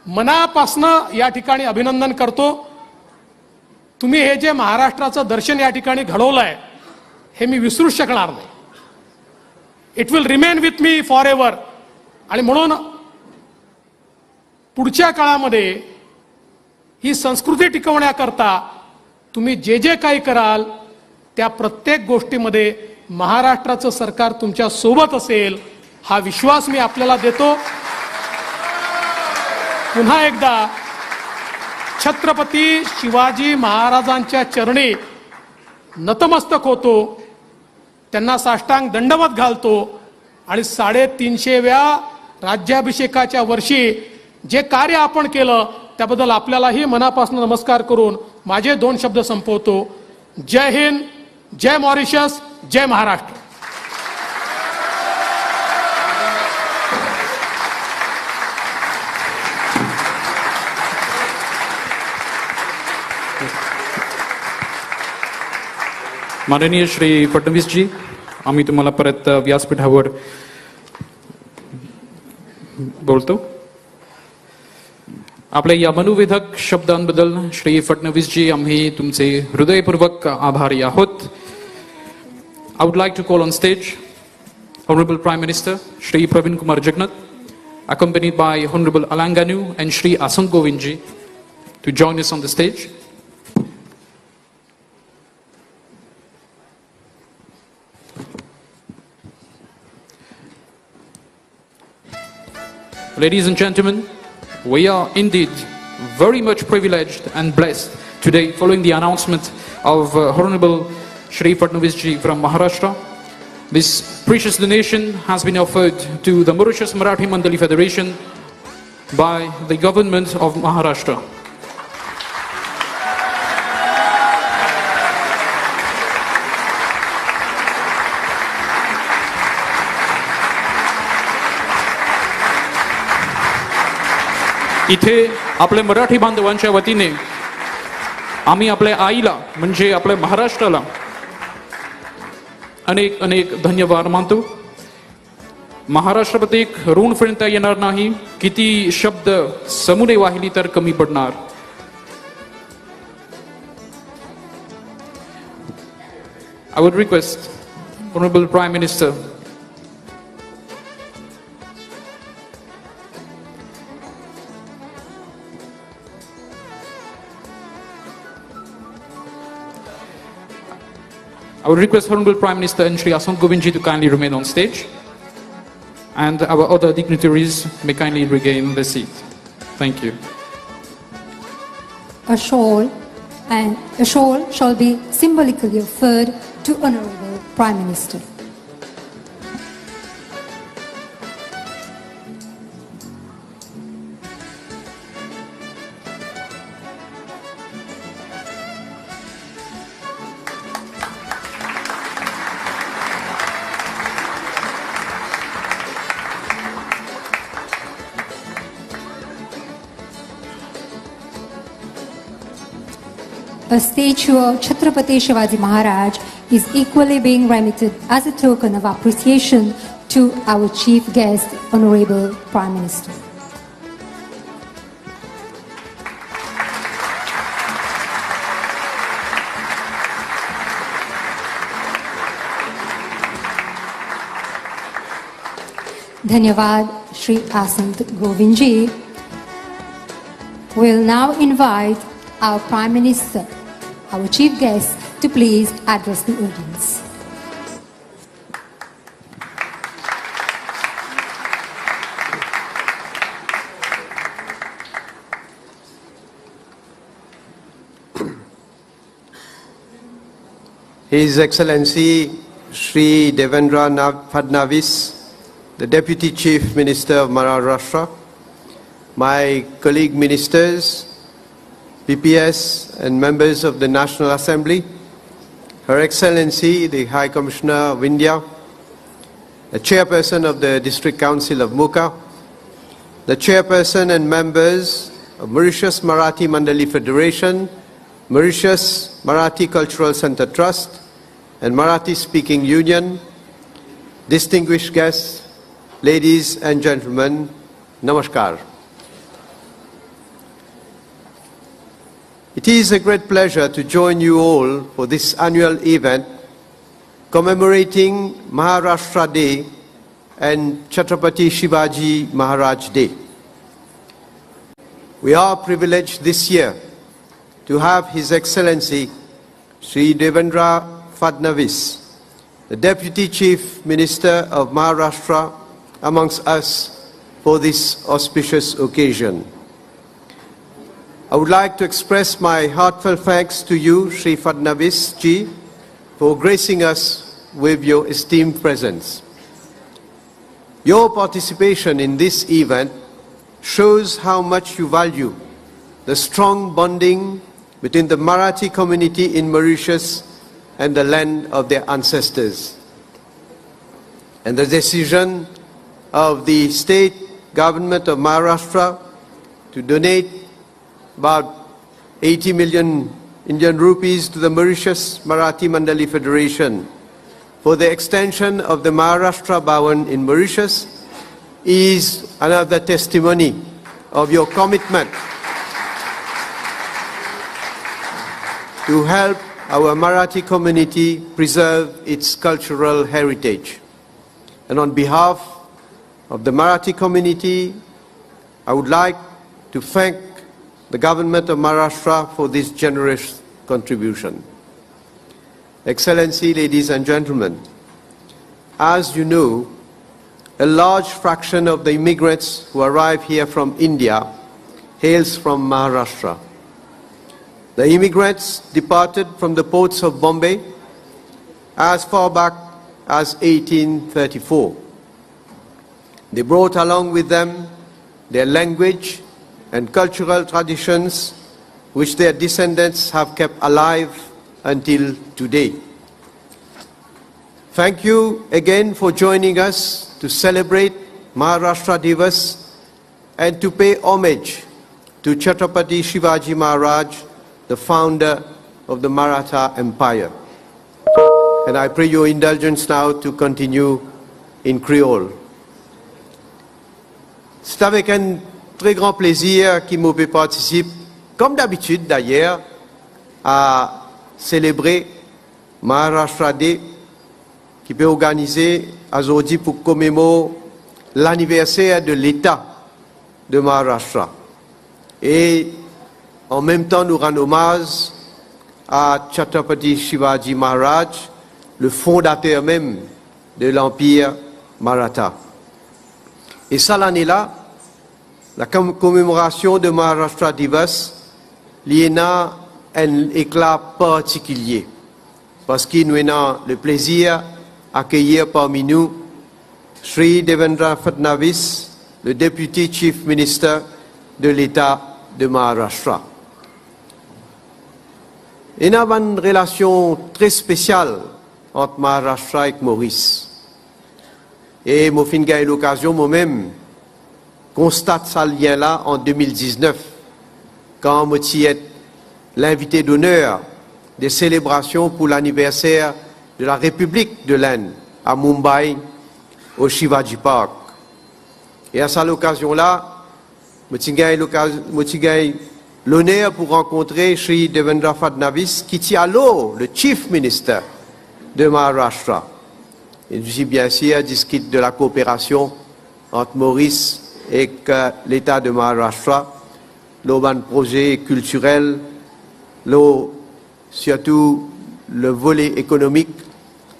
मनापासनं या ठिकाणी अभिनंदन करतो. तुम्ही हे जे महाराष्ट्राचं दर्शन या ठिकाणी घडवलंय हे मी विसरूच शकणार नाही. It will remain with me for ever. आणि म्हणून पुढच्या काळामध्ये ही संस्कृती टिकवण्याकरता तुम्ही जे जे काही कराल त्या प्रत्येक गोष्टीमध्ये महाराष्ट्राचं सरकार तुमच्या सोबत असेल हा विश्वास मी आपल्याला देतो. पुन्हा एकदा छत्रपती शिवाजी महाराजांच्या चरणी नतमस्तक होतो, त्यांना साष्टांग दंडवत घालतो आणि 350व्या राज्याभिषेकाच्या वर्षी जे कार्य आपण केलं त्याबद्दल आपल्यालाही मनापासून नमस्कार करून माझे 2 शब्द संपवतो. जय हिंद, जय मॉरिशस, जय महाराष्ट्र. माननीय श्री फडणवीस जी, आम्ही तुम्हाला परत व्यासपीठावर बोलतो. आपल्या या मनोवेधक शब्दांबद्दल श्री फडणवीस जी आम्ही तुमचे हृदयपूर्वक आभारी आहोत. I would like to call on stage Honorable Prime Minister Shri Pravin Kumar Jagannath, accompanied by Honorable Alanganu and Shri Asant Govindji to join us on the stage. Ladies and gentlemen, we are indeed very much privileged and blessed today following the announcement of Honorable Shri Fadnavis ji from Maharashtra. This precious donation has been offered to the Mauritius Marathi Mandali Federation by the government of Maharashtra. इथे आपल्या मराठी बांधवांच्या वतीने आम्ही आपल्या आईला म्हणजे आपल्या महाराष्ट्राला अनेक अनेक धन्यवाद मानतो. महाराष्ट्राप्रती ऋण फेडता येणार नाही. किती शब्द समुने वाहिली तर कमी पडणार. I would request Honorable Prime Minister and Shri Asant Govindji to kindly remain on stage, and our other dignitaries may kindly regain their seat. Thank you. A shawl shall be symbolically offered to Honorable Prime Minister. A statue of Chhatrapati Shivaji Maharaj is equally being remitted as a token of appreciation to our chief guest, Honorable Prime Minister. Dhanyavad, Shri Asant Govindji. We'll now invite our Prime Minister, our chief guest, to please address the audience. His Excellency Shri Devendra Fadnavis, the Deputy Chief Minister of Maharashtra, my colleague ministers, PPS and members of the National Assembly, Her Excellency the High Commissioner of India, the Chairperson of the District Council of Muka, the Chairperson and members of Mauritius Marathi Mandali Federation, Mauritius Marathi Cultural Center Trust, and Marathi Speaking Union, distinguished guests, ladies and gentlemen, Namaskar. It is a great pleasure to join you all for this annual event commemorating Maharashtra Day and Chhatrapati Shivaji Maharaj Day. We are privileged this year to have His Excellency Shri Devendra Fadnavis, the Deputy Chief Minister of Maharashtra, amongst us for this auspicious occasion. I would like to express my heartfelt thanks to you, Shri Fadnavis ji, for gracing us with your esteemed presence. Your participation in this event shows how much you value the strong bonding between the Marathi community in Mauritius and the land of their ancestors. And the decision of the state government of Maharashtra to donate about 80 million Indian rupees to the Mauritius Marathi Mandali Federation for the extension of the Maharashtra Bhavan in Mauritius is another testimony of your commitment to help our Marathi community preserve its cultural heritage. And on behalf of the Marathi community, I would like to thank the government of Maharashtra for this generous contribution. Excellency, ladies and gentlemen, as you know, a large fraction of the immigrants who arrive here from India hails from Maharashtra. The immigrants departed from the ports of Bombay as far back as 1834. They brought along with them their language and cultural traditions which their descendants have kept alive until today. Thank you again for joining us to celebrate Maharashtra Divas and to pay homage to Chhatrapati Shivaji Maharaj, the founder of the Maratha Empire. And I pray your indulgence now to continue in Creole. C'est avec un très grand plaisir qui me participe, comme d'habitude d'ailleurs, à célébrer Maharashtra Day qui peut organiser aujourd'hui pour commémorer l'anniversaire de l'État de Maharashtra. Et en même temps, nous rendons hommage à Chhatrapati Shivaji Maharaj, le fondateur même de l'Empire Maratha. Et ça, l'année-là, la commémoration de Maharashtra Divas, il y a un éclat particulier, parce que nous avons le plaisir d'accueillir parmi nous Sri Devendra Fadnavis, le Deputy Chief Minister de l'État de Maharashtra. Il y a une relation très spéciale entre Maharashtra et Maurice. Et je suis eu l'occasion moi-même constate ce lien-là en 2019, quand je suis l'invité d'honneur des célébrations pour l'anniversaire de la République de l'Inde à Mumbai, au Shivaji Park. Et à cette occasion-là, je suis eu l'honneur pour rencontrer Sri Devendra Fadnavis, qui était alors le Chief Minister de Maharashtra. Et je suis bien sûr discuté de la coopération entre Maurice et l'État de Maharashtra, le projet culturel, surtout le volet économique.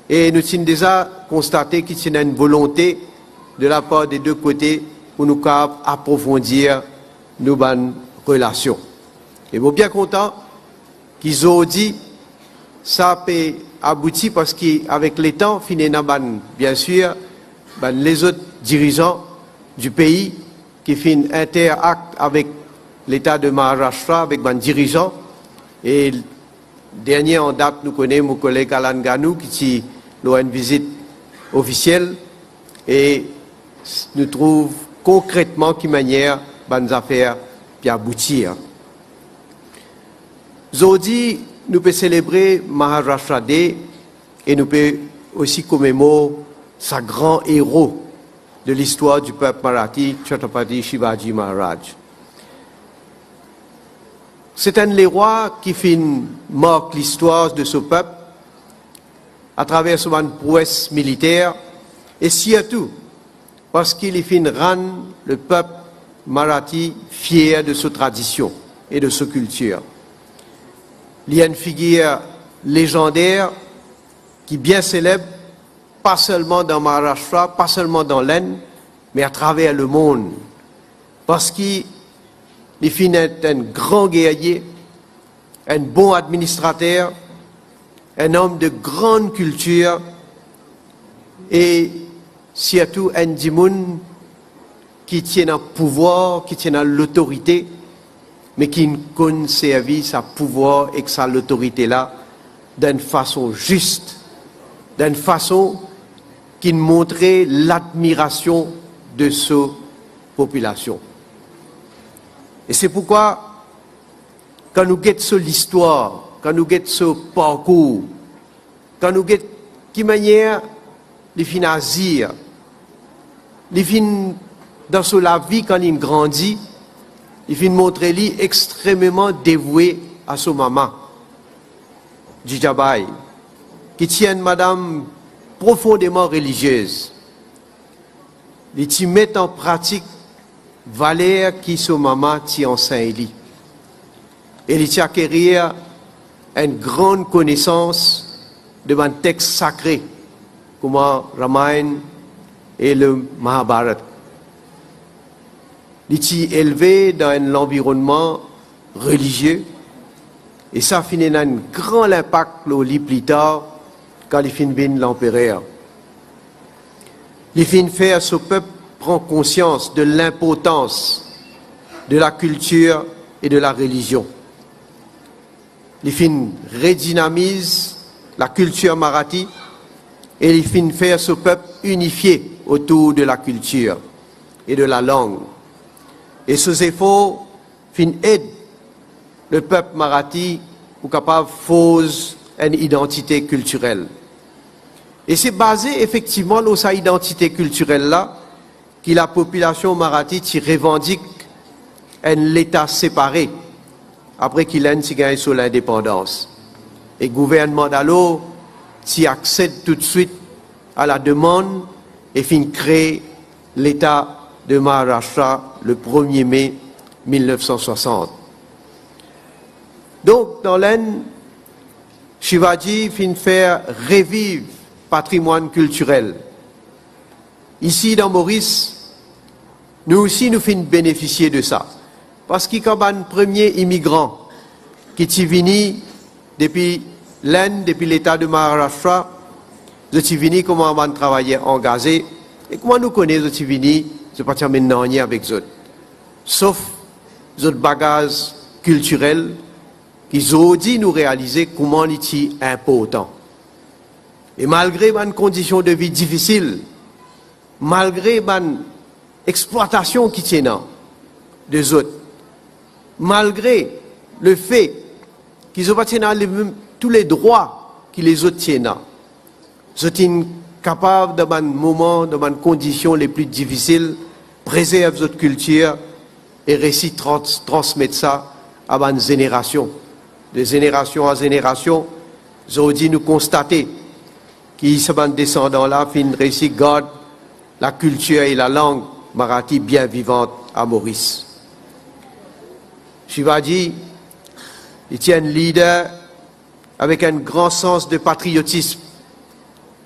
Et nous avons déjà constaté qu'il y a une volonté de la part des deux côtés pour nous approfondir nos relations. Et je suis bien content qu'ils ont dit ça peut aboutir parce qu'avec les temps, bien sûr, les autres dirigeants du pays qui font interacte avec l'État de Maharashtra, avec les dirigeants. Et dernier en date, nous connaissons mon collègue Alan Ganou qui a une visite officielle et nous trouvons concrètement qui manière les affaires puis aboutir. Aujourd'hui, nous pouvons célébrer Maharashtra Day et nous pouvons aussi commémorer ce grand héros de l'histoire du peuple Marathi, Chhatrapati Shivaji Maharaj. C'est un des rois qui marque l'histoire de ce peuple à travers son prouesse militaire et surtout parce qu'il rend le peuple Marathi fier de sa tradition et de sa culture. Il y a une figure légendaire qui est bien célèbre, pas seulement dans Maharashtra, pas seulement dans l'Inde, mais à travers le monde. Parce qu'il est un grand guerrier, un bon administrateur, un homme de grande culture et surtout un dimoun qui tient un pouvoir, qui tient l'autorité, mais qui conserve sa pouvoir et sa autorité-là d'une façon juste, d'une façon qui montrait l'admiration de sa population. Et c'est pourquoi, quand nous guettons sur l'histoire, quand nous guettons sur le parcours, quand nous guettons qui manière les fins agir, les fins dans la vie quand il grandit, il fin montrer lui extrêmement dévoué à son maman, Jijabai, qui tient une madame profondément religieuse. Il met en pratique valeurs qui son maman t'y enseigne. Et il acquérir une grande connaissance de un texte sacré, comme Ramayana et le Mahabharata. Il est élevé dans un environnement religieux et ça finit un grand impact plus tard quand il finit l'empereur. Il finit faire ce peuple prend conscience de l'importance de la culture et de la religion. Il finit redynamise la culture marathi et il finit faire ce peuple unifié autour de la culture et de la langue. Et ces efforts aident le peuple marathi pour capable fausse une identité culturelle. Et c'est basé effectivement sur sa identité culturelle-là que la population marathi revendique un État séparé après qu'il ait gagné sur l'indépendance. Et le gouvernement d'alors qui accède tout de suite à la demande et fin créer l'État de Maharashtra le 1er mai 1960. Donc, dans l'Inde, Shivaji fin faire revivre patrimoine culturel. Ici, dans Maurice, nous aussi, nous fin bénéficier de ça. Parce qu'il y a un premier immigrant qui est venu depuis l'Inde, depuis l'État de Maharashtra, je suis venu comment on va travailler engagé, et comment nous connaissons, je suis venu, je ne pas maintenant avec eux. Sauf les bagages culturels qui ont dit nous réaliser comment c'est important. Et malgré une condition de vie difficile, malgré une exploitation qui tient des autres, malgré le fait qu'ils n'ont pas tous les droits que les autres tiennent, ils sont capables, dans un moment, dans une condition les plus difficiles, préserver notre culture et réussir transmettre ça à une génération. De génération en génération, ils ont dit nous constater qu'ils sont descendants-là, fin réussir garder la culture et la langue Marathi bien vivante à Maurice. Shivaji était un leader avec un grand sens de patriotisme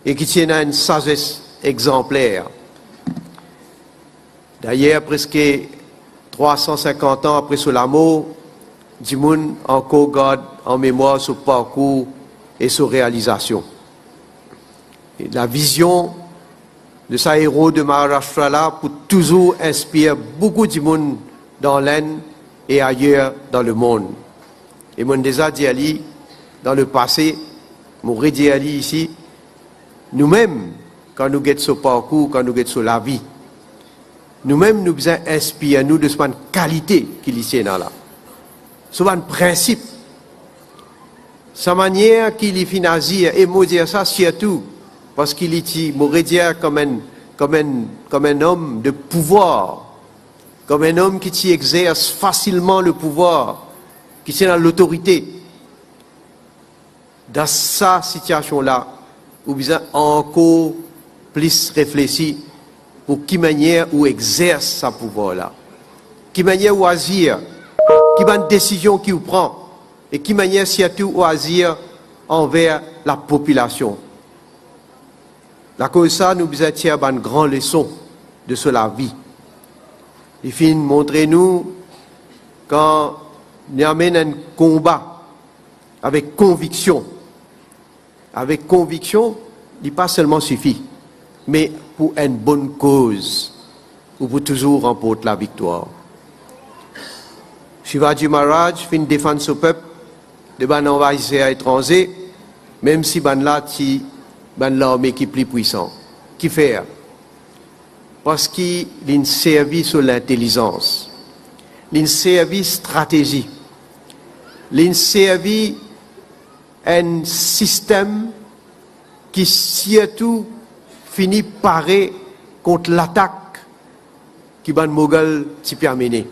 et qui tient une sagesse exemplaire. D'ailleurs, presque 350 ans après son mort, Dimoun encore garde en mémoire son parcours et sa réalisation. Et la vision de sa héros de Maharashtra là pour toujours inspirer beaucoup de monde dans l'Inde et ailleurs dans le monde. Et mon déjà dit Ali, dans le passé, mon redit Ali ici, nous-mêmes, quand nous guettons ce parcours, quand nous guettons la vie, nous-mêmes nous besoin inspirer nous de cette qualité qu'il y a là. C'est un principe. Sa manière qu'il y finit et moi dire ça surtout parce qu'il est m'aurait dire comme un homme de pouvoir, comme un homme qui exerce facilement le pouvoir, qui tient l'autorité. Dans sa situation-là, vous besoin encore plus réfléchir pour qui manière où exerce sa pouvoir-là, qui manière où agir, qui bonne décision qu'il prend et qui manière surtout où agir envers la population. La cause ça, nous besoin tirer une grande leçon de cela vie. Les films montrez-nous quand nous amène un combat avec conviction. Avec conviction, il n'est pas seulement suffit, mais pour une bonne cause, ou pour toujours remporter la victoire. Shivaji Maharaj fin défendre son peuple de ban envahisseurs étrangers, même si ban là ti ban l'armée qui est plus puissant. Qui fait? Parce qu'il a une service sur l'intelligence, il a servi stratégie, il a servi un système qui surtout finit par contre l'attaque qui ban Moghol t'y permené.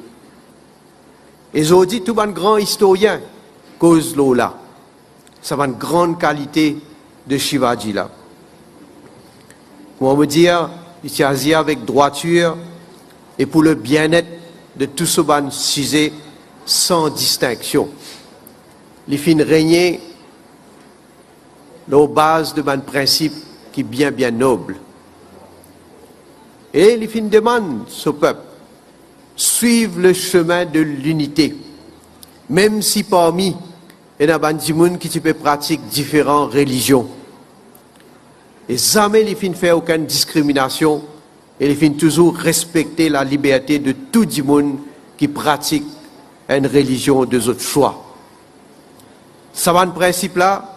Et j'ai dit tout un grand historien cause l'eau là. Ça va une grande qualité de Shivaji là. On me dire, il s'est agi avec droiture et pour le bien-être de tout ce ban sujet sans distinction. Les fins régner aux bases de ban principe qui est bien noble. Et les fins demandent ce peuple suivre le chemin de l'unité, même si parmi il y a des gens qui pratiquent différentes religions. Et jamais les fins ne font aucune discrimination et les fins toujours respecter la liberté de tout le monde qui pratique une religion de autres choix. Ça va un principe là,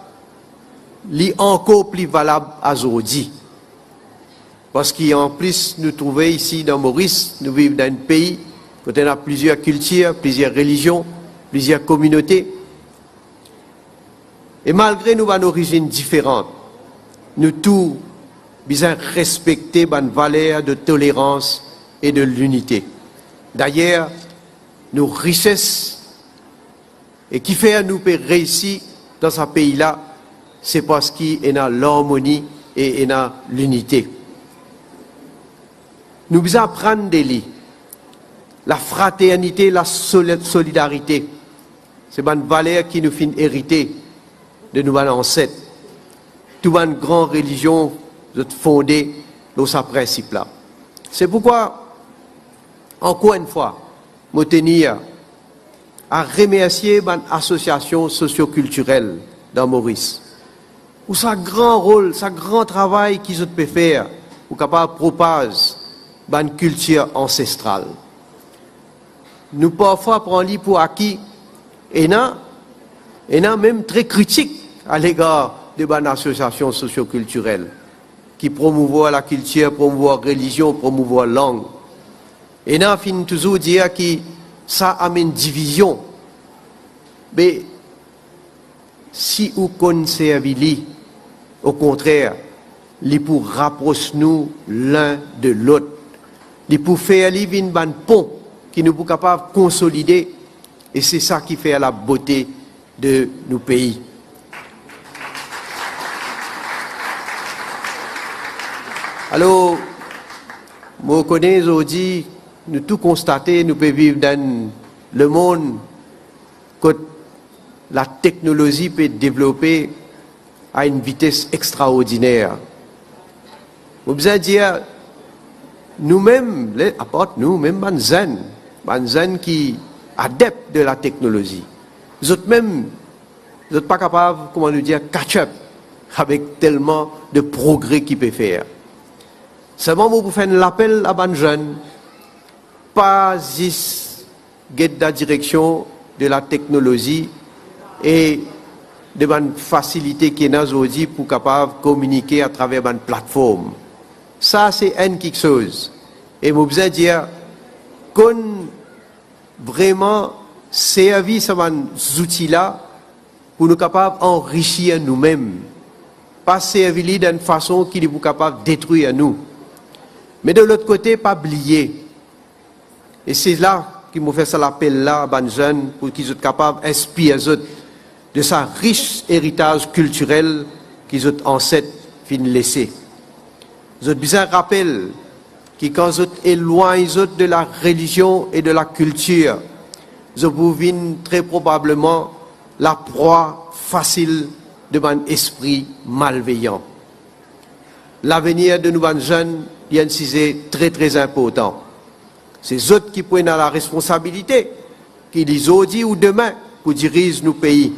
est encore plus valable à aujourd'hui. Parce qu'en plus, nous trouvons ici dans Maurice, nous vivons dans un pays où on a plusieurs cultures, plusieurs religions, plusieurs communautés. Et malgré nos origines différentes, nous tous besoin respecter une valeur de tolérance et de l'unité. D'ailleurs, nos richesses et qui fait nous réussir dans ce pays-là, c'est parce qu'il y a l'harmonie et il y a l'unité. Nous devons apprendre des lits. La fraternité, la solidarité, c'est une valeur qui nous fait hériter de nos ancêtres. Toute une grande religion fondée sur ce principe-là. C'est pourquoi, encore une fois, je tenir à remercier l'association socio-culturelle dans Maurice pour sa grand rôle, sa grand travail qu'ils peuvent faire pour capable propager une culture ancestrale. Nous parfois prenons pour acquis et non même très critique à l'égard de l'association socio-culturelle qui promouvoit la culture, promouvoit la religion, promouvoit la langue. Et non, fin toujours dire que ça amène division. Mais si vous conservez, au contraire, les pour rapprocher nous l'un de l'autre, les pour faire vivre un pont qui nous est capable de consolider, et c'est ça qui fait la beauté de nos pays. Alors, je connais aujourd'hui, nous tout constater, nous pouvons vivre dans le monde que la technologie peut développer à une vitesse extraordinaire. Vous pouvez dire, nous-mêmes, nous-mêmes, les jeunes qui adeptes de la technologie, vous n'êtes pas capables, comment nous dire, catch-up avec tellement de progrès qu'il peut faire. Seulement, vous faites l'appel à les jeunes, pas juste guider la direction de la technologie et de la facilité qui est aujourd'hui pour capable communiquer à travers une plateforme. Ça, c'est quelque chose. Et vous pouvez dire qu'on vraiment servi ces outils-là pour nous capables d'enrichir nous-mêmes. Pas servir d'une façon qui est capable de détruire nous. Mais de l'autre côté, pas oublier. Et c'est là qu'il m'a fait ça l'appel là à les jeunes pour qu'ils soient capables d'inspirer de sa riche héritage culturel qu'ils ont ancêtres fin laissé. Ils ont besoin de rappel que quand ils éloignent de la religion et de la culture, ils ont très probablement la proie facile de mon esprit malveillant. L'avenir de nos jeunes est très très important. C'est eux qui prennent la responsabilité, qui disent aujourd'hui ou demain pour diriger nos pays.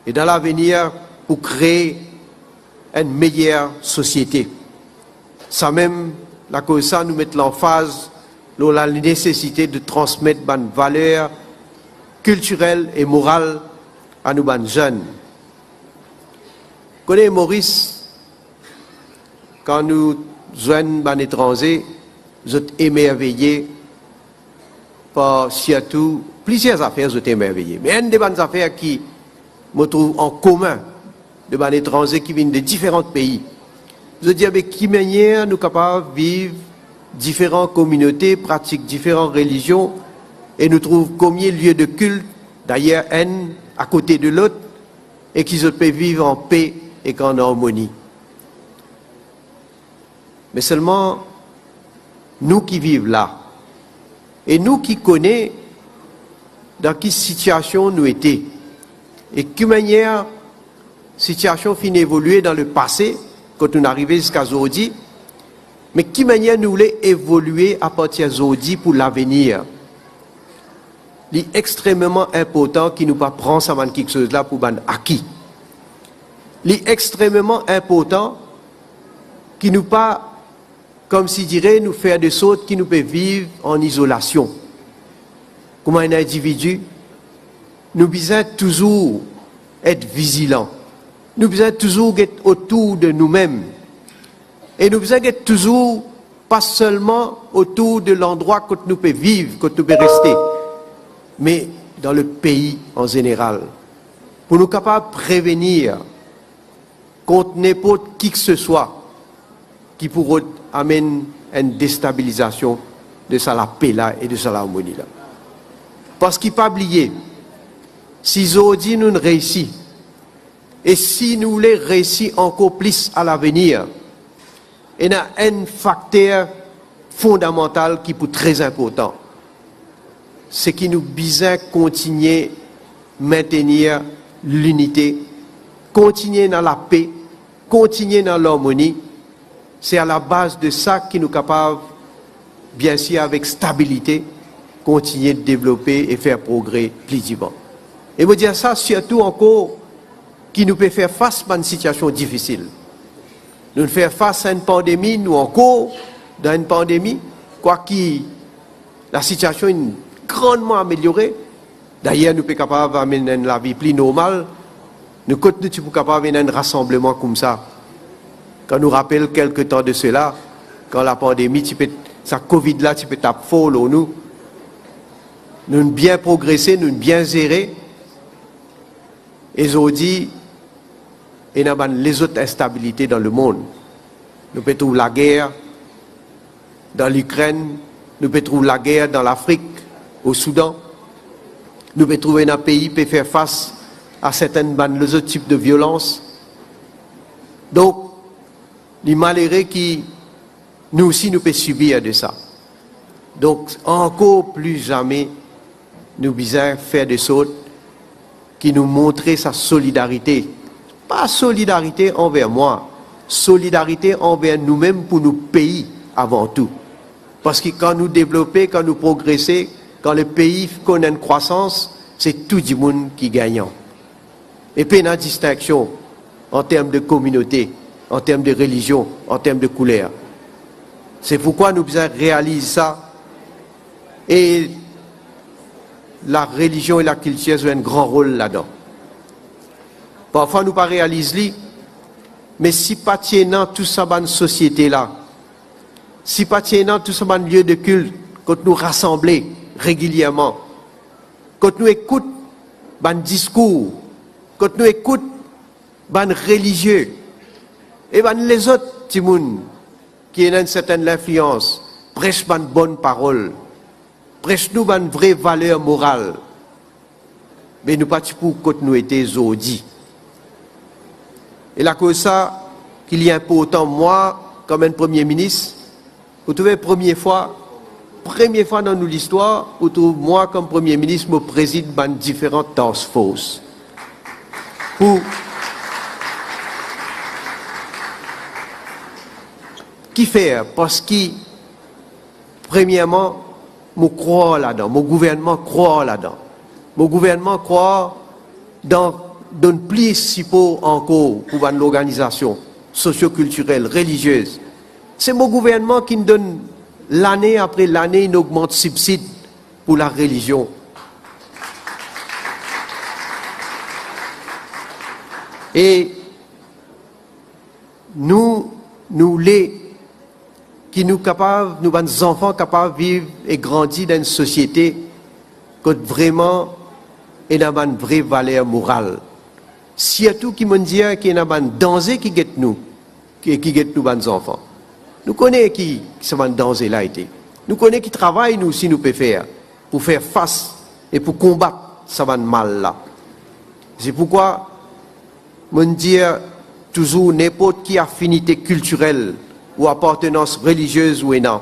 Et dans l'avenir, pour créer une meilleure société. Ça même, la cause ça nous met l'emphase sur la nécessité de transmettre des valeurs culturelles et morales à nos jeunes. Connaissez Maurice, quand nous jeunes étrangers, nous sommes émerveillés par surtout plusieurs affaires, nous sommes émerveillés. Mais une des bonnes affaires qui me trouve en commun de des étrangers qui viennent de différents pays. Je dis avec qui manière nous sommes capables de vivre différentes communautés, pratiquer différentes religions et nous trouvons combien de lieux de culte, d'ailleurs un à côté de l'autre, et qu'ils peuvent vivre en paix et en harmonie. Mais seulement nous qui vivons là, et nous qui connaissons dans quelle situation nous étions, et quelle manière situation fin évoluer dans le passé, quand nous arrivons jusqu'à aujourd'hui, mais quelle manière nous voulons évoluer à partir d'aujourd'hui pour l'avenir. Il est extrêmement important qu'il nous pas prendre ça quelque chose là pour acquis. Il est extrêmement important qu'il nous pas, comme si dirait, nous faire des choses qui nous peuvent vivre en isolation. Comme un individu, nous devons toujours être vigilants. Nous devons toujours être autour de nous-mêmes. Et nous devons être toujours, pas seulement autour de l'endroit que nous pouvons vivre, que nous pouvons rester, mais dans le pays en général. Pour nous capables de prévenir contre n'importe qui que ce soit qui pourrait amener une déstabilisation de ça la paix là et de ça l'harmonie là. Parce qu'il ne faut pas oublier, si aujourd'hui nous réussissons Et si nous voulons réussir encore plus à l'avenir, il y a un facteur fondamental qui est très important. C'est qu'il nous besoin continuer à maintenir l'unité, continuer dans la paix, continuer dans l'harmonie. C'est à la base de ça que nous sommes capables, bien sûr avec stabilité, continuer de développer et faire progrès plus vivant. Et vous dire ça surtout encore qui nous peut faire face à une situation difficile. Nous faire face à une pandémie, nous encore dans une pandémie, quoique la situation est grandement améliorée. D'ailleurs, nous sommes capables d'amener la vie plus normale. Nous sommes capables d'un rassemblement comme ça. Quand nous rappelle quelque temps de cela, quand la pandémie, sa Covid-là, tu peux taper fort, nous avons bien progressé, nous avons bien géré. Et aujourd'hui, il y a les autres instabilités dans le monde. Nous pouvons trouver la guerre dans l'Ukraine, nous pouvons trouver la guerre dans l'Afrique, au Soudan. Nous pouvons trouver un pays qui peut faire face à les autres types de violences. Donc, les malheureux qui, nous aussi, nous pouvons subir de ça. Donc, encore plus jamais, nous devons faire des choses qui nous montrent sa solidarité. Pas solidarité envers moi, solidarité envers nous-mêmes pour nos pays avant tout. Parce que quand nous développons, quand nous progressons, quand le pays connaît une croissance, c'est tout le monde qui gagne. Et puis il y a une distinction en termes de communauté, en termes de religion, en termes de couleur. C'est pourquoi nous devons réaliser ça. Et la religion et la culture jouent un grand rôle là-dedans. Parfois, nous ne réalisons pas, mais si pas dans tout ça, dans société là, si pas dans tout ça, dans lieu de culte, quand nous rassemblons régulièrement, quand nous écoutons les discours, quand nous écoutons les religieux, et les autres petits monde qui ont une certaine influence, prêchent une bonne parole, prêchent nous une vraie valeur morale, mais nous pas pour quand nous étions aujourd'hui. Et la cause ça, qu'il y a important, moi, comme un premier ministre, vous trouvez première fois dans nous l'histoire, vous trouvez moi, comme premier ministre, me préside dans différentes task forces. Pour qui faire? Parce que, premièrement, je crois là-dedans, mon gouvernement croit là-dedans. Mon gouvernement croit dans donne plus si peu encore pour l'organisation socio-culturelle, religieuse. C'est mon gouvernement qui nous donne l'année après l'année une augmente subside pour la religion. Et nous qui nous capables, nous sommes enfants capables de vivre et grandir dans une société qui vraiment est dans une vraie valeur morale. Surtout qui me dit qu'il y a un danger qui guette nous, qui guette nous, les enfants. Nous connaissons qui ce danger là été. Nous connaissons qui travaille nous si nous pouvons faire pour faire face et pour combattre ce mal là. C'est pourquoi me dire toujours n'importe qui affinité culturelle ou appartenance religieuse ou non,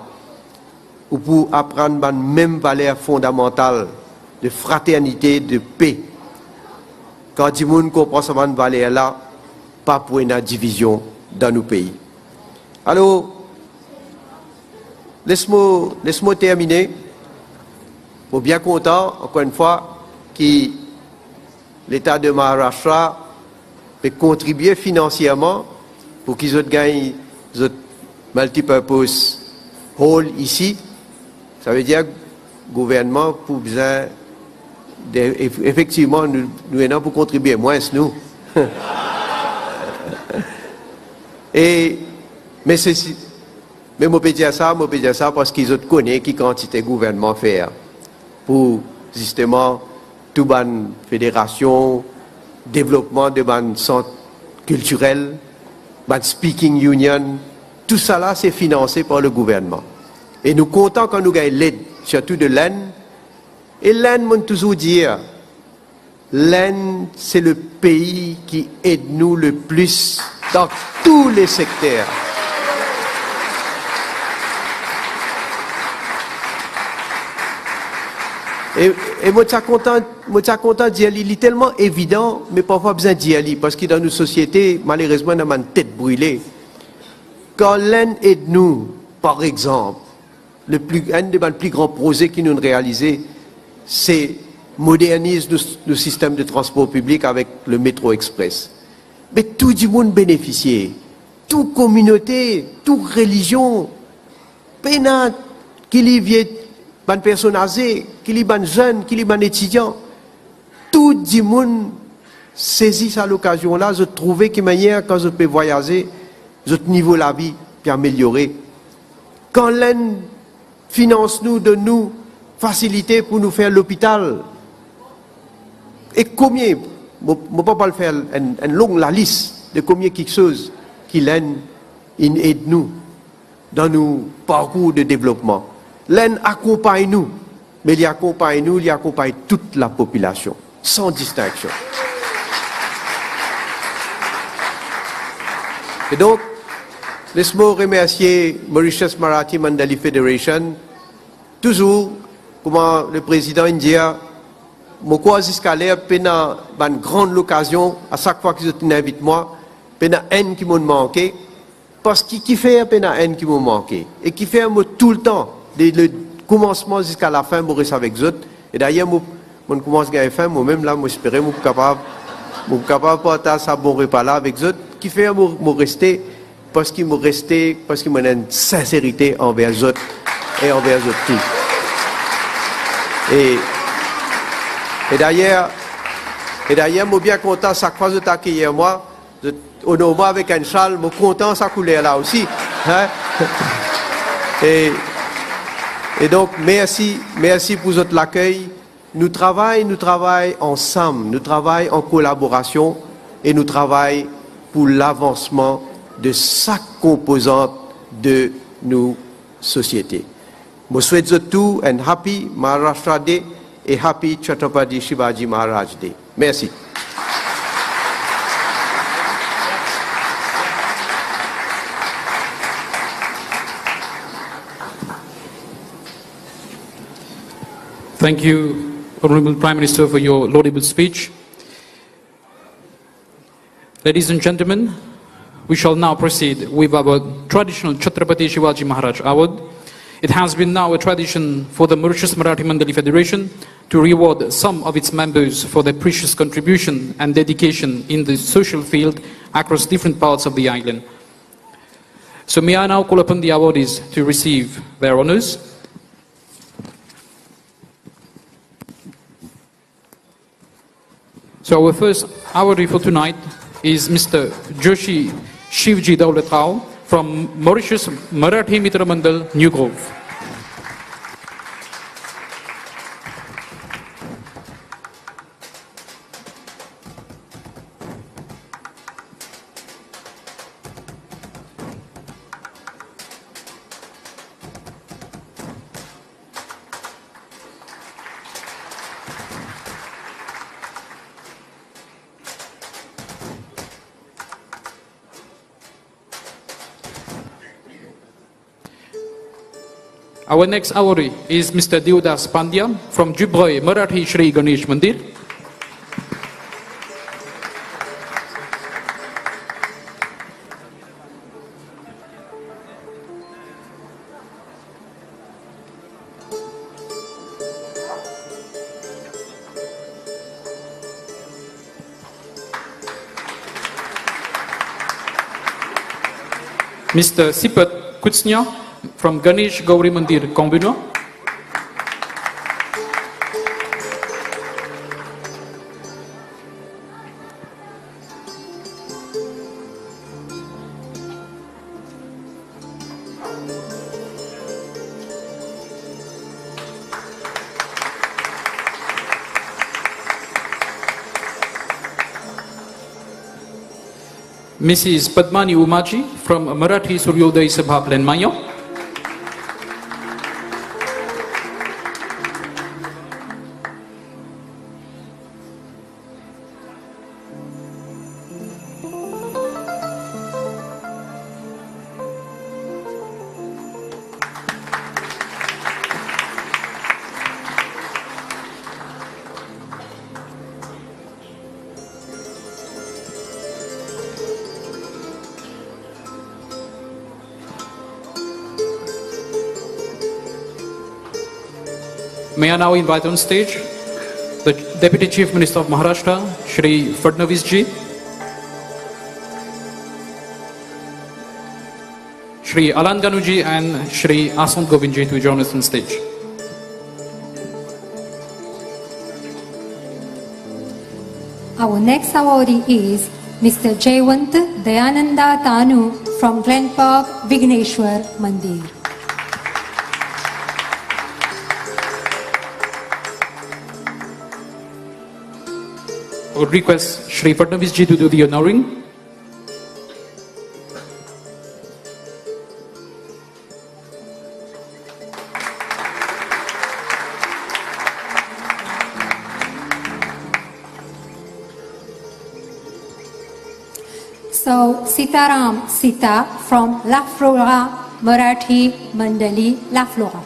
ou pour apprendre la même valeur fondamentale de fraternité, de paix. Quand du monde comprend cette valeur-là, pas pour une division dans nos pays. Alors, laisse-moi terminer. Pour bien content, encore une fois, que l'État de Maharashtra peut contribuer financièrement pour qu'ils gagnent ce multipurpose hall ici. Ça veut dire que le gouvernement pour besoin effectivement, nous sommes pour contribuer, moins nous. Mais je peux dire ça parce qu'ils connaissent qui quantité gouvernement faire pour justement toute une fédération, développement de une centre culturel, une speaking union, tout ça là c'est financé par le gouvernement. Et nous comptons quand nous gagnons l'aide, surtout de l'aide. Et l'Inde m'a toujours dit, l'Inde, c'est le pays qui aide nous le plus dans tous les secteurs. Et moi, je suis content d'y aller. Il est tellement évident, mais parfois besoin d'y aller. Parce que dans nos sociétés, malheureusement, on a une tête brûlée. Quand l'Inde aide nous, par exemple, un des plus grands projets qu'ils nous ont réalisé, c'est moderniser nos systèmes de transport public avec le métro express. Mais tout le monde bénéficie. Toute communauté, toute religion, pénal, qu'il y ait des personnes âgées, qu'il y ait des jeunes, qu'il y ait des étudiants, tout le monde saisit à l'occasion-là. Je trouvais que manière, quand je peux voyager, notre niveau de la vie peut améliorer. Quand l'Inde finance nous, donne nous facilité pour nous faire l'hôpital, et combien, je ne peux pas le faire une longue la liste de combien quelque chose qui l'Inde aide nous dans nos parcours de développement. L'Inde accompagne nous, mais il accompagne toute la population, sans distinction. Et donc, laisse-moi remercier Mauritius Marathi Mandali Federation, toujours, comment le président indien, mon quoi jusqu'à l'air, pendant une grande occasion, à chaque fois que je t'invite moi, pendant un qui m'a manqué, parce qu'il fait pendant un qui m'a manqué, et qui fait tout le temps, le commencement jusqu'à la fin, je reste avec eux. Et d'ailleurs, je commence à la fin, moi-même là, j'espérais, je suis capable de partager ça bon repas là avec eux, qui fait me rester, parce qu'il m'a une sincérité envers eux et envers eux tous. Et d'ailleurs, je suis bien content, chaque fois que je t'accueille moi, honoré avec un châle, je suis content sa couleur là aussi. Hein? Et donc, merci pour votre accueil. Nous travaillons ensemble, nous travaillons en collaboration et nous travaillons pour l'avancement de chaque composante de nos sociétés. Je souhaite tout un happy Maharashtra Day et happy Chhatrapati Shivaji Maharaj Day. Merci. Thank you, Honorable Prime Minister, for your laudable speech. Ladies and gentlemen, we shall now proceed with our traditional Chhatrapati Shivaji Maharaj Award. It has been now a tradition for the Mauritius Marathi Mandali Federation to reward some of its members for their precious contribution and dedication in the social field across different parts of the island. So may I now call upon the awardees to receive their honors. So our first awardee for tonight is Mr. Joshi Shivji Daulat from Mauritius Marathi Mitra Mandal, New Grove. Our next awardee is Mr. Deodas Pandya from Jubroi Marathi Shri Ganesh Mandir. Mr. Sipat Kutsnya from Ganesh Gauri Mandir, Kombino. Mrs. Padmani Umaji from Marathi Suryodaya Sabha Plan Mayo. May I now invite on stage the Deputy Chief Minister of Maharashtra, Shri Fadnavis ji, Shri Alanganu ji and Shri Asant Govind ji to join us on stage. Our next awardee is Mr. Jayant Dayananda Tanu from Glen Park Vigneshwar Mandir. I would request Shri Fadnavis ji to do the honoring. So, Sitaram Sita from La Flora Marathi Mandali, La Flora.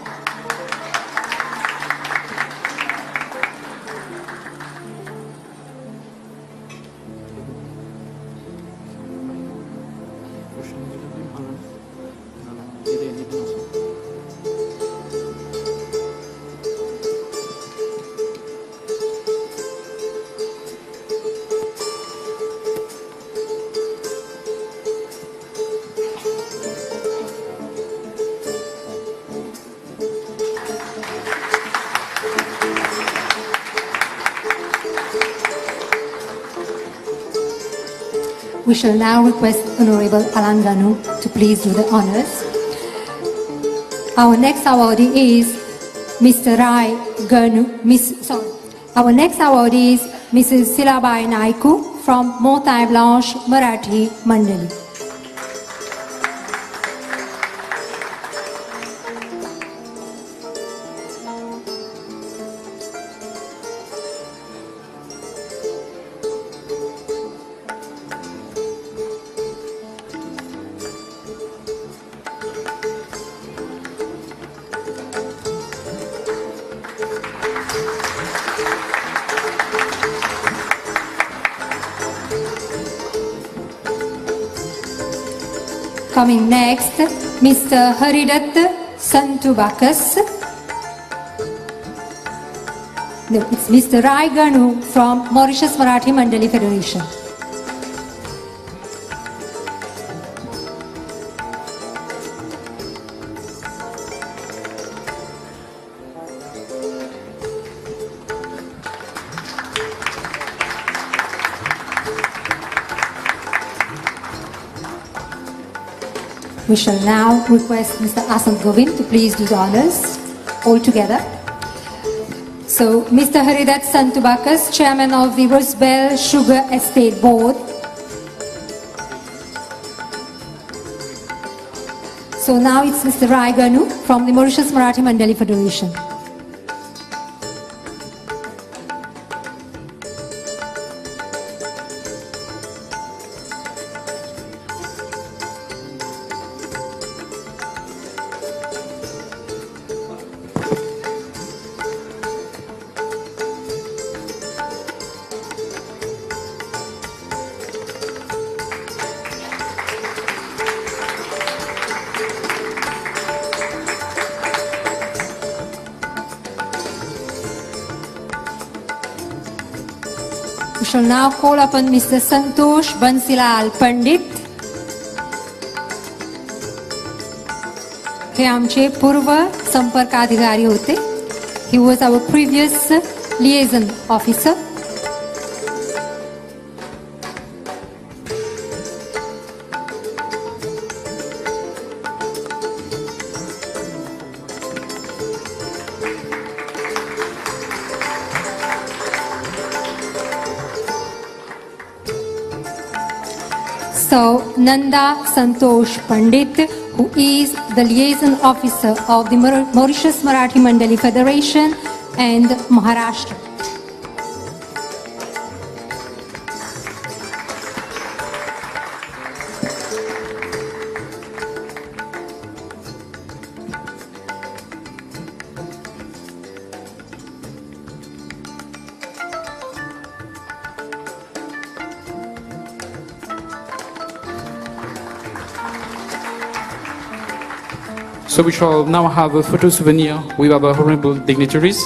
We shall now request Honorable Alanganu to please do the honors. Our next awardee is Mr. Rai Ganu. Our next awardee is Mrs. Silabai Naiku from Montagne Blanche Marathi Mandali. Coming next, Mr. Haridat Santubakas. No, it's Mr. Rai Ganu from Mauritius Marathi Mandali Federation. We shall now request Mr. Asant Govind to please do the honors all together. So, Mr. Haridat Santubakas, Chairman of the Rosebell Sugar Estate Board. So now it's Mr. Rai Ganu from the Mauritius Marathi Mandali Federation. We shall now call upon Mr. Santosh Bansilal Pandit. हे आमचे पूर्व संपर्क अधिकारी होते. He was our previous liaison officer. So, Nanda Santosh Pandit, who is the liaison officer of the Mauritius Marathi Mandali Federation and Maharashtra. So we shall now have a photo souvenir with our honorable dignitaries.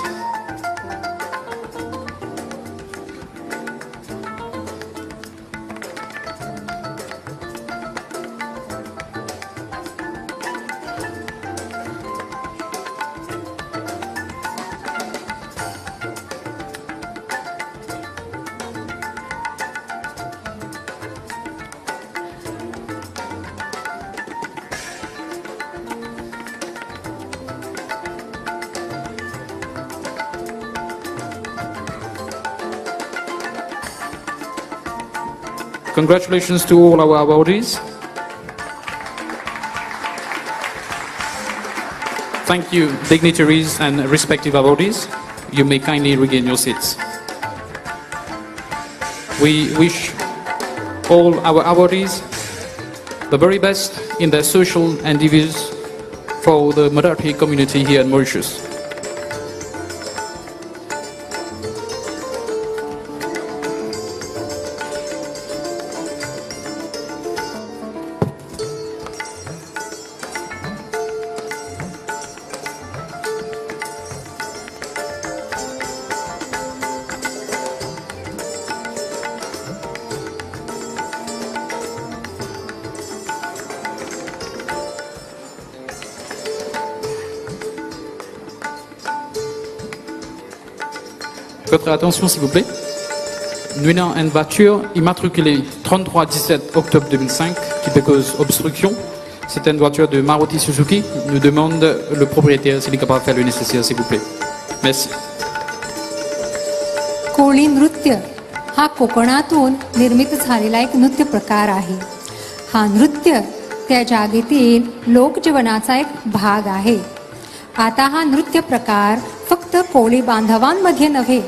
Congratulations to all our awardees. Thank you, dignitaries and respective awardees. You may kindly regain your seats. We wish all our awardees the very best in their social endeavors for the Marathi community here in Mauritius. Votre attention s'il vous plaît. Nous avons une voiture immatriculée 3317 octobre 2005 qui cause obstruction. C'est une voiture de Maruti Suzuki. Nous demande le propriétaire s'il est capable de faire le nécessaire s'il vous plaît. Merci. कोळी नृत्य हा कोकणातून निर्मित झालेला एक नृत्य प्रकार आहे. हा नृत्य त्या जागेतील लोकजीवनाचा एक भाग आहे. आता हा नृत्य प्रकार फक्त कोळी बांधवांमध्ये नव्हे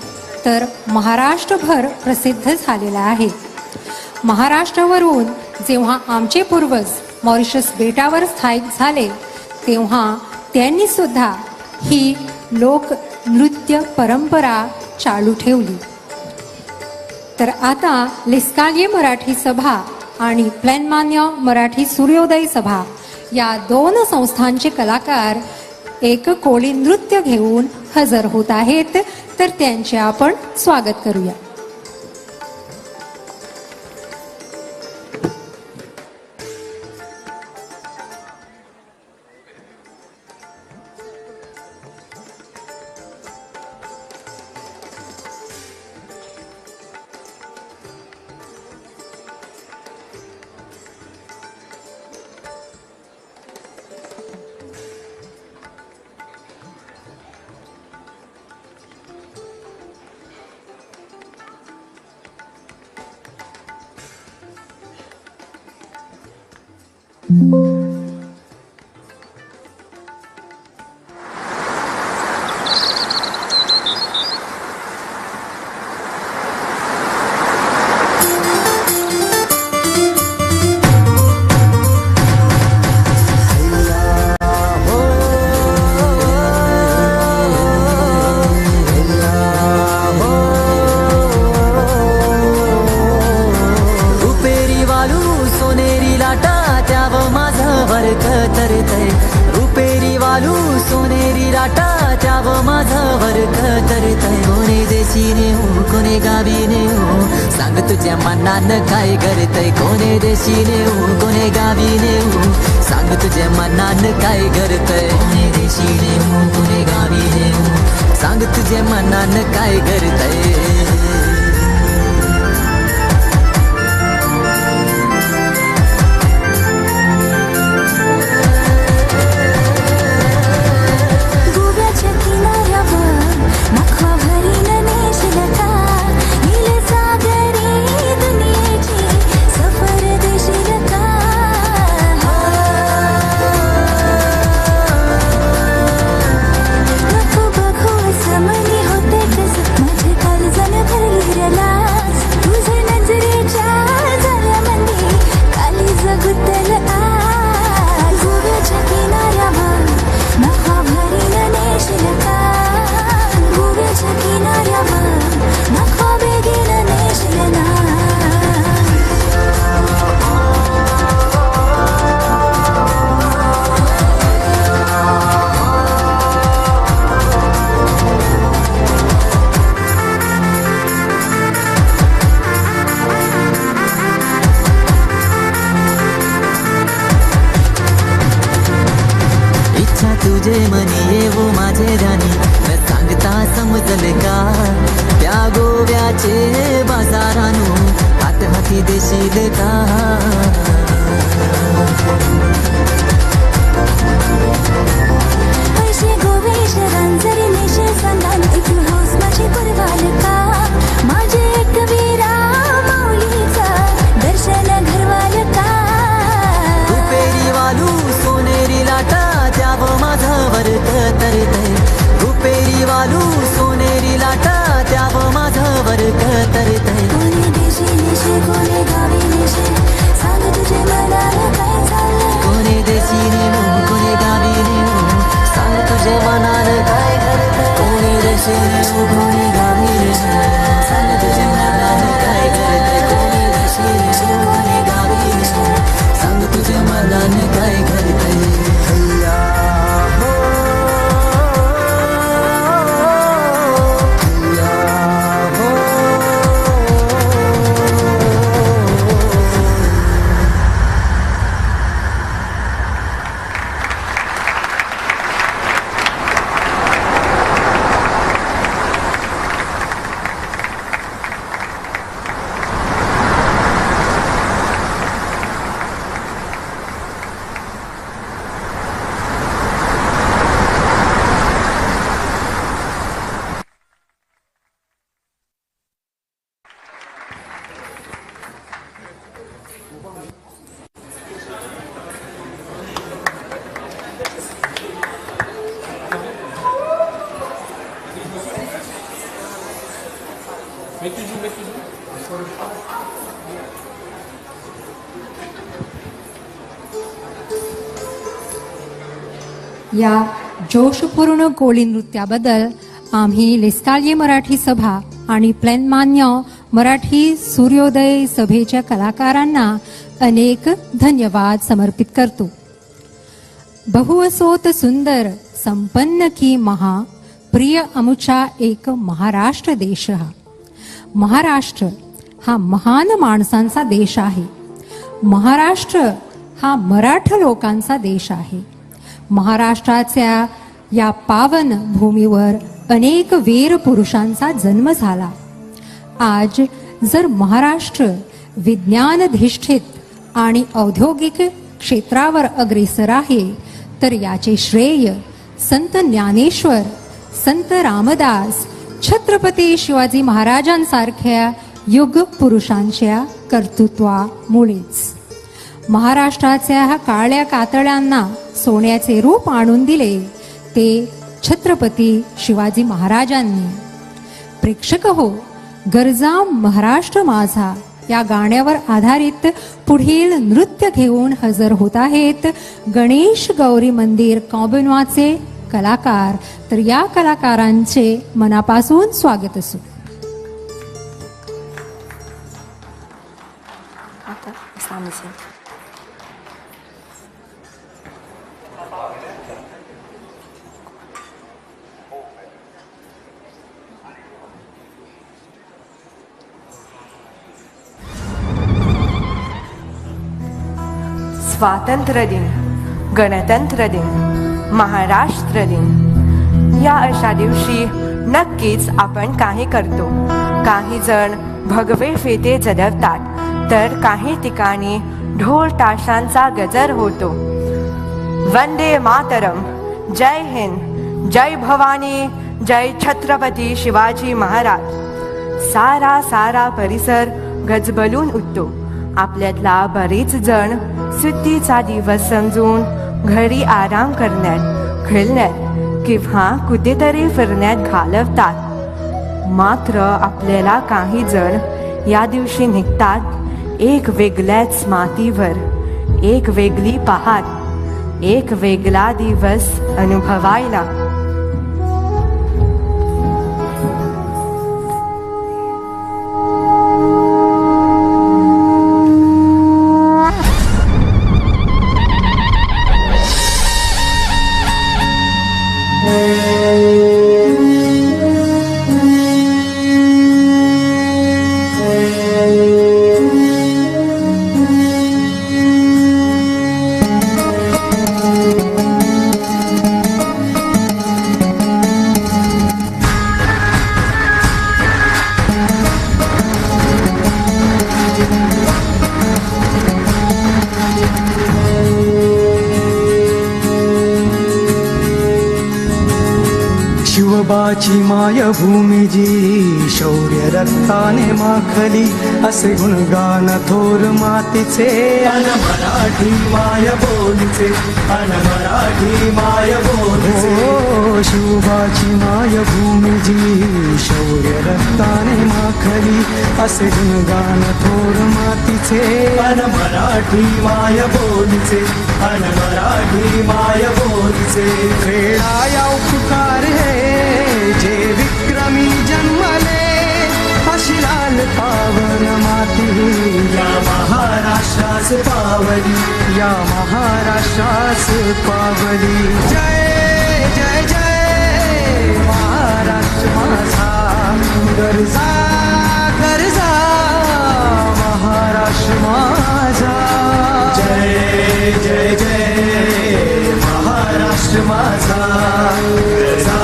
तर महाराष्ट्रभर प्रसिद्ध झालेला आहे. महाराष्ट्रावरून जेव्हा आमचे पूर्वज मॉरिशस बेटावर स्थायिक झाले तेव्हा त्यांनी सुद्धा ही लोक नृत्य परंपरा चालू ठेवली. तर आता लिस्कागे मराठी सभा आणि प्लॅनमान्य मराठी सूर्योदय सभा या दोन संस्थांचे कलाकार एक कोळी नृत्य घेऊन हजर होत आहेत. तर त्यांचे आपण स्वागत करूया. काय करतय कोणे देशीने कोणे गावीने सांग तुझ्या मनान काय करतय कोणे देशीने कोणे गावीने सांग तुझ्या मनान काय करतय. तुझे मनी येवो माझे राणी न सांगता समजल का त्या गोव्याचे बाजारानू हात हाती देशील का. पैसे गोवे शरांजरी नेशे संधान इतिहास माझे पुरवाल का माझे कवीरा माऊलीचा दर्शन त्यावं माझं वर्क तरतय रुपेरी वालू सोनेरी लाटा त्यावं माझं वर्क तरतय कोणी देशी निशे कोणी गावी निशे सांग तुझे मनाला काय चाललंय कोणी देशी नेणू कोणी गावी नेणू सांग तुझे मनाला काय करतय कोणी देशी नेणू कोणी गावी नेणू सांग तुझे मनाला काय करतय कोणी देशी नेणू कोणी गावी नेणू सांग तुझे मनाला काय करतय हैया हो या जोशपूर्ण कोळी नृत्याबद्दल आम्ही लेस्काल्ये मराठी सभा आणि प्लॅनमान्य मराठी सूर्योदय सभेच्या कलाकारांना अनेक धन्यवाद समर्पित करतो. बहु असोत सुंदर संपन्न की महा प्रिय अमुचा एक महाराष्ट्र देश हा. महाराष्ट्र हा महान माणसांचा देश आहे. महाराष्ट्र हा मराठा लोकांचा देश आहे. महाराष्ट्राच्या या पावन भूमीवर अनेक वीर पुरुषांचा जन्म झाला. आज जर महाराष्ट्र विज्ञानधिष्ठित आणि औद्योगिक क्षेत्रावर अग्रेसर आहे तर याचे श्रेय संत ज्ञानेश्वर, संत रामदास, छत्रपती शिवाजी महाराजांसारख्या युग पुरुषांच्या कर्तृत्वामुळेच. महाराष्ट्राच्या ह्या काळ्या कातळ्यांना सोन्याचे रूप आणून दिले ते छत्रपती शिवाजी महाराजांनी. प्रेक्षक हो, गरजा महाराष्ट्र माझा या गाण्यावर आधारित पुढील नृत्य घेऊन हजर होत आहेत गणेश गौरी मंदिर कौबनवाचे कलाकार. तर या कलाकारांचे मनापासून स्वागत असो. स्वातंत्र्य दिन, गणतंत्र दिन, महाराष्ट्र दिन या अशा दिवशी नक्कीच आपण काही करतो. काही जण भगवे फेते जडवतात तर काही ठिकाणी ढोल ताशांचा गजर होतो. वंदे मातरम, जय हिंद, जय भवानी, जय छत्रपती शिवाजी महाराज. सारा परिसर गजबलून उठतो. आपल्यातला बरेच जण सुट्टीचा दिवस समजून घरी आराम करण्यात, खेळण्यात किंवा कुठेतरी फिरण्यात घालवतात. मात्र आपल्याला काही जण या दिवशी निघतात एक वेगळ्याच मातीवर, एक वेगळी पहाट, एक वेगळा दिवस अनुभवायला. शोभाची मायभूमी जी शौर्य रक्ताने माखली असे गुणगान थोर मातीचे अन मराठी माय बोलीचे अन मराठी माय बोलीचे शोभाची मायभूमी जी शौर्य रक्ताने माखली असे गुणगान थोर मातीचे अन मराठी माय बोलीचे अन मराठी माय बोलीचे खेळा या उपकार हे जे विक्रमी जन्मले अशी लाल पावन माती या महाराष्ट्रास पावली या महाराष्ट्रास पावली जय जय जय महाराष्ट्र माझा गरजा गरजा महाराष्ट्र माझा जय जय जय महाराष्ट्र माझा गरजा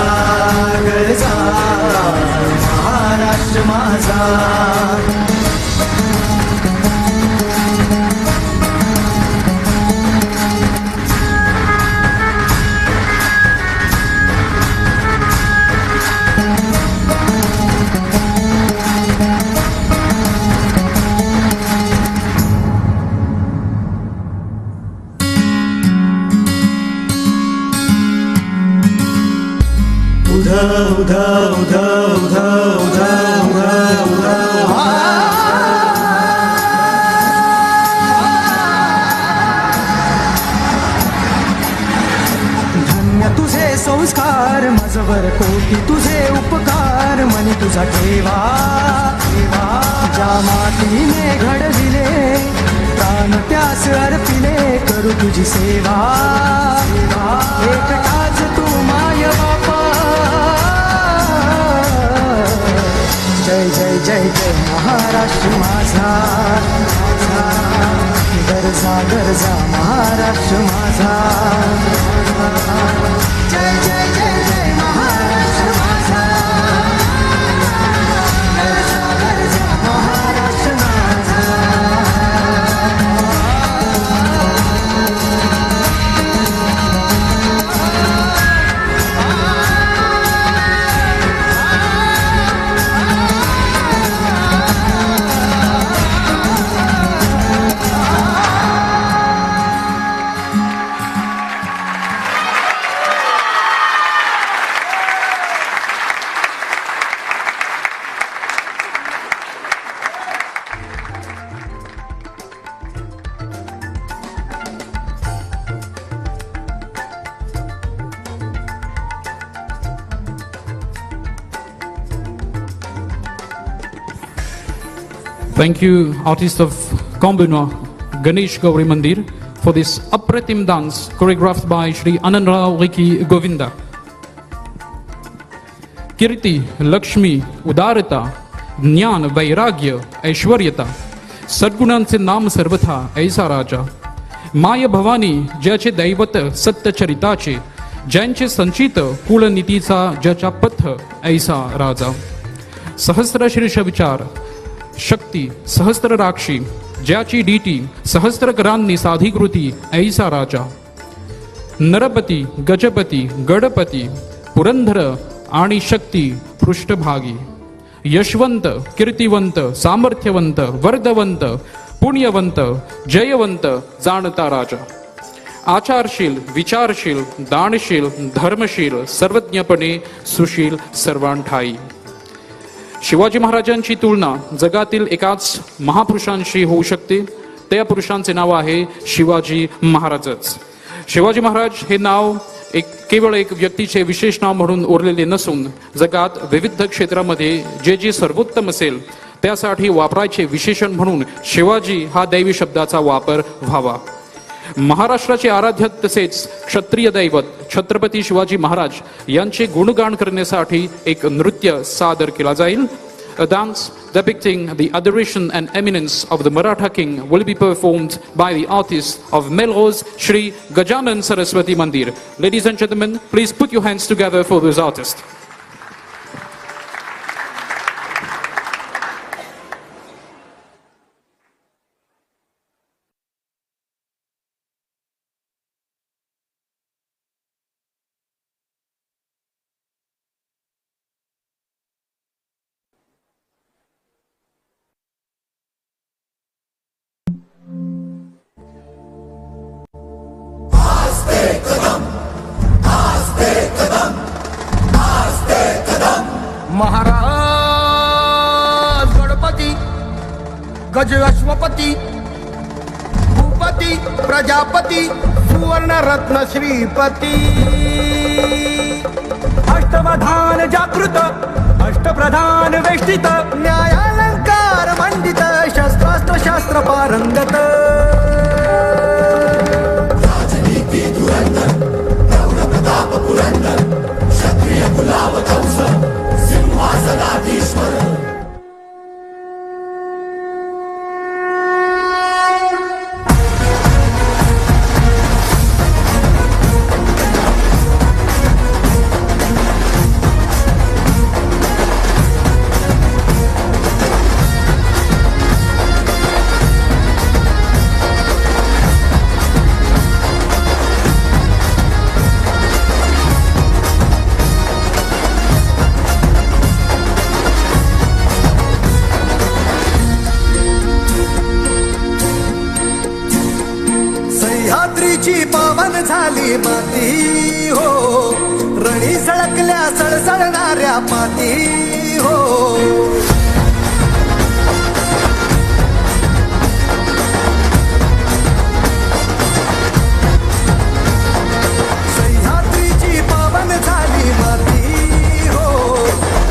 गरजा महाराष्ट्र माझा उधा उधा उधा उधा उधा उधा उधा धन्य तुझे संस्कार मजवर कोटी तुझे उपकार मनी तुझा ठेवा ठेवा ज्या मातीने घडविले प्राण त्यास अर्पिले करू तुझी सेवा एकटाच तू माय बापा जय जय जय जय महाराष्ट्र माझा गरजा गरजा महाराष्ट्र माझा जय जय जय जय महाराष्ट्र माझा गरजा गरजा महाराष्ट्र माझा Thank you, artist of Kombinwa, Ganesh Gauri Mandir, for this apratim dance choreographed by Shri Anandrao Riki Govinda. Kirti, Lakshmi, Udarita, Jnana, Vairagya, Aishwaryata, सद्गुणांचे नाम सर्वथा ऐसा राजा माय भवानी ज्याचे दैवत सत्यचरिताचे ज्यांचे संचित कुलनीतीचा ज्याचा पथ ऐसा राजा सहस्र शीर्ष विचार शक्ती सहस्त्र राक्षी ज्याची डीटी सहस्त्र करांनी साधिकृती ऐसा राजा नरपती गजपती गडपती पुरंदर आणि शक्ती पृष्ठभागी यशवंत कीर्तिवंत सामर्थ्यवंत वर्धवंत पुण्यवंत जयवंत जाणता राजा आचारशील विचारशील दानशील धर्मशील सर्वज्ञपणे सुशील सर्वांठाई शिवाजी महाराजांची तुलना जगातील एकाच महापुरुषांशी होऊ शकते त्या पुरुषांचे नाव आहे शिवाजी महाराजच शिवाजी महाराज हे नाव केवळ एक व्यक्तीचे विशेष नाव म्हणून उरलेले नसून जगात विविध क्षेत्रामध्ये जे जे सर्वोत्तम असेल त्यासाठी वापरायचे विशेषण म्हणून शिवाजी हा दैवी शब्दाचा वापर व्हावा महाराष्ट्राचे आराध्य तसेच क्षत्रिय दैवत छत्रपती शिवाजी महाराज यांचे गुणगान करण्यासाठी एक नृत्य सादर केला जाईल A dance depicting the adoration and eminence of the Maratha king will be performed by the artist of Melrose, Shri Gajanan Saraswati Mandir. Ladies and gentlemen, please put your hands together for this artist. महाराज गणपती गज अश्वपती भूपती प्रजापती सुवर्ण रत्न श्रीपती अष्टवधान जागृत अष्टप्रधान वेष्टित न्यायालंकार मंडित शस्त्रास्त्र शास्त्र पारंगत राजनीती धुरंधर प्रौढ प्रताप पुरंदर क्षत्रिय कुलाव कंस सिंहासनाधीश्वर सह्याद्रीची पावन झाली माती हो रणी सळकल्या सळसळणाऱ्या माती हो सह्याद्रीची पावन झाली माती हो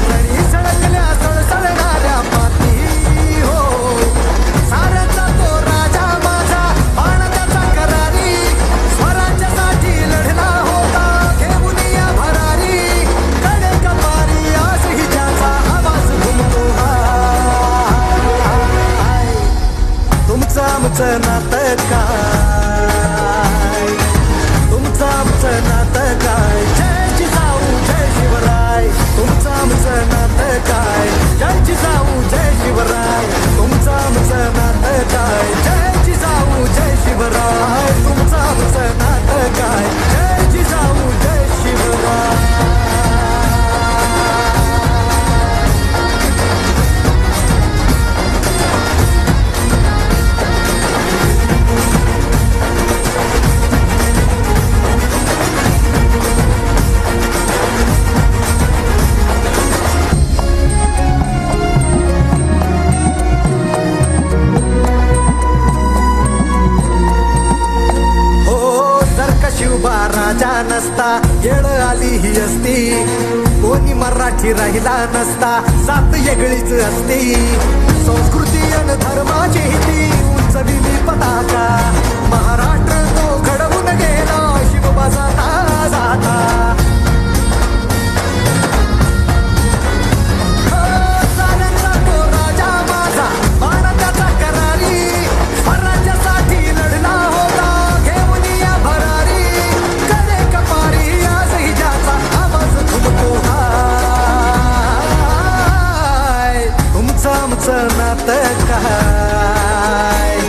रणी सळकल्या सळसळणाऱ्या माती हो साऱ्याचा तो राजा माझा बाण त्याचा करारी स्वराज्यासाठी लढला होता घेऊन या भरारी कडे कपारी आज ही ज्याचा आवाज घुमतो हाय तुमचं आमचं नातं काय तुमचं आमचं नातं काय जय जिजाऊ जय शिवराय तुमचं आमचं नातं काय जय जिजाऊ जय शिवराय तुमचं आमचं नातं काय जय जिजाऊ जय शिवराय तुमचं आमचं नातं काय जय जिजाऊ जय शिवराय हो जर का शिवबा राजा नसता येळ आली ही असती कोणी मराठी राहिला नसता सात वेगळीच असती संस्कृती आणि धर्माची ती उंचविली पताका महाराष्ट्र तो घडवून गेला शिवबा जाता जाता साऱ्यांचा तो राजा माझा बाण त्याचा करारी स्वराज्यासाठी लढला होता घेऊन या भरारी कडे कपारी आजही ज्याचा आवाज घुमतो हाय तुमचं आमचं नातं काय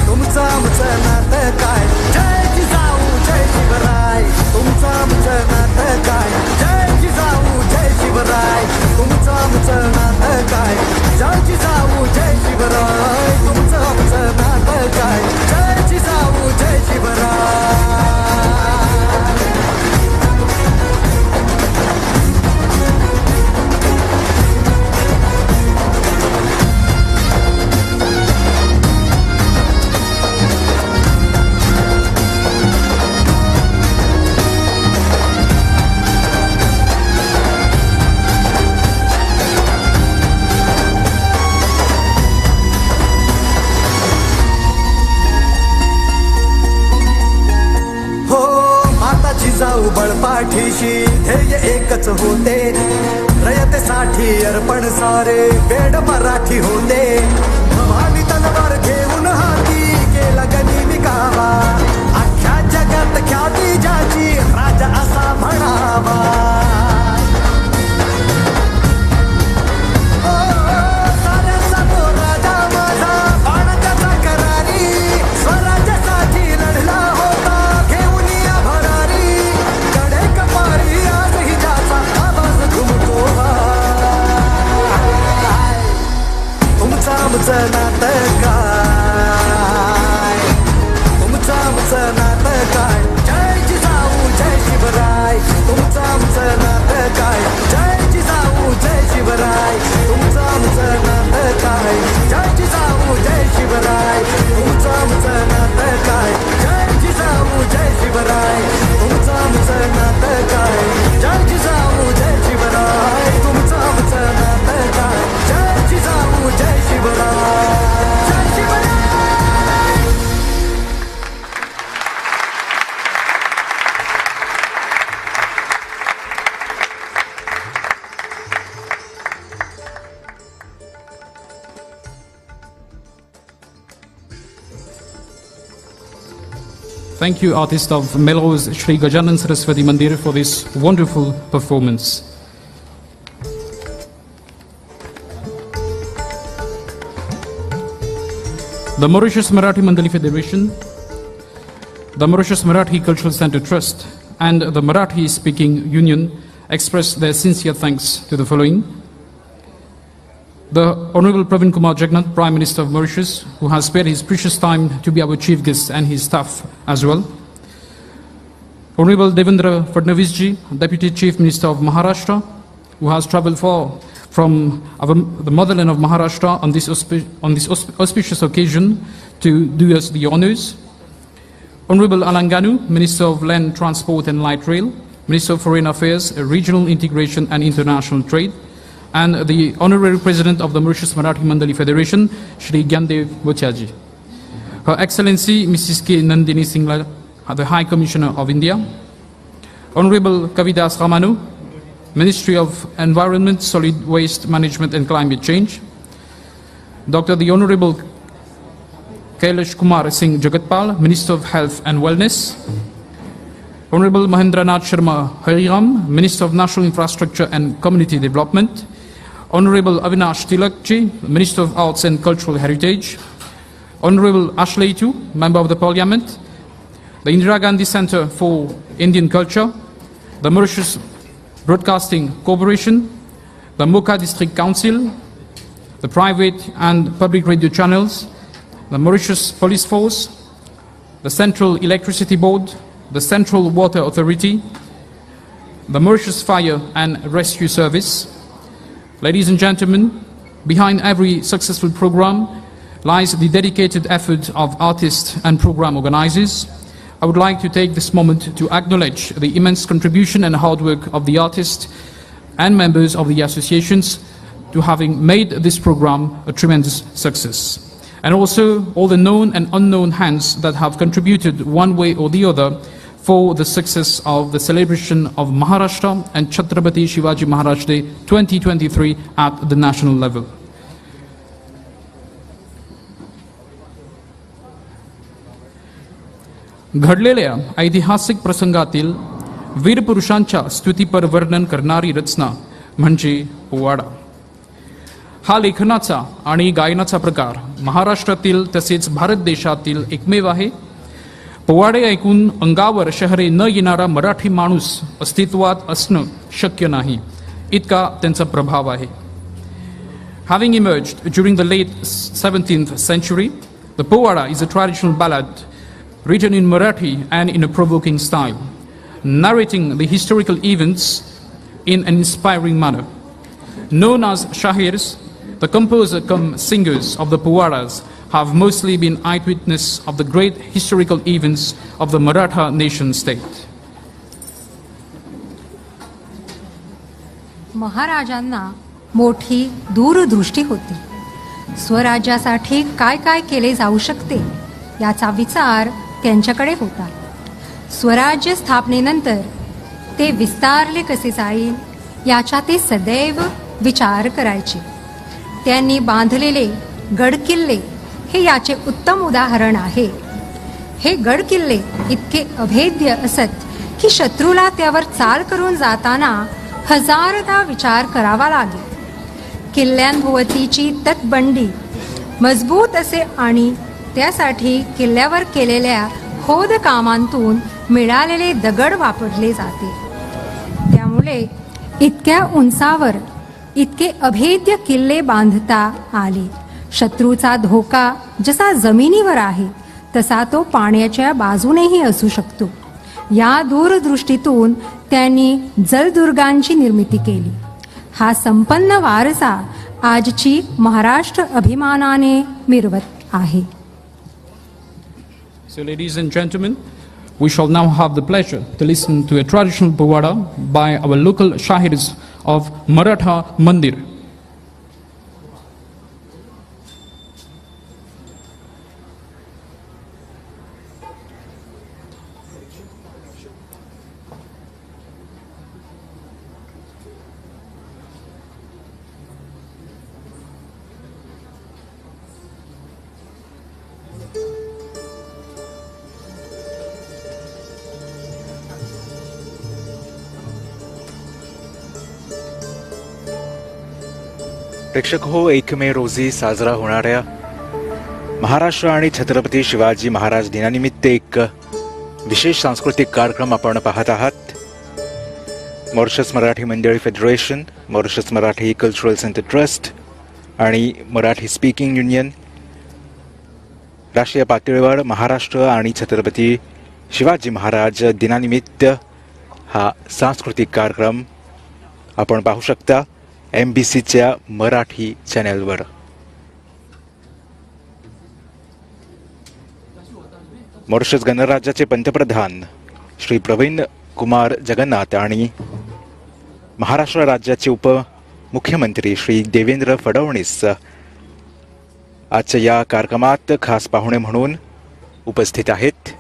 तुमचं आमचं नातं काय जय जिजाऊ जय शिवराय तुमचं आमचं नातं काय जय जिजाऊ जय शिवराय तुमचं आमचं नातं काय जय जिजाऊ जय शिवराय तुमचं आमचं नातं काय जय जिजाऊ जय शिवराय हो माता जिजाऊ बळपाठीशी ध्येय एकच होते रयतेसाठी अर्पण सारे वेड मराठी होते भवानी तलवार घेऊन हाती केला गनिमी कावा अख्ख्या जगात ख्याती ज्याची राजा असा म्हणावा साऱ्यांचा तो राजा माझा बाण त्याचा करारी स्वराज्यासाठी लढला होता घेऊन या भरारी कडे कपारी आजही ज्याचा आवाज घुमतो हाय तुमचं आमचं नातं काय तुमचं आमचं नातं काय जय जिजाऊ काय जय जिजाऊ जय शिवराय तुमचं आमचं नातं काय जय जिजाऊ जय शिवराय जय Shivrai. Thank you, artist of Melrose Shri Gajanan Saraswati Mandir, for this wonderful performance. The Mauritius Marathi Mandali Federation, the Mauritius Marathi Cultural Center Trust, and the Marathi Speaking Union express their sincere thanks to the following. The Honorable Pravin Kumar Jagannath, Prime Minister of Mauritius, who has spared his precious time to be our chief guest, and his staff as well. Honorable Devendra Fadnavis ji, Deputy Chief Minister of Maharashtra, who has travelled far from the motherland of Maharashtra on this auspicious occasion to do us the honours. Honorable Alanganu, Minister of Land Transport and Light Rail, Minister of Foreign Affairs, Regional Integration and International Trade, and the Honorary President of the Mauritius Marathi Mandali Federation, Shri Gyandev Bhutiaji. Her Excellency Mrs. K. Nandini Singla, the High Commissioner of India. Honorable Kavidas Ramanu, Ministry of Environment, Solid Waste Management and Climate Change. Dr. the Honorable Kailash Kumar Singh Jagatpal, Minister of Health and Wellness. Honorable Mahendranath Sharma Hariram, Minister of National Infrastructure and Community Development. Honorable Avinash Tilakji, Minister of Arts and Cultural Heritage. Honorable Ashley Tu, Member of the Parliament. The Indira Gandhi Center for Indian Culture. The Mauritius Broadcasting Corporation. The Mocha District Council. The private and public radio channels. The Mauritius Police Force. The Central Electricity Board. The Central Water Authority, the Mauritius Fire and Rescue Service. Ladies and gentlemen, behind every successful program lies the dedicated effort of artists and program organizers. I would like to take this moment to acknowledge the immense contribution and hard work of the artists and members of the associations to having made this program a tremendous success. And also all the known and unknown hands that have contributed one way or the other for the success of the celebration of Maharashtra and Chhatrapati Shivaji Maharaj Day 2023 at the national level. घडलेल्या ऐतिहासिक प्रसंगातील वीरपुरुषांच्या स्तुतीपर वर्णन करणारी रचना म्हणजे पोवाडा. हा लेखनाचा आणि गायनाचा प्रकार महाराष्ट्रातील तसेच भारत देशातील एकमेव आहे. पोवाडे ऐकून अंगावर शहरे न येणारा मराठी माणूस अस्तित्वात असणं शक्य नाही, इतका त्यांचा प्रभाव आहे. Having emerged during the late 17th century, the Povada is a traditional ballad written in Marathi and in a provoking style, narrating the historical events in an inspiring manner. Known as shahirs, the composer cum singers of the Povadas have mostly been eyewitness of the great historical events of the Maratha nation state. महाराजांना मोठी दूरदृष्टी होती. स्वराज्यासाठी काय काय केले जाऊ शकते याचा विचार त्यांच्याकडे होता. स्वराज्य स्थापनेनंतर ते विस्तारले कसे जाईल याचा ते सदैव विचार करायचे. त्यांनी बांधलेले गडकिल्ले हे याचे उत्तम उदाहरण आहे. हे गडकिल्ले इतके अभेद्य असत की शत्रूला त्यावर चाल करून जाताना हजारदा विचार करावा लागे. किल्ल्यांभोवतीची तटबंदी मजबूत असे आणि त्यासाठी किल्ल्यावर केलेल्या खोदकामांतून मिळालेले दगड वापरले जाते. त्यामुळे इतक्या उंचावर इतके अभेद्य किल्ले बांधता आले. शत्रूचा धोका जसा जमिनीवर आहे तसा तो पाण्याच्या बाजूनेही असू शकतो. या दूरदृष्टीतून त्यांनी जलदुर्गांची निर्मिती केली. हा संपन्न वारसा आजची महाराष्ट्र अभिमानाने मिरवत आहे. So ladies and gentlemen, we shall now have the pleasure to listen to a traditional Povada by our local Shahirs of Maratha Mandir. प्रेक्षक हो, 1 मे रोजी साजरा होणाऱ्या महाराष्ट्र आणि छत्रपती शिवाजी महाराज दिनानिमित्त एक विशेष सांस्कृतिक कार्यक्रम आपण पाहत आहात. मॉरिशस मराठी मंडळी federation, Mauritius Marathi cultural centre trust आणि मराठी स्पीकिंग युनियन राष्ट्रीय पातळीवर महाराष्ट्र आणि छत्रपती शिवाजी महाराज दिनानिमित्त हा सांस्कृतिक कार्यक्रम आपण पाहू शकता MBCच्या मराठी चॅनलवर. मॉरिशस गणराज्याचे पंतप्रधान श्री प्रवीण कुमार जगन्नाथ आणि महाराष्ट्र राज्याचे उपमुख्यमंत्री श्री देवेंद्र फडणवीस आजच्या या कार्यक्रमात खास पाहुणे म्हणून उपस्थित आहेत.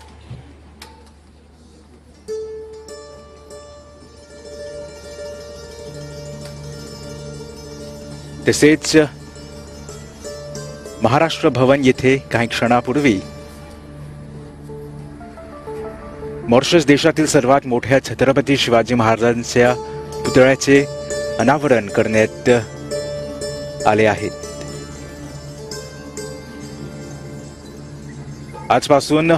तसेच महाराष्ट्र भवन येथे काही क्षणापूर्वी मॉरिशस देशातील सर्वात मोठ्या छत्रपती शिवाजी महाराजांच्या पुतळ्याचे अनावरण करण्यात आले आहे. आजपासून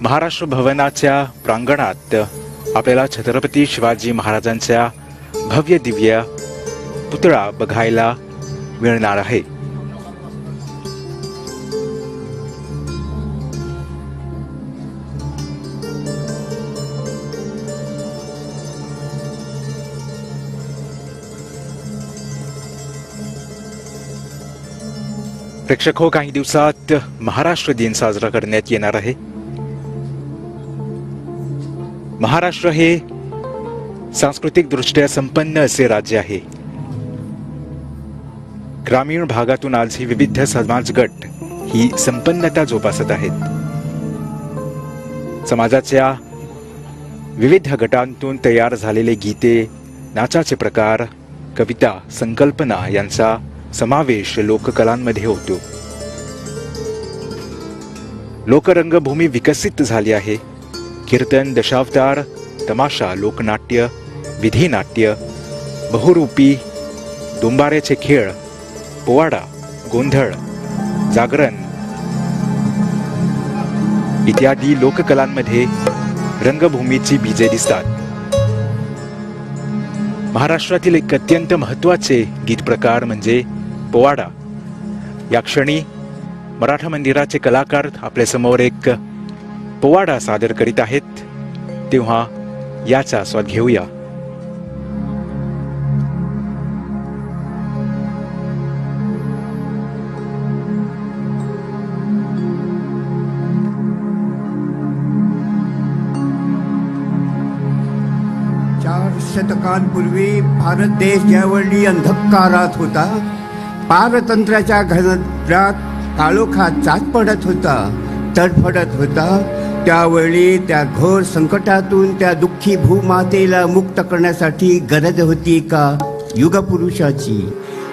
महाराष्ट्र भवनाच्या प्रांगणात आपल्याला छत्रपती शिवाजी महाराजांच्या भव्य दिव्य पुतळा बघायला मिळणार आहे. प्रेक्षक हो, काही दिवसात महाराष्ट्र दिन साजरा करण्यात येणार आहे. महाराष्ट्र हे सांस्कृतिक दृष्ट्या संपन्न असे राज्य आहे. ग्रामीण भागातून आजही विविध समाज गट ही संपन्नता जोपासत आहेत. समाजाच्या विविध गटांतून तयार झालेले गीते, नाचाचे प्रकार, कविता, संकल्पना यांचा समावेश लोककलांमध्ये होतो. लोकरंगभूमी विकसित झाली आहे. कीर्तन, दशावतार, तमाशा, लोकनाट्य, विधिनाट्य, बहुरूपी, दुंबाऱ्याचे खेळ, पोवाडा, गोंधळ, जागरण इत्यादी लोककलांमध्ये रंगभूमीची बीजे दिसतात. महाराष्ट्रातील एक अत्यंत महत्त्वाचे गीत प्रकार म्हणजे पोवाडा. या क्षणी मराठा मंदिराचे कलाकार आपल्या समोर एक पोवाडा सादर करीत आहेत, तेव्हा याचा आस्वाद घेऊया. शतकांपूर्वी भारत देश ज्यावेळी अंधकारात होता, पारतंत्र्याच्या घनत्यात काळोखात जात पडत होता, तडफडत होता, त्यावेळी त्या घोर संकटातून त्या दुःखी भूमातेला मुक्त करण्यासाठी गरज होती का युगपुरुषाची.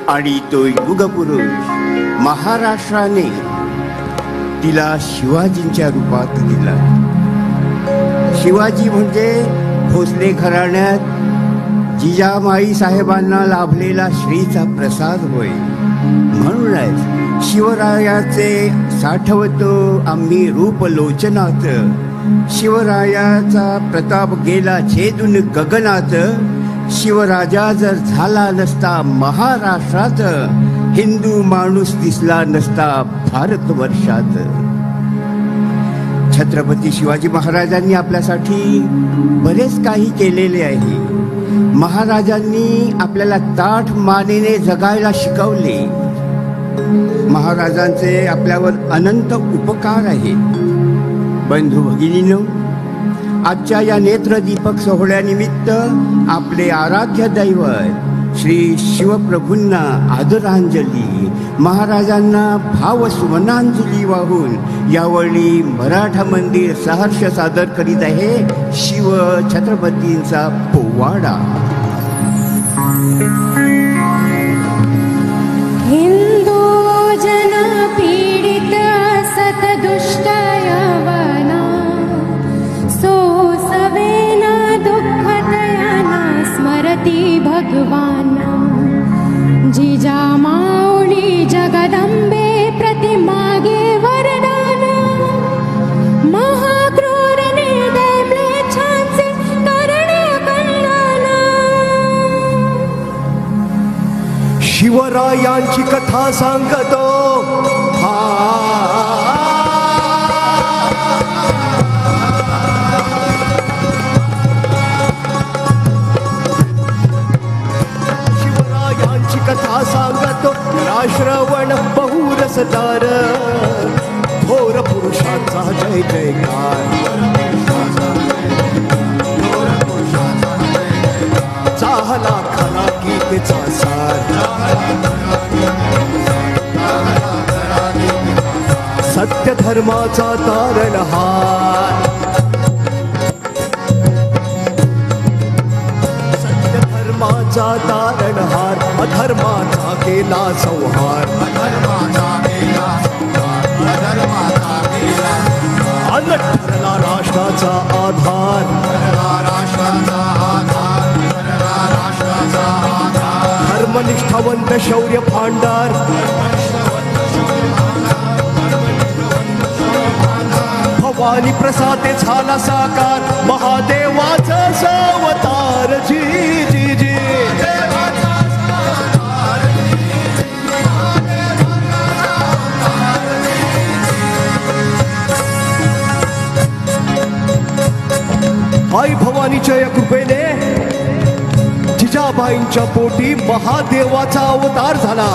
आणि तो युगपुरुष महाराष्ट्राने तिला शिवाजींच्या रूपात दिला. शिवाजी म्हणजे भोसले घराण्यात जिजामाई साहेबांना लाभलेला श्रीचा प्रसाद होय. म्हणूनच शिवरायाचे साठवतो आम्ही रूप लोचनात, शिवरायाचा प्रताप गेला छेदून गगनात. शिवराजा जर झाला नसता महाराष्ट्रात, हिंदू माणूस दिसला नसता भारतवर्षात. छत्रपती शिवाजी महाराजांनी आपल्यासाठी बरेच काही केलेले आहे. महाराजांनी आपल्याला ताठ मानेने जगायला शिकवले. महाराजांचे आपल्यावर अनंत उपकार आहेत. बंधू भगिनींनो, आजच्या या नेत्रदीपक सोहळ्यानिमित्त आपले आराध्य दैवत श्री शिवप्रभूंना आदरांजली, महाराजांना भावसुमनांजली वाहून यावेळी मराठा मंदिर सहर्ष सादर करीत आहे शिव छत्रपतींचा पोवाडा. हिंदू जन पीडित सत दुष्ट यवना, सोसवेना दुःखतयाना स्मरती भगवाना. जिजा माऊली जगदंबे प्रतिमागे वरदान, महाक्रूर निर्दय म्लेच्छांचे करणे कंदना. शिवरायांची कथा सांगतो शिवरायांची कथा सांगतो राश्रवण बहुरसदार, थोर पुरुषाचा जय जयकार. चाहला खरा गीतेचा सार, सत्य धर्माचा तारणहार. सत्य धर्माचा तारणहार, अधर्माचा केला संहार. अन्न ठरला राष्ट्राचा आधार, धर्मनिष्ठावंत शौर्य भांडार. भवानी प्रसादे झाला साकार, महादेवाचा अवतार. जी जी जी आई भवानीच्या या कृपेने जिजाबाईंच्या पोटी महादेवाचा अवतार झाला.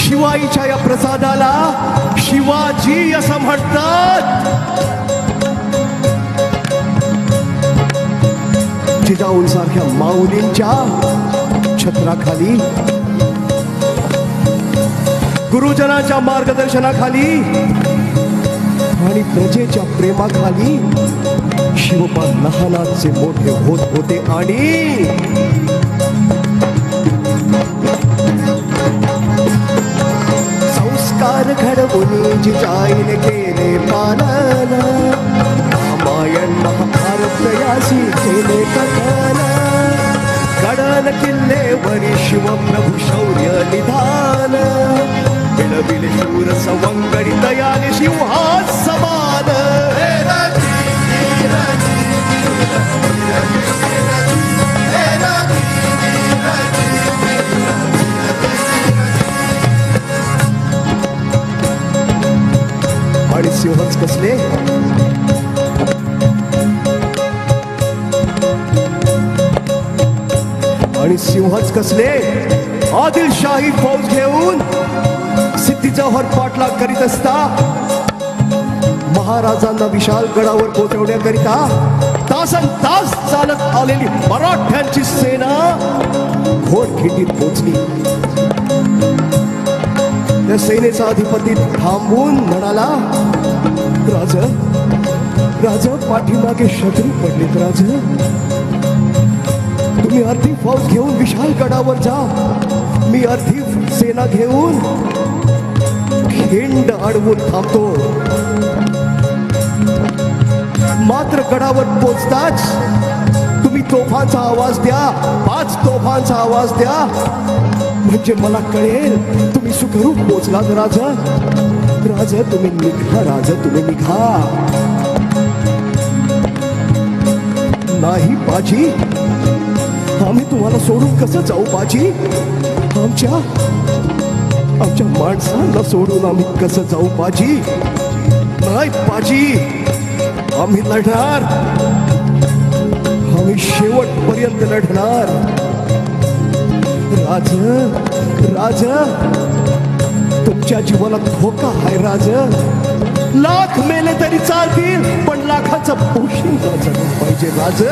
शिवाईच्या या प्रसादाला शिवाजी असं म्हणतात. जिजाऊंसारख्या माऊलींच्या छत्राखाली, गुरुजनाच्या मार्गदर्शनाखाली आणि प्रजेच्या प्रेमाखाली शिवबा लहानाचे मोठे होत होते. आणि संस्कार घडवून जिजाईने केले पालन, रामायण महाभारत प्रयासी केले कथन. गडन किल्लेवरी शिवप्रभू शौर्य निधान, बिलबिल शूर सवंगडी दयाने सिंहासमान. आणि सिंहच कसले, आणि सिंहच कसले, आदिलशाही फौज घेऊन सिद्धीचा पाठलाग करीत असता महाराजांना विशाल गडावर पोहोचवण्याकरिता तासन तास चालत आलेली मराठ्यांची सेना घोडखिंडीत पोहोचली. त्या सेनेचा अधिपती थांबून म्हणाला, राज राज पाठीमागे शत्रू पडलेत. राज तुम्ही अर्धी फौज घेऊन विशाल गडावर जा, मी अर्धी सेना घेऊन खिंड अडवून थांबतो. मात्र गडावर पोचताच तुम्ही तोफांचा आवाज द्या, 5 तोफांचा आवाज द्या, म्हणजे मला कळेल तुम्ही सुखरूप पोचलात. राज राज तुम्ही निघा, राज तुम्ही निघा. नाही बाजी, आम्ही तुम्हाला सोडून कसं जाऊ बाजी? आमच्या माणसांना सोडून आम्ही कसं जाऊ बाजी? नाही बाजी, आम्ही लढणार, आम्ही शेवटपर्यंत लढणार. राज राज तुमच्या जीवाला धोका आहे. राज लाख मेले तरी चालतील, पण लाखाचा पोशिंदा जगला पाहिजे राज.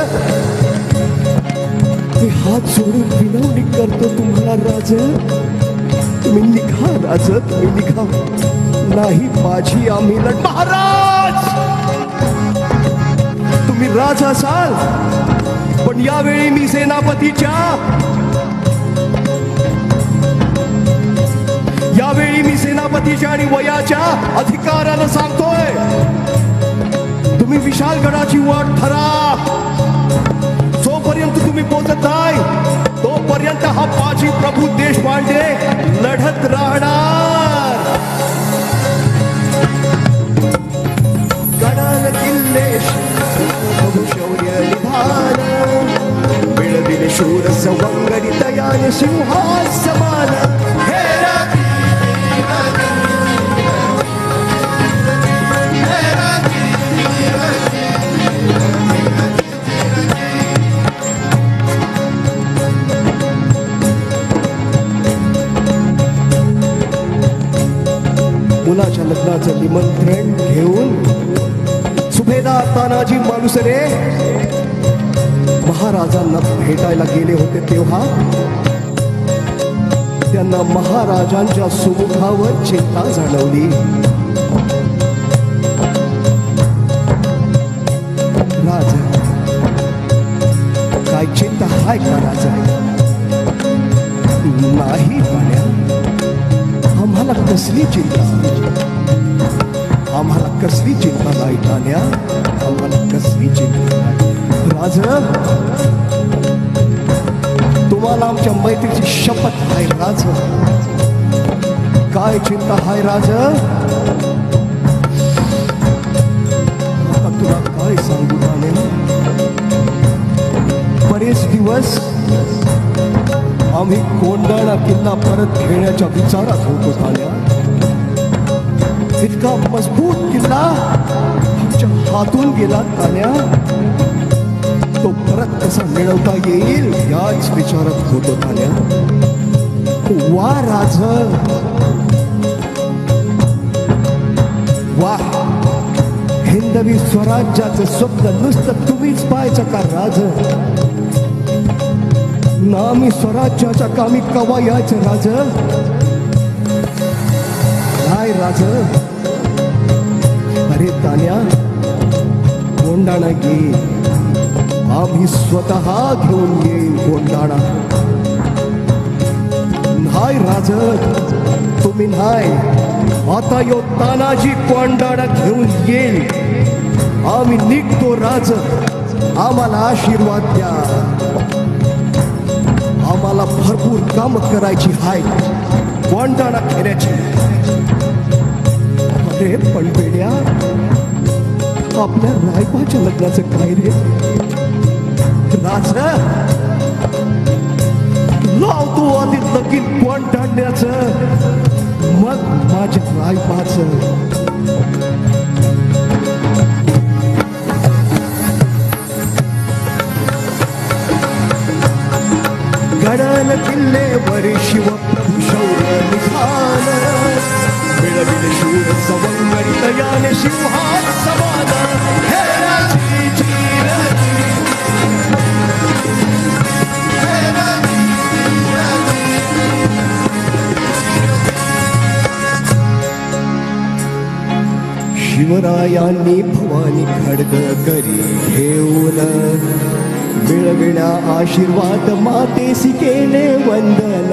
मी हात जोडून विनवणी करतो तुम्हाला राज, तुम्ही निघा राज, तुम्ही निघा. नाही माझी आम्ही लढ. महाराज तुम्ही राज असाल, पण यावेळी मी सेनापतीच्या, यावेळी मी सेनापतीच्या आणि वयाच्या अधिकारानं सांगतोय, तुम्ही विशालगडाची वाट ठरा. जोपर्यंत तुम्ही पोचत नाही तोपर्यंत हा बाजी प्रभू देशपांडे लढत राहणार. गडाल किल्ले शौर्य निधान, मिळविले शूर सवंगरी दयान सिंहासमान. मुलाच्या लग्नाचं निमंत्रण घेऊन सुभेदार तानाजी मालुसरे महाराजांना भेटायला गेले होते. तेव्हा त्यांना महाराजांच्या सुमुखावर चिंता जाणवली. राज काय चिंता हाय का राजा? नाही पाण्या, आम्हाला कसली चिंता, आम्हाला कसली चिंता नाही तान्या, आम्हाला कसली चिंता नाही. राज तुम्हाला आमच्या मैत्रीची शपथ आहे राज. काय चिंता हाय राज? आता तुला काय सांगू तान्या, बरेच दिवस आम्ही कोंडाणा किल्ला परत घेण्याच्या विचारात होतो तान्या. इतका मजबूत किल्ला आमच्या हातून गेला तान्या, तो परत कसा मिळवता येईल याच विचारात होतो तान्या. वा राज वा, हिंदवी स्वराज्याचं स्वप्न नुसतं तुम्हीच पाहायचं का राज? ना मी स्वराज्याच्या कामी कवा यायचं राज? नाही राज. अरे तान्या कोंडाणा घे, आम्ही स्वतः घेऊन येईल कोंडाणा. नाही राज तुम्ही नाही, आता यो तानाजी कोंडाणा घेऊन येईल. आम्ही निघतो राज, आम्हाला आशीर्वाद द्या. आम्हाला भरपूर काम करायची हाय कोंडाणा घेण्याची. अरे पण बेड्या, आपल्या रायबाच्या लग्नाचं काय रे राज? लावतो आधी लगीन कोंडाण्याचं, मग माझ्या रायबाचं. गडाल किल्ले वरी शिवप्रभू शौर्य निधान, मिळविले शूर सवंगरी दयाने सिंहास समान. हे राजी शिवरायांनी भवानी खडग करी घेऊन, मिळविण्या आशीर्वाद मातेसी केले वंदन.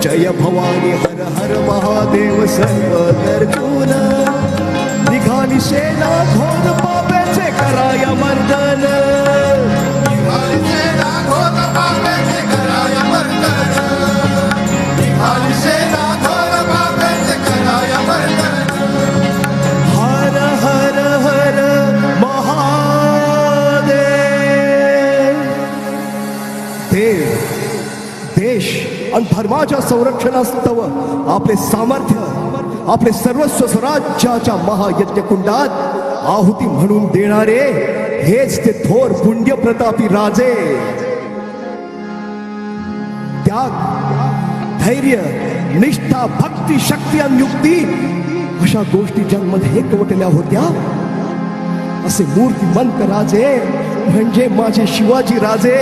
जय भवानी हर हर महादेव सर्व दर्शून, निघाली सेना घोर पाप्याचे कराय मर्दन. निघाली सेना घोर पाप्याचे कराय मर्दन, निघाली सेना घोर पाप्याचे कराय मर्दन. हर हर हर देश आणि धर्माच्या संरक्षणास्तव आपले सामर्थ्य, आपले सर्वस्व स्वराज्याच्या महायज्ञ कुंडात आहुती म्हणून देणारे हेच ते थोर पुण्य प्रतापी राजे. त्याग, धैर्य, निष्ठा, भक्ती, शक्ती आणि युक्ती अशा गोष्टी ज्यांमध्ये एकवटल्या होत्या असे मूर्तिमंत राजे म्हणजे माझे शिवाजी राजे.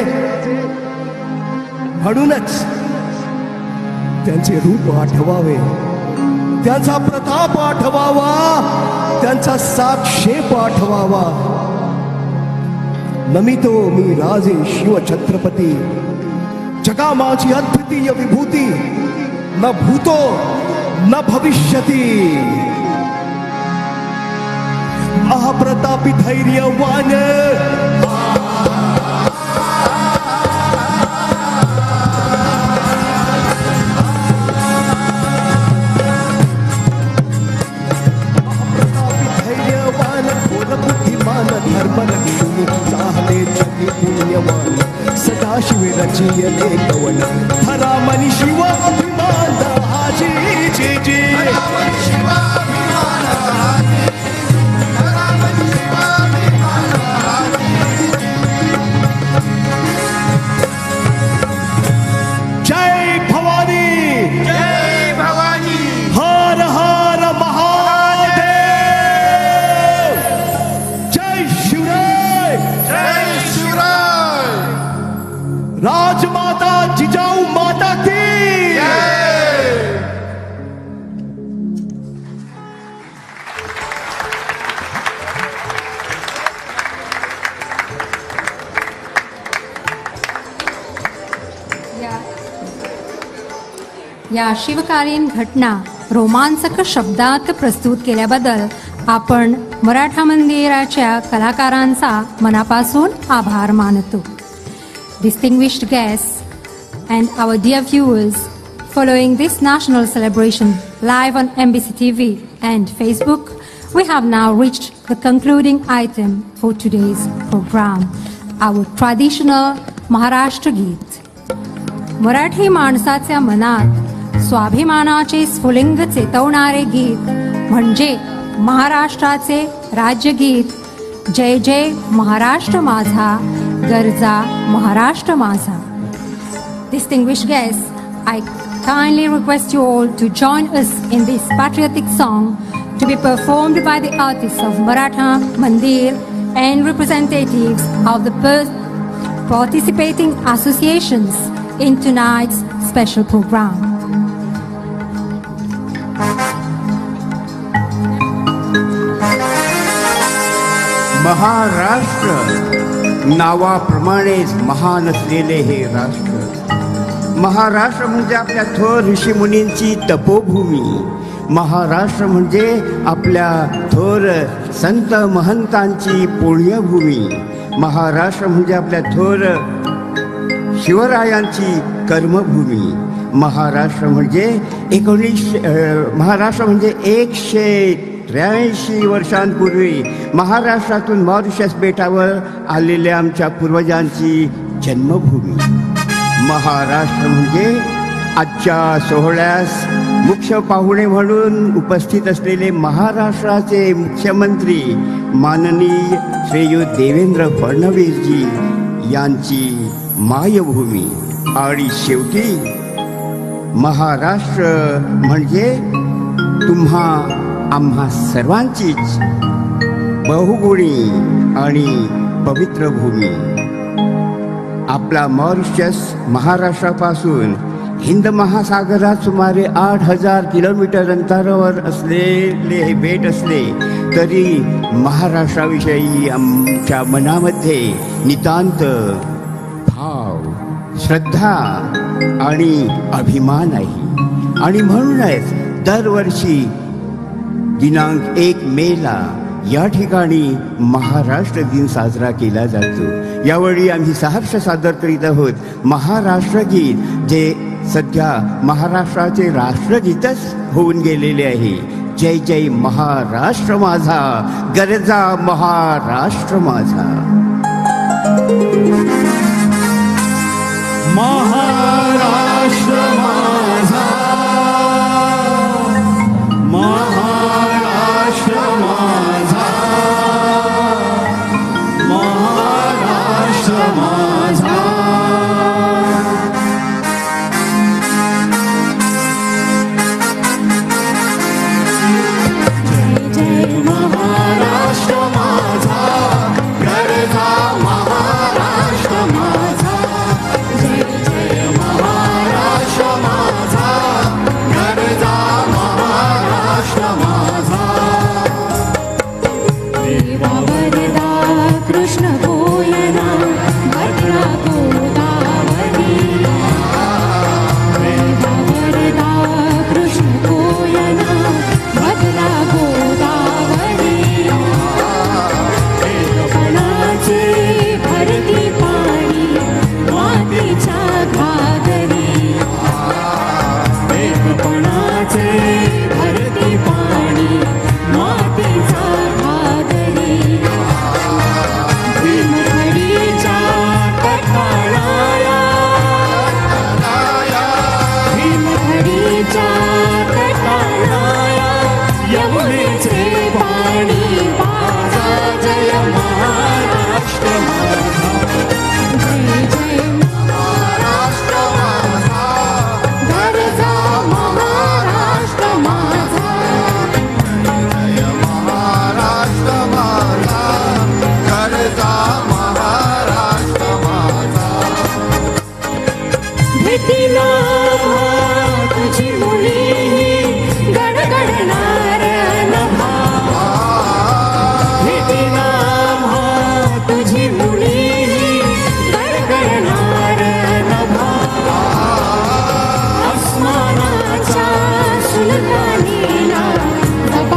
म्हणूनच त्यांचे रूप आठवावे, त्यांचा प्रताप आठवावा, त्यांचा साक्षेप आठवावा. नमितो मी राजे शिव छत्रपती, जगा माझी अद्वितीय विभूती, न भूतो न भविष्यती. महाप्रतापी धैर्यवान, धर्मलक्ष्मी चाहले जगी पुण्यवान, सदाशिव रचियले कवन, धरामनी शिव अभिमान आजी जी जी. जय भवानी, जय भवानी, हर हर महादेव. जय शिवराय, जय शिवराय. राजमाता जिजाऊ माता की या शिवकालीन घटना रोमांचक शब्दात प्रस्तुत केल्याबद्दल आपण मराठा मंदिराच्या कलाकारांचा मनापासून आभार मानतो. Distinguished guests and our dear viewers, following this national celebration live on MBC TV and Facebook, we have now reached the concluding item for today's program, our traditional Maharashtra Geet. Marathi माणसाच्या मनात स्वाभिमानाचे स्फुलिंग चेतवणारे गीत म्हणजे महाराष्ट्राचे राज्यगीत. जय जय महाराष्ट्र माझा, गर्जा महाराष्ट्र माझा. Distinguished guests, I kindly request you all to join us in this patriotic song to be performed by the artists of Maratha Mandir and representatives of the participating associations in tonight's special program. Maharashtra नावाप्रमाणेच महान असलेले हे राष्ट्र. महाराष्ट्र म्हणजे आपल्या थोर ऋषीमुनींची तपोभूमी. महाराष्ट्र म्हणजे आपल्या थोर संत महंतांची पुण्यभूमी. महाराष्ट्र म्हणजे आपल्या थोर शिवरायांची कर्मभूमी. महाराष्ट्र म्हणजे 183 वर्षांपूर्वी महाराष्ट्रातून मॉरिशस बेटावर आलेल्या आमच्या पूर्वजांची जन्मभूमी. महाराष्ट्र म्हणजे आजच्या सोहळ्यास मुख्य पाहुणे म्हणून उपस्थित असलेले महाराष्ट्राचे मुख्यमंत्री माननीय श्रीयुत देवेंद्र फडणवीसजी यांची मायभूमी. आणि शेवटी महाराष्ट्र म्हणजे तुम्हा आम्हा सर्वांचीच बहुगुणी आणि पवित्र भूमी. आपला मॉरिशस महाराष्ट्रापासून हिंद महासागरात सुमारे 8,000 किलोमीटर अंतरावर असलेले हे बेट असले तरी महाराष्ट्राविषयी आमच्या मनामध्ये नितांत भाव, श्रद्धा आणि अभिमान आहे. आणि म्हणूनच दरवर्षी दिनांक 1 मेला या ठिकाणी महाराष्ट्र दिन साजरा केला जातो. यावेळी आम्ही सहर्ष सादर करीत आहोत महाराष्ट्र गीत, जे सध्या महाराष्ट्राचे राष्ट्रगीतच होऊन गेलेले आहे. जय जय महाराष्ट्र माझा, गर्जा महाराष्ट्र माझा. महाराष्ट्र माझा, महाराष्ट्र माझा, महाराष्ट्र माझा. कृष्ण गोविंद